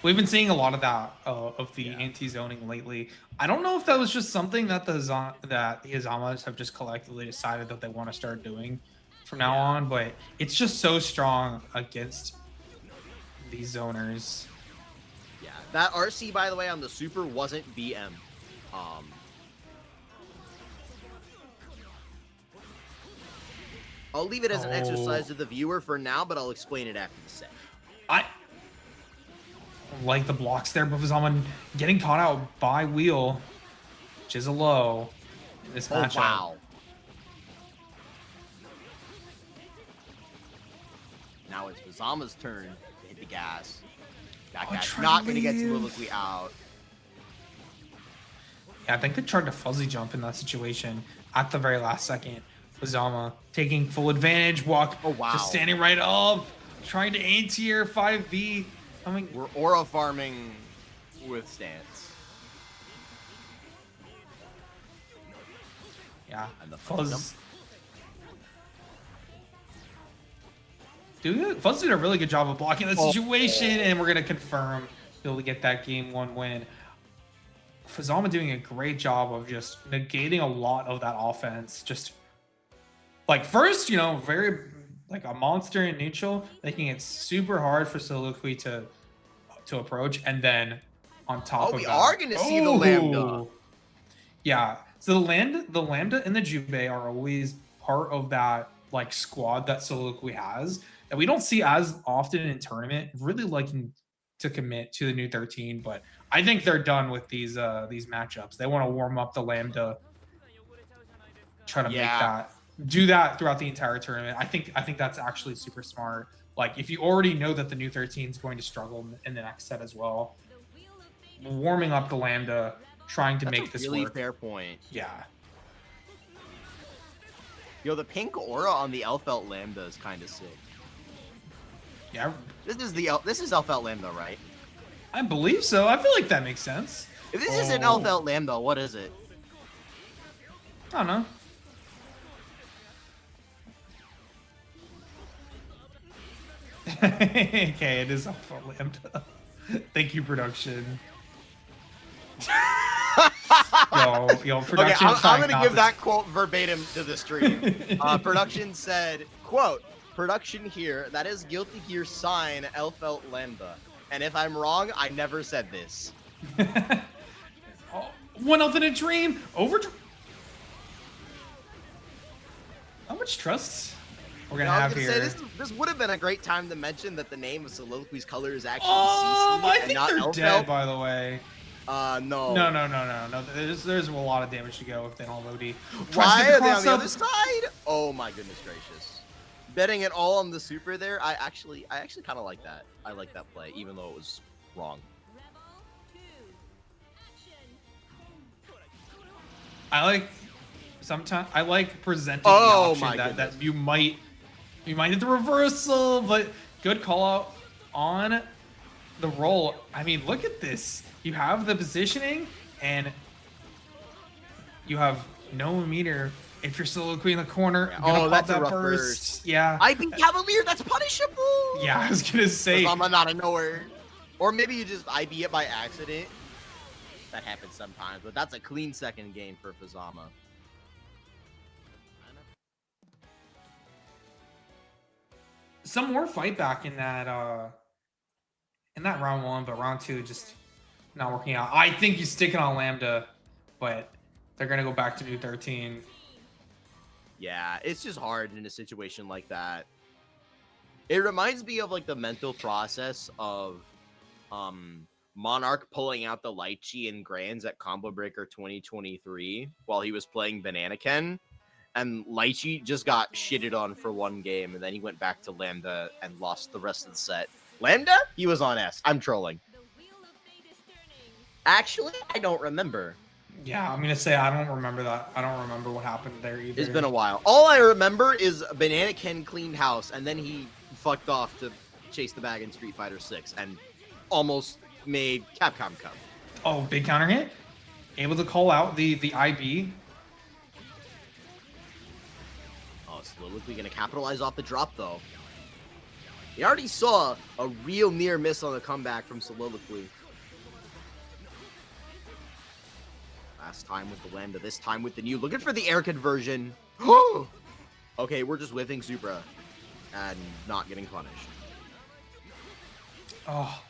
We've been seeing a lot of that of the anti-zoning lately. I don't know if that was just something that the Hazamas have just collectively decided that they want to start doing from now on, but it's just so strong against these zoners. Yeah, that RC, by the way, on the super wasn't BM. I'll leave it as an exercise to the viewer for now, but I'll explain it after the set. I like the blocks there, but Fuzzama getting caught out by Wheel, which is a low in this matchup. Wow. Now it's Fuzzama's turn to hit the gas. That guy's not going to get Soliloquy out. Yeah, I think they tried to fuzzy jump in that situation at the very last second. Fuzzama taking full advantage, just standing right up, trying to anti-air 5v. I mean, We're aura farming with stance. yeah. And the Fuzz. Dude, Fuzz did a really good job of blocking the situation, and we're gonna confirm be able to get that game 1 win. Fuzzama doing a great job of just negating a lot of that offense. Just like first, you know, very like a monster in neutral, making it super hard for Soliloquy to approach, and then on top of we that, are gonna see the Lambda. Yeah, so the Lambda and the Jubei are always part of that like squad that Soliloquy has that we don't see as often in tournament. Really liking to commit to the new 13, but I think they're done with these matchups. They want to warm up the Lambda, try to make that do that throughout the entire tournament. I think that's actually super smart. Like if you already know that the new 13 is going to struggle in the next set as well, warming up the Lambda, trying to make this really work. Fair point. Yeah. Yo, the pink aura on the Elfelt Lambda is kind of sick. Yeah. This is Elfelt Lambda, right? I believe so. I feel like that makes sense. If this isn't Elfelt Lambda, what is it? I don't know. Okay, it is Alpha Lambda. Thank you, production. yo, production. Okay, I'm gonna give that quote verbatim to the stream. Production said, quote, "Production here, that is Guilty Gear sign Elfelt Lambda. And if I'm wrong, I never said this." Oh, one out in a dream. How much trust we're gonna have here? Say, this would have been a great time to mention that the name of Soliloquy's color is actually I CC think and not they're Elfelt. dead, by the way. No. No. There's a lot of damage to go if they don't load E. Why are they on the other side? Oh my goodness gracious. Betting it all on the super there, I actually kind of like that. I like that play, even though it was wrong. I like presenting the option that you might hit the reversal, but good call out on the roll. I mean, look at this. You have the positioning, and you have no meter. If you're Soliloquy in the corner, that's a rough burst. Yeah. I think Cavalier, that's punishable. Yeah, I was gonna say. I'm not of nowhere. Or maybe you just IB it by accident. That happens sometimes, but that's a clean second game for Fuzzama. Some more fight back in that round 1, but round 2 just not working out. I think you stick it on Lambda, but they're gonna go back to new 13. Yeah, it's just hard in a situation like that. It reminds me of like the mental process of Monarch pulling out the Lychee and Grands at Combo Breaker 2023 while he was playing Banana Ken. And Lychee just got shitted on for 1 game, and then he went back to Lambda and lost the rest of the set. Lambda? He was on S. I'm trolling. Actually, I don't remember. Yeah, I'm gonna say I don't remember that. I don't remember what happened there either. It's been a while. All I remember is Banana Ken cleaned house, and then he fucked off to chase the bag in Street Fighter 6 and almost made Capcom come. Oh, big counter hit. Able to call out the IB. Oh, Soliloquy gonna capitalize off the drop though. You already saw a real near miss on the comeback from Soliloquy. Last time with the Lambda, this time with the new. Looking for the air conversion. Okay, we're just whiffing Supra and not getting punished. Oh,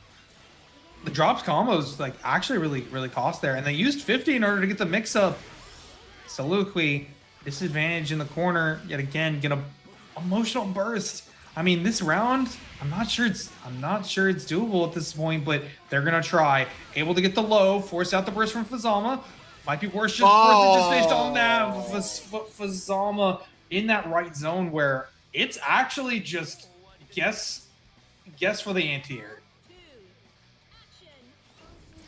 the drops combos like actually really cost there, and they used 50 in order to get the mix up. Soliloquy disadvantage in the corner yet again. Get a emotional burst. I mean, this round, I'm not sure it's doable at this point, but they're gonna try. Able to get the low, force out the burst from Fuzzama. Might be worth just based on that. Fuzzama in that right zone where it's actually just guess for the anti-air.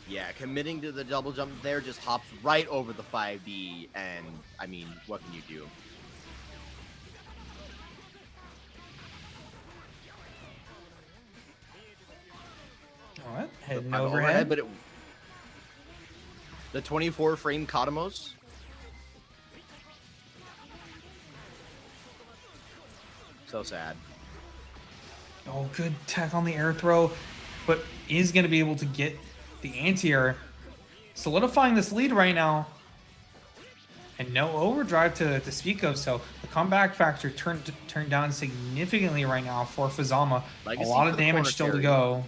Yeah, committing to the double jump there just hops right over the 5D, and I mean, what can you do? Heading By the overhead. but the 24 frame Katamos. So sad. Oh, good tech on the air throw, but is going to be able to get the anti-air, solidifying this lead right now. And no overdrive to speak of, so the comeback factor turned down significantly right now for Fuzzama. A lot of damage still to go.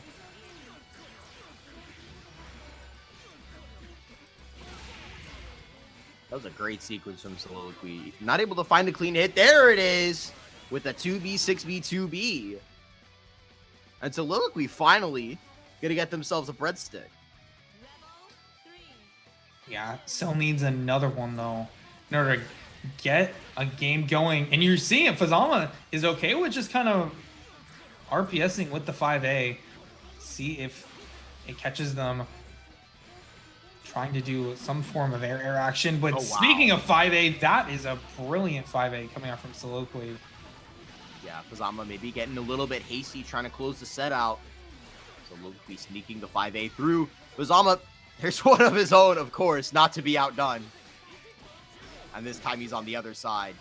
That was a great sequence from Soliloquy. Not able to find a clean hit. There it is with a 2B, 6B, 2B. And Soliloquy finally gonna get themselves a breadstick. Yeah, still needs another one though in order to get a game going. And you're seeing it, Fuzzama is okay with just kind of RPSing with the 5A. See if it catches them trying to do some form of air action. But speaking of 5A, that is a brilliant 5A coming out from Soliloquy. Yeah, Fuzzama maybe getting a little bit hasty trying to close the set out. Soliloquy sneaking the 5A through. Fuzzama, there's one of his own, of course, not to be outdone. And this time he's on the other side.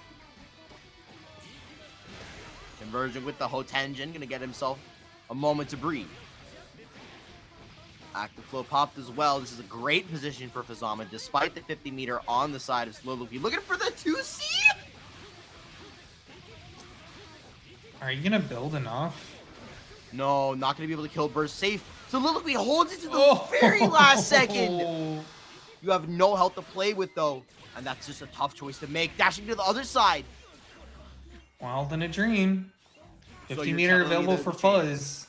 Conversion with the Hotenjin, gonna get himself a moment to breathe. Active flow popped as well. This is a great position for Fuzzama, despite the 50 meter on the side of Soliloquy. Looking for the 2C! Are you gonna build enough? No, not gonna be able to kill burst safe. Soliloquy holds it to the very last second. You have no health to play with though, and that's just a tough choice to make. Dashing to the other side. Wild in a dream. 50 So meter available for Fuzz.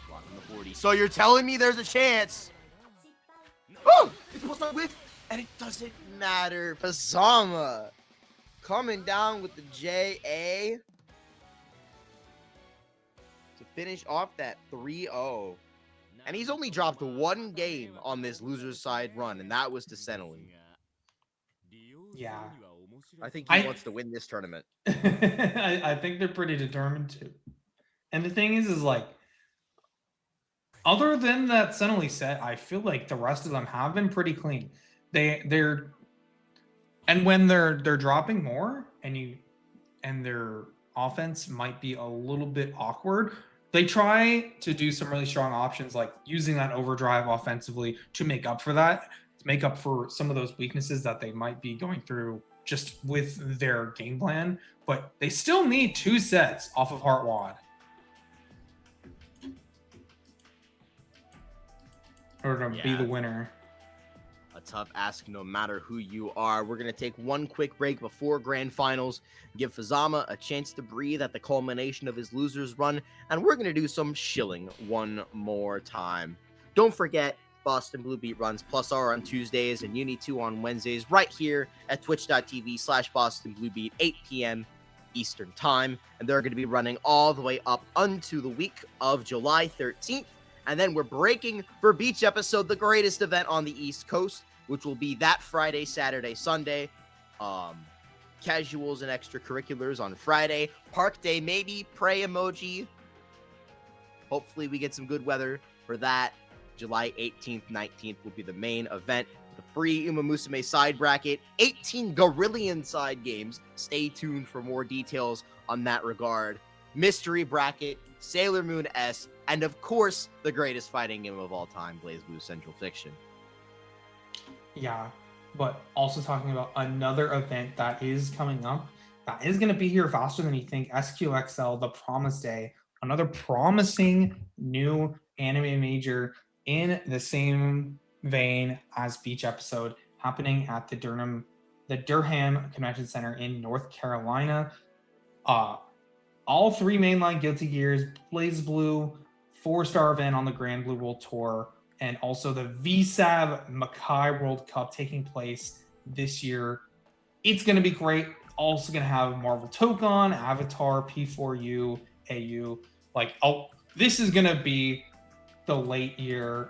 Blocking the 40. So you're telling me there's a chance? Oh, it's supposed to whip, and it doesn't matter. Fuzzama coming down with the JA to finish off that 3-0. And he's only dropped one game on this loser's side run, and that was to Cenaly. Yeah. I think he wants to win this tournament. I think they're pretty determined to. And the thing is like, other than that Cenaly set, I feel like the rest of them have been pretty clean. They're and when they're dropping more and their offense might be a little bit awkward, they try to do some really strong options like using that overdrive offensively to make up for that, to make up for some of those weaknesses that they might be going through just with their game plan. But they still need 2 sets off of Heartwad in order to be the winner. A tough ask no matter who you are. We're going to take one quick break before Grand Finals, give Fuzzama a chance to breathe at the culmination of his loser's run, and we're going to do some shilling one more time. Don't forget, Boston Blue Beat runs +R on Tuesdays and Uni 2 on Wednesdays right here at twitch.tv/Boston Blue Beat, 8 p.m. Eastern Time, and they're going to be running all the way up unto the week of July 13th. And then we're breaking for Beach Episode, the greatest event on the East Coast, which will be that Friday, Saturday, Sunday. Casuals and extracurriculars on Friday. Park Day, maybe. Pray emoji. Hopefully we get some good weather for that. July 18th, 19th will be the main event. The free Uma Musume side bracket. 18 Gorillion side games. Stay tuned for more details on that regard. Mystery bracket. Sailor Moon S. And of course, the greatest fighting game of all time, BlazBlue Central Fiction. Yeah, but also talking about another event that is coming up, that is going to be here faster than you think. SQXL, the Promise Day, another promising new anime major in the same vein as Beach Episode, happening at the Durham Convention Center in North Carolina. All 3 mainline Guilty Gears, BlazBlue, 4-star event on the Grand Blue World Tour, and also the VSAV Makai World Cup taking place this year. It's going to be great. Also going to have Marvel Tokon, Avatar, P4U, AU. This is going to be the late year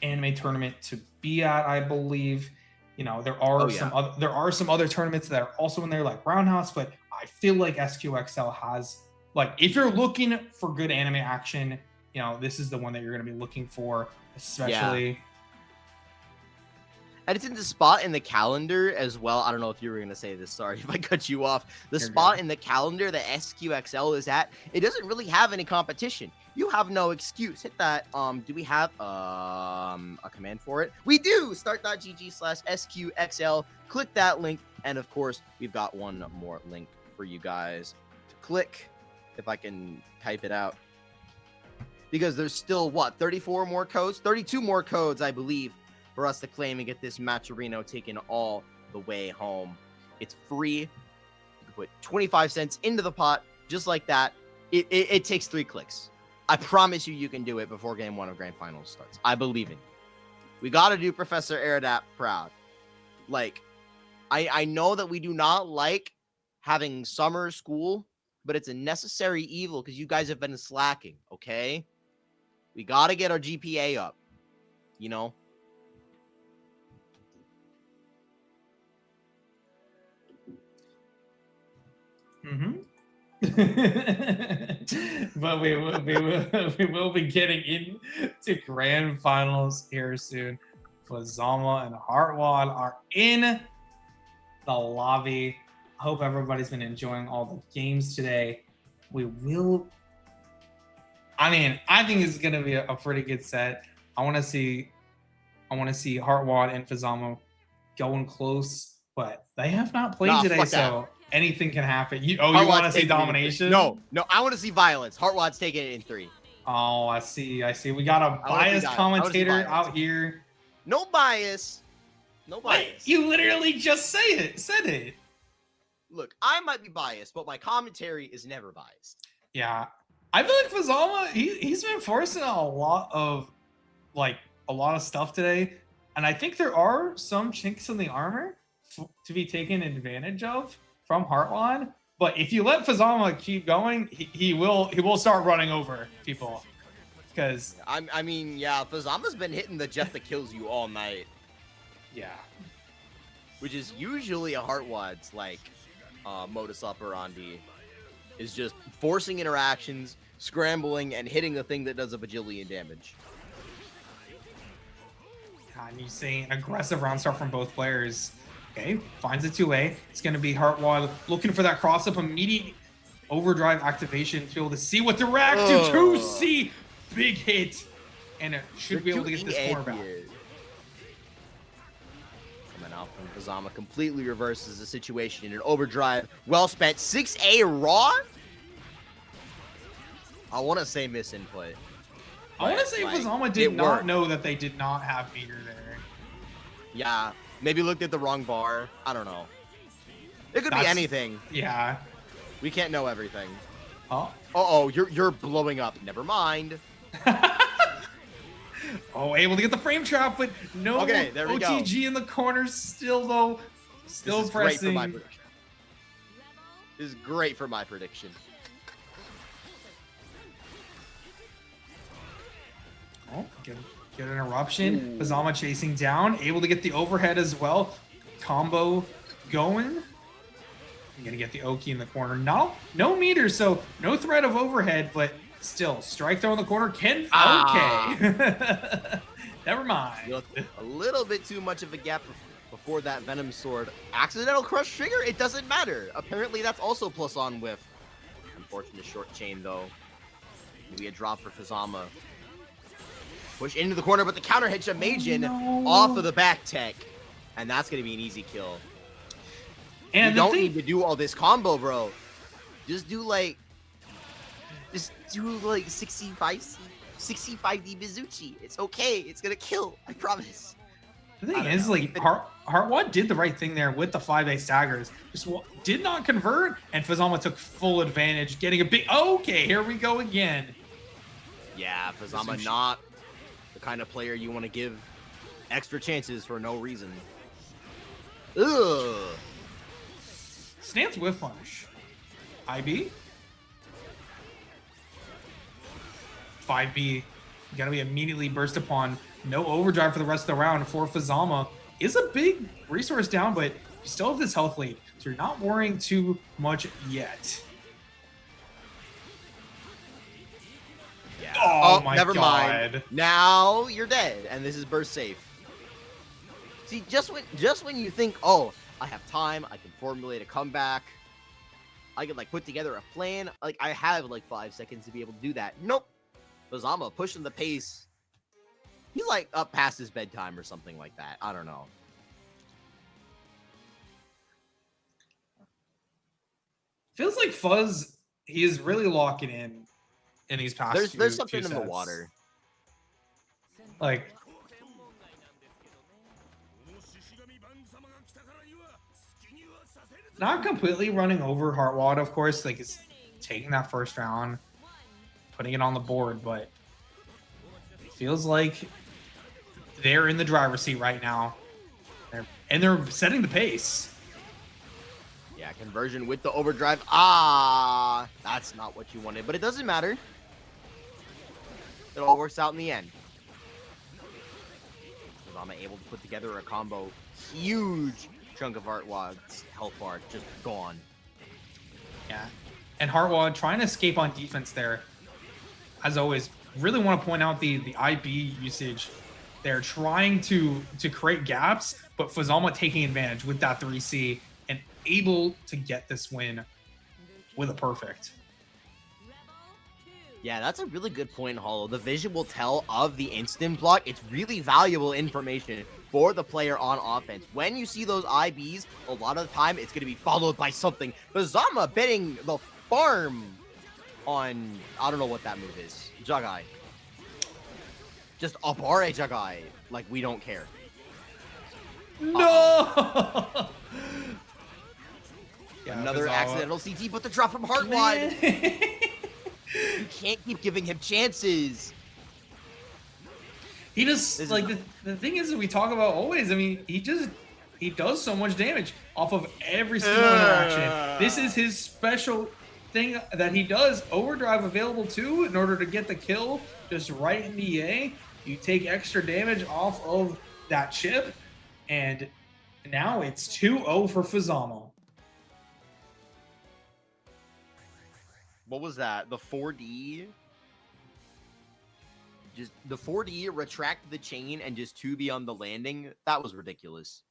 anime tournament to be at, I believe. You know, there are some other tournaments that are also in there, like Roundhouse, but I feel like SQXL has, if you're looking for good anime action you know, this is the one that you're going to be looking for, especially. And it's in the spot in the calendar as well. I don't know if you were going to say this. Sorry if I cut you off. The spot in the calendar that SQXL is at, it doesn't really have any competition. You have no excuse. Hit that. Do we have a command for it? We do. Start.gg/SQXL. Click that link. And of course, we've got one more link for you guys to click. If I can type it out. Because there's still, what, 34 more codes? 32 more codes, I believe, for us to claim and get this Matcherino taken all the way home. It's free. You can put 25 cents into the pot, just like that. It takes 3 clicks. I promise you can do it before Game 1 of Grand Finals starts. I believe in you. We got to do Professor Aerodap proud. Like, I know that we do not like having summer school, but it's a necessary evil because you guys have been slacking, okay? We got to get our GPA up, you know? But we will be getting into Grand Finals here soon. Fuzzama and Heartwad are in the lobby. I hope everybody's been enjoying all the games today. We will. I mean, I think it's gonna be a pretty good set. I want to see Heartwad and Fuzzama going close, but they have not played today, so anything can happen. You want to see domination? No, I want to see violence. Heartwad's taking it in 3. Oh, I see. We got a biased commentator out here. No bias. No bias. What? You literally just said it. Look, I might be biased, but my commentary is never biased. Yeah. I feel like Fuzzama, he's been forcing a lot of stuff today. And I think there are some chinks in the armor to be taken advantage of from Heartwad. But if you let Fuzzama keep going, he will start running over people. Because I mean, yeah, Fuzzama's been hitting the jet that kills you all night. Yeah. Which is usually a Heartwad's modus operandi, is just forcing interactions, scrambling, and hitting the thing that does a bajillion damage. God, you see an aggressive round start from both players. Okay, finds a 2A. It's going to be Heartwad looking for that cross-up, immediate overdrive activation to be able to see what to react to. 2C, big hit. And it should be able to get this corner back. Coming out from Hazama, completely reverses the situation in an overdrive. Well spent. 6A raw? I want to say misinput. I want to say Fuzzama did not know that they did not have meter there. Yeah, maybe looked at the wrong bar. I don't know. It could be anything. Yeah. We can't know everything. Oh. Uh-oh, you're blowing up. Never mind. Oh, able to get the frame trap, but no there we OTG go. in the corner still, though. Still this is pressing. Great for my prediction. This is great for my prediction. Oh, get an interruption. Fuzzama chasing down, able to get the overhead as well. Combo going. I'm gonna get the Oki in the corner. No meter, so no threat of overhead, but still strike throw in the corner. Okay. Never mind. A little bit too much of a gap before that Venom Sword. Accidental crush trigger? It doesn't matter. Apparently that's also plus on whiff. Unfortunate short chain though. Maybe a drop for Fuzzama. Push into the corner, but the counter hits Majin off of the back tech. And that's going to be an easy kill. And you don't need to do all this combo, bro. Just do 65D Mizuchi. It's okay. It's going to kill. I promise. The thing is, Heartwad did the right thing there with the 5A staggers. Just did not convert, and Fuzzama took full advantage, getting a big... Okay, here we go again. Yeah, Fuzzama not the kind of player you want to give extra chances for no reason. Ugh. Stance whiff punish. IB. 5B. Gotta be immediately burst upon. No overdrive for the rest of the round for Fuzzama. Is a big resource down, but you still have this health lead, so you're not worrying too much yet. Yeah. Oh, Oh, my never God. mind. Now you're dead, and this is burst safe. See, just when you think, oh, I have time, I can formulate a comeback, I can like put together a plan. Like I have like 5 seconds to be able to do that. Nope. Fuzzama pushing the pace. He's like up past his bedtime or something like that. I don't know. Feels like Fuzz, he is really locking in these past There's few something in the sets. water. Like, not completely running over Heartwad, of course. Like, it's taking that first round, putting it on the board, but it feels like they're in the driver's seat right now. And they're setting the pace. Yeah, conversion with the overdrive. Ah, that's not what you wanted, but it doesn't matter. It all works out in the end. Hazama able to put together a combo. Huge chunk of Heartwad's health bar just gone. Yeah. And Heartwad trying to escape on defense there. As always, really want to point out the IB usage. They're trying to create gaps, but Fuzzama taking advantage with that 3C and able to get this win with a perfect. Yeah, that's a really good point, Hollow. The visual tell of the instant block, it's really valuable information for the player on offense. When you see those IBs, a lot of the time it's going to be followed by something. Fuzzama betting the farm on, I don't know what that move is. Jugai. Just a Bare Jugai. Like, we don't care. No! Yeah, Another Fuzzama. accidental CT, but the drop from Heartwad. You can't keep giving him chances. He just, like, the thing is that we talk about always, I mean, he does so much damage off of every single interaction. This is his special thing that he does. Overdrive available too in order to get the kill just right in the A. You take extra damage off of that chip, and now it's 2-0 for Fuzzama. What was that? The 4D? Just the 4D retract the chain and just 2B on the landing? That was ridiculous.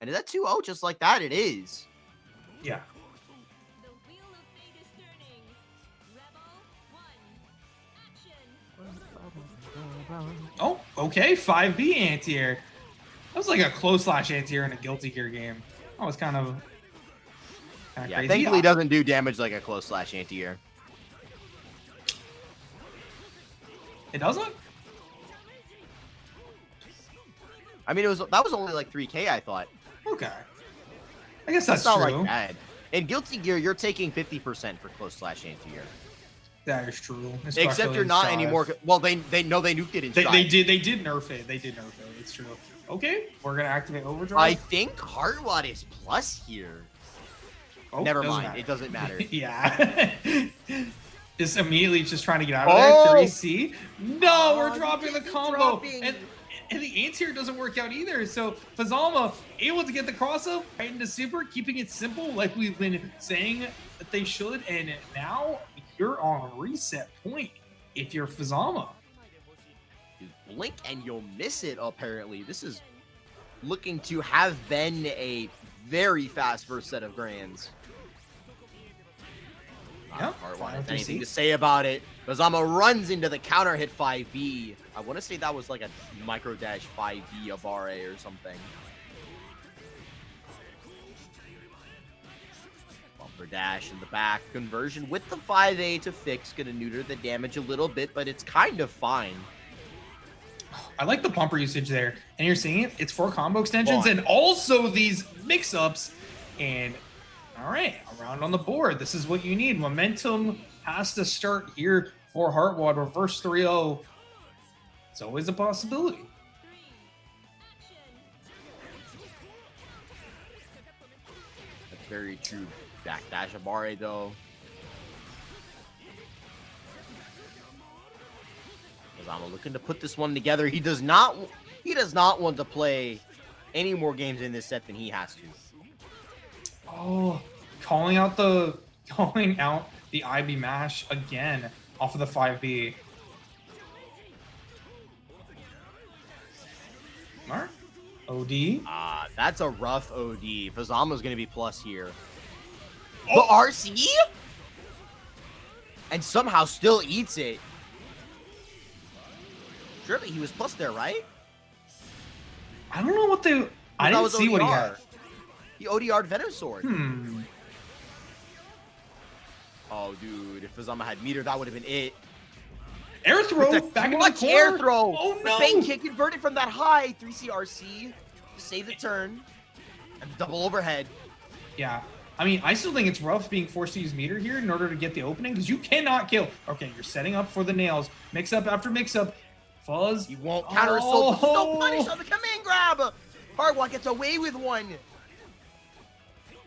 And is that 2-0 just like that? It is. Yeah. The wheel of fate is turning. Rebel 1. Action. Oh, okay. 5B anti-air. That was like a close slash anti-air in a Guilty Gear game. That was kind of Yeah, crazy. thankfully it doesn't do damage like a close slash anti-air. It doesn't? I mean, that was only like 3K, I thought. Okay. I guess that's not true. like bad. In Guilty Gear, you're taking 50% for close slash anti-air. That is true. Except especially you're in not Strive. anymore. Well, they know they nuked it in They Strive. did nerf it. They did nerf it. It's true. Okay, we're gonna activate overdrive. I think Heartwad is plus here. Oh, Never doesn't mind. matter. It doesn't matter. Yeah. Is immediately just trying to get out of Oh! there. 3C. No, we're Oh, dropping the you're combo. dropping. And the anti-air doesn't work out either. So Fuzzama able to get the cross up right into super, keeping it simple like we've been saying that they should. And now you're on reset point if you're Fuzzama. You blink and you'll miss it, apparently. This is looking to have been a very fast first set of grands. Yep, Heartwad final has anything 3C. to say about it. Fuzzama runs into the counter hit 5B. I want to say that was like a micro dash 5B Abare or something. Bumper dash in the back. Conversion with the 5A to fix. Gonna neuter the damage a little bit, but it's kind of fine. I like the bumper usage there. And you're seeing it, it's 4 combo extensions Fun. and also these mix-ups. And all right, a round on the board. This is what you need. Momentum has to start here for Heartwad. Reverse 3-0. It's always a possibility. 3. Action. That's very true. Backdash Abare though. Hazama looking to put this one together. He does not want to play any more games in this set than he has to. Oh, calling out the IB mash again. off of the 5B. Mark? OD. That's a rough OD. Fuzzama's gonna be plus here. The RC? And somehow still eats it. Surely he was plus there, right? I don't know what the... I didn't see what he had. He ODR'd Venom Sword. Oh, dude, if Fuzzama had meter, that would have been it. Air throw back in the corner. Air throw. Oh no! The bang kick converted from that high 3C RC to save the turn and the double overhead. Yeah, I mean, I still think it's rough being forced to use meter here in order to get the opening because you cannot kill. Okay, you're setting up for the nails. Mix up after mix up. Fuzz. He won't counter assault. But still punished on the command grab. Heartwad gets away with one.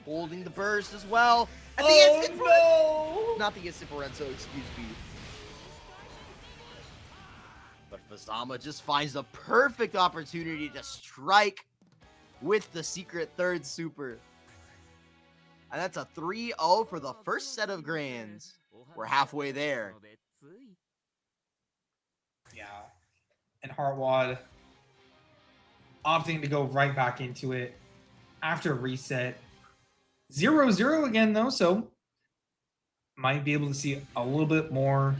Holding the burst as well. And the instant no! Not the instant Lorenzo, excuse me. But Fuzzama just finds the perfect opportunity to strike with the secret third super. And that's a 3-0 for the first set of grands. We're halfway there. Yeah. And Heartwad opting to go right back into it after reset. 0-0 again, though, so might be able to see a little bit more,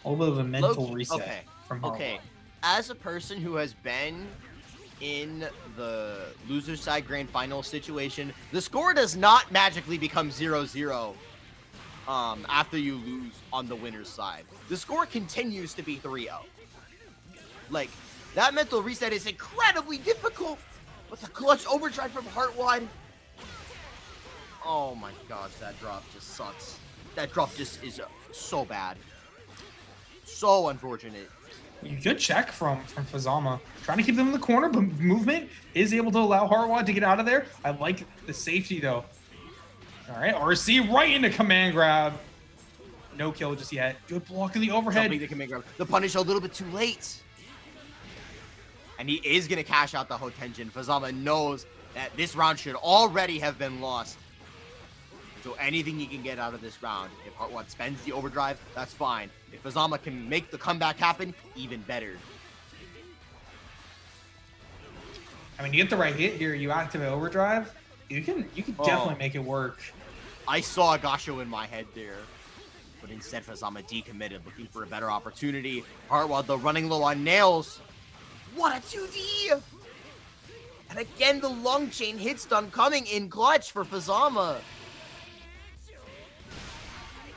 a little bit of a mental reset from Heartwad. Okay, as a person who has been in the loser side grand final situation, the score does not magically become 0-0 after you lose on the winner's side. The score continues to be 3-0. Like, that mental reset is incredibly difficult, but the clutch overdrive from Heartwad. Oh my gosh, that drop just sucks. That drop just is so bad. So unfortunate. Good check from Fuzzama. Trying to keep them in the corner, but movement is able to allow Heartwad to get out of there. I like the safety, though. All right, RC right into command grab. No kill just yet. Good block in the overhead. The command grab. The punish a little bit too late. And he is going to cash out the Hotenjin. Fuzzama knows that this round should already have been lost. So anything he can get out of this round, if Heartwad spends the overdrive, that's fine. If Fuzzama can make the comeback happen, even better. I mean, you get the right hit here, you activate overdrive, you can definitely make it work. I saw a Gasho in my head there, but instead Fuzzama decommitted, looking for a better opportunity. Heartwad, though, running low on nails. What a 2D! And again, the long chain hit stun coming in clutch for Fuzzama.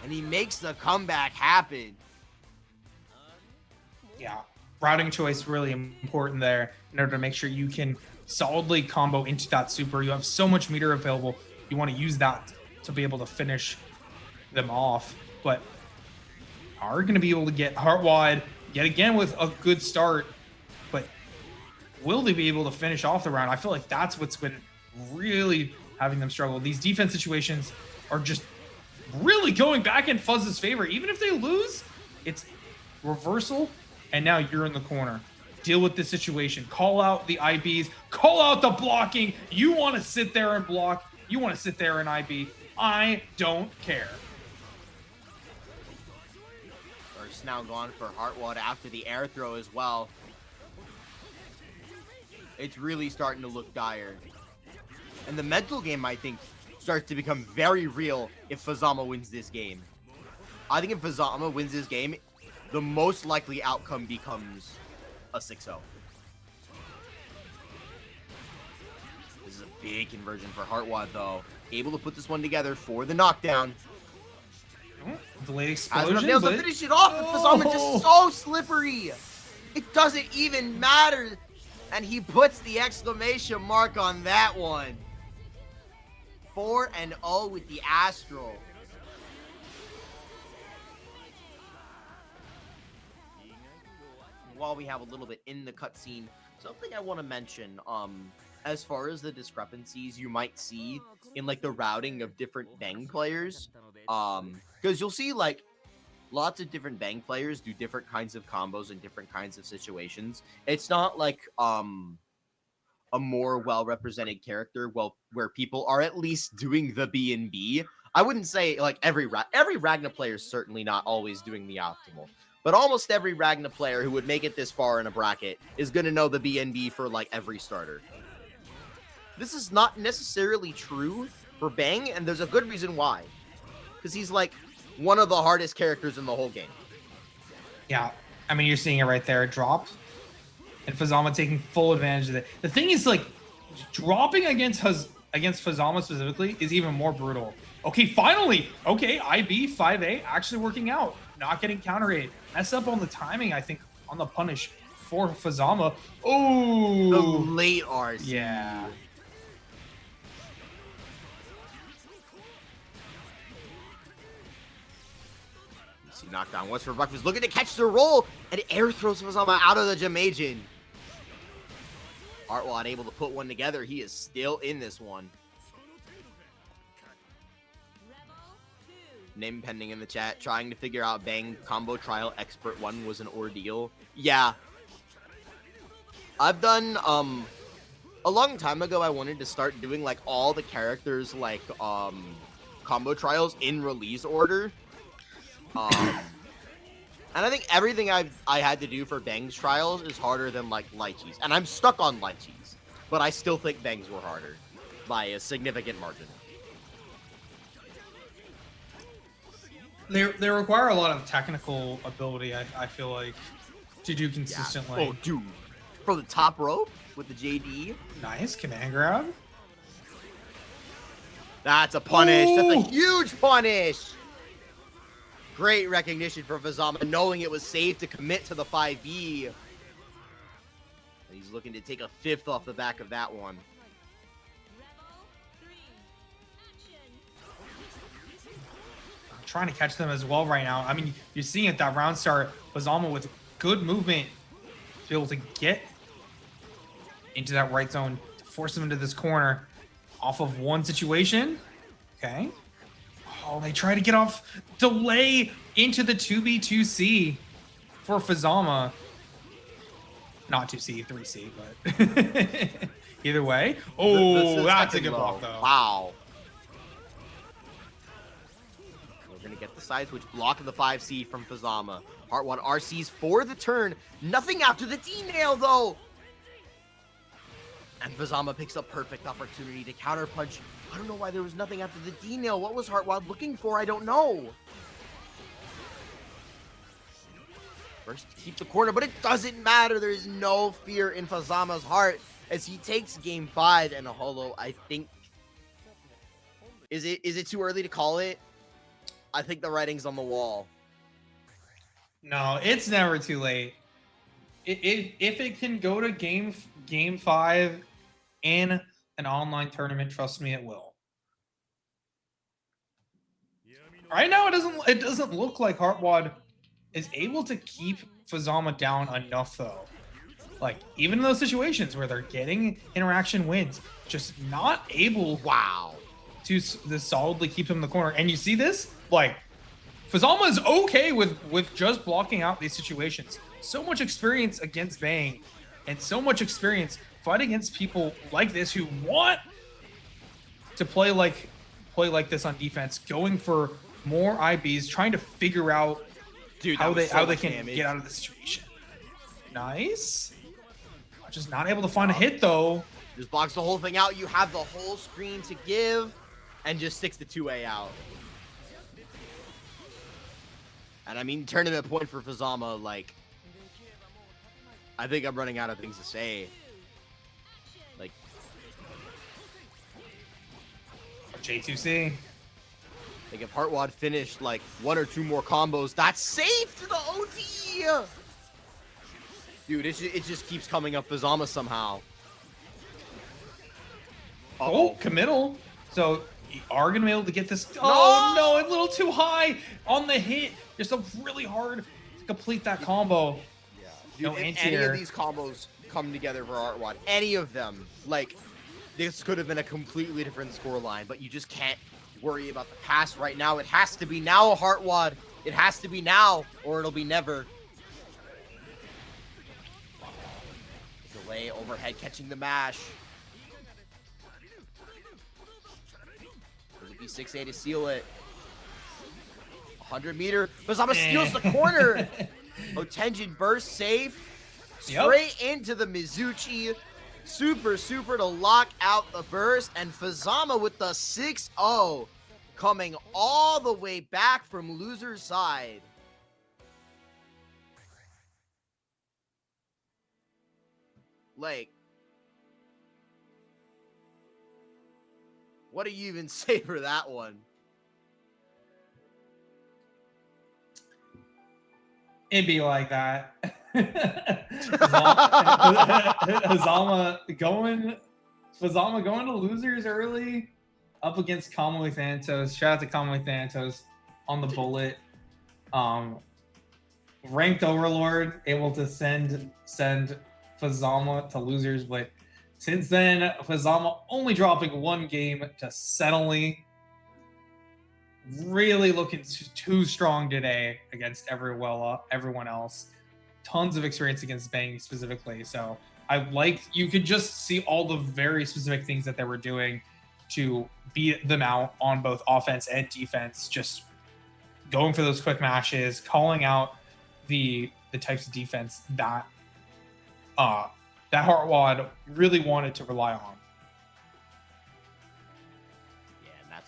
And he makes the comeback happen. Yeah, routing choice really important there in order to make sure you can solidly combo into that super. You have so much meter available. You want to use that to be able to finish them off. But are going to be able to get Heartwad yet again with a good start. But will they be able to finish off the round? I feel like that's what's been really having them struggle. These defense situations are just really going back in Fuzz's favor. Even if they lose, it's reversal, and now you're in the corner. Deal with this situation. Call out the IBs. Call out the blocking. You want to sit there and block. You want to sit there and IB. I don't care. Burst now gone for Heartwad after the air throw as well. It's really starting to look dire. And the mental game, I think, starts to become very real if Fuzzama wins this game. I think if Fuzzama wins this game, the most likely outcome becomes a 6-0. This is a big conversion for Heartwad, though. Able to put this one together for the knockdown. Delayed explosion. As nails to finish it off, but Fuzzama just so slippery. It doesn't even matter. And he puts the exclamation mark on that one. 4-0 with the Astral. While we have a little bit in the cutscene, something I want to mention, as far as the discrepancies you might see in like the routing of different Bang players, because you'll see like lots of different Bang players do different kinds of combos in different kinds of situations. It's not like a more well-represented character, where people are at least doing the B&B. I wouldn't say like every Ragna player is certainly not always doing the optimal, but almost every Ragna player who would make it this far in a bracket is going to know the BNB for like every starter. This is not necessarily true for Bang, and there's a good reason why. Because he's like one of the hardest characters in the whole game. Yeah, I mean, you're seeing it right there. It dropped. And Fuzzama taking full advantage of it. The thing is, like, dropping against Fuzzama specifically is even more brutal. Okay, finally! Okay, IB 5A actually working out. Not getting counter aid. Mess up on the timing, I think, on the punish for Fuzzama. Oh! The late RC. Yeah. See knockdown once for breakfast. Looking to catch the roll, and air throws Fuzzama out of the Jamaican. Heartwad able to put one together. He is still in this one. Name pending in the chat. Trying to figure out Bang combo trial expert 1 was an ordeal. Yeah. I've done, a long time ago, I wanted to start doing, like, all the characters, like, combo trials in release order. And I think everything I had to do for Bang's trials is harder than, like, Lychees. And I'm stuck on Lychees. But I still think Bang's were harder. By a significant margin. They require a lot of technical ability, I feel like, to do consistently. Yeah. Oh, dude. For the top rope with the JD. Nice command grab. That's a punish. Ooh. That's a huge punish. Great recognition for Fuzzama, knowing it was safe to commit to the 5B. He's looking to take a 5th off the back of that one. I'm trying to catch them as well right now. I mean, you're seeing it, that round start. Fuzzama with good movement to be able to get into that right zone, to force him into this corner off of one situation. Okay. Oh, they try to get off delay into the 2B2C for Fuzzama. Not 2C, 3C, but either way. Oh, that's a good block, though. Wow. We're going to get the side switch block of the 5C from Fuzzama. Heartwad RCs for the turn. Nothing after the D-nail, though. And Fuzzama picks up perfect opportunity to counterpunch. I don't know why there was nothing after the D-nail. What was Heartwad looking for? I don't know. First, keep the corner, but it doesn't matter. There is no fear in Fuzzama's heart as he takes game 5 and a holo. I think... Is it too early to call it? I think the writing's on the wall. No, it's never too late. If it can go to game 5 in an online tournament, trust me, it will. Right now, it doesn't look like Heartwad is able to keep Fuzzama down enough, though. Like, even in those situations where they're getting interaction wins, just not able, wow, to solidly keep him in the corner. And you see this? Like, Fuzzama is okay with just blocking out these situations. So much experience against Bang, and so much experience fighting against people like this who want to play like this on defense, going for more IBs, trying to figure out how they can get out of the situation. Nice. Just not able to find a hit, though. Just blocks the whole thing out. You have the whole screen to give, and just sticks the 2A out. And I mean, tournament point for Fuzzama, like, I think I'm running out of things to say. Like, J2C. Like, if Heartwad finished, like, 1 or 2 more combos, that's safe to the OT! Dude, it just keeps coming up Fuzzama somehow. Oh, committal. So, you are going to be able to get this. Oh, no, a little too high on the hit. Just really hard to complete that combo. Yeah. Dude, if any of these combos come together for Heartwad, any of them, like, this could have been a completely different scoreline, but you just can't worry about the past right now. It has to be now, Heartwad. It has to be now, or it'll be never. Delay overhead, catching the mash. 2v6A to seal it. 100-meter. Fuzzama steals the corner. Otenjin burst safe. Straight into the Mizuchi. Super to lock out the burst. And Fuzzama with the 6-0. Coming all the way back from loser's side. Like, what do you even say for that one? It'd be like that. Hazama going to losers early, up against Kamui Thanatos. Shout out to Kamui Thanatos on the bullet. Ranked Overlord, able to send Fuzzama to losers, but since then, Fuzzama only dropping one game to Cenaly. Really looking too strong today against everyone else. Tons of experience against Bang specifically. So you could just see all the very specific things that they were doing to beat them out on both offense and defense. Just going for those quick mashes, calling out the types of defense that Heartwad really wanted to rely on.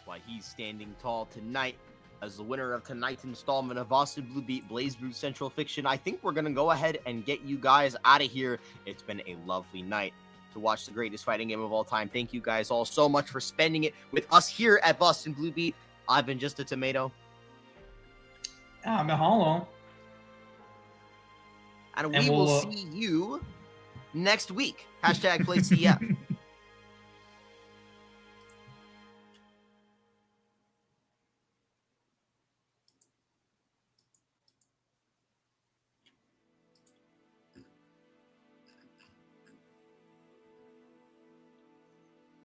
Why he's standing tall tonight as the winner of tonight's installment of BBCF beat BlazBlue Central Fiction. I think we're gonna go ahead and get you guys out of here. It's been a lovely night to watch the greatest fighting game of all time. Thank you guys all so much for spending it with us here at BBCF Beat. I've been just a tomato. I'm a hollow. And we will see you next week. #PlayCF.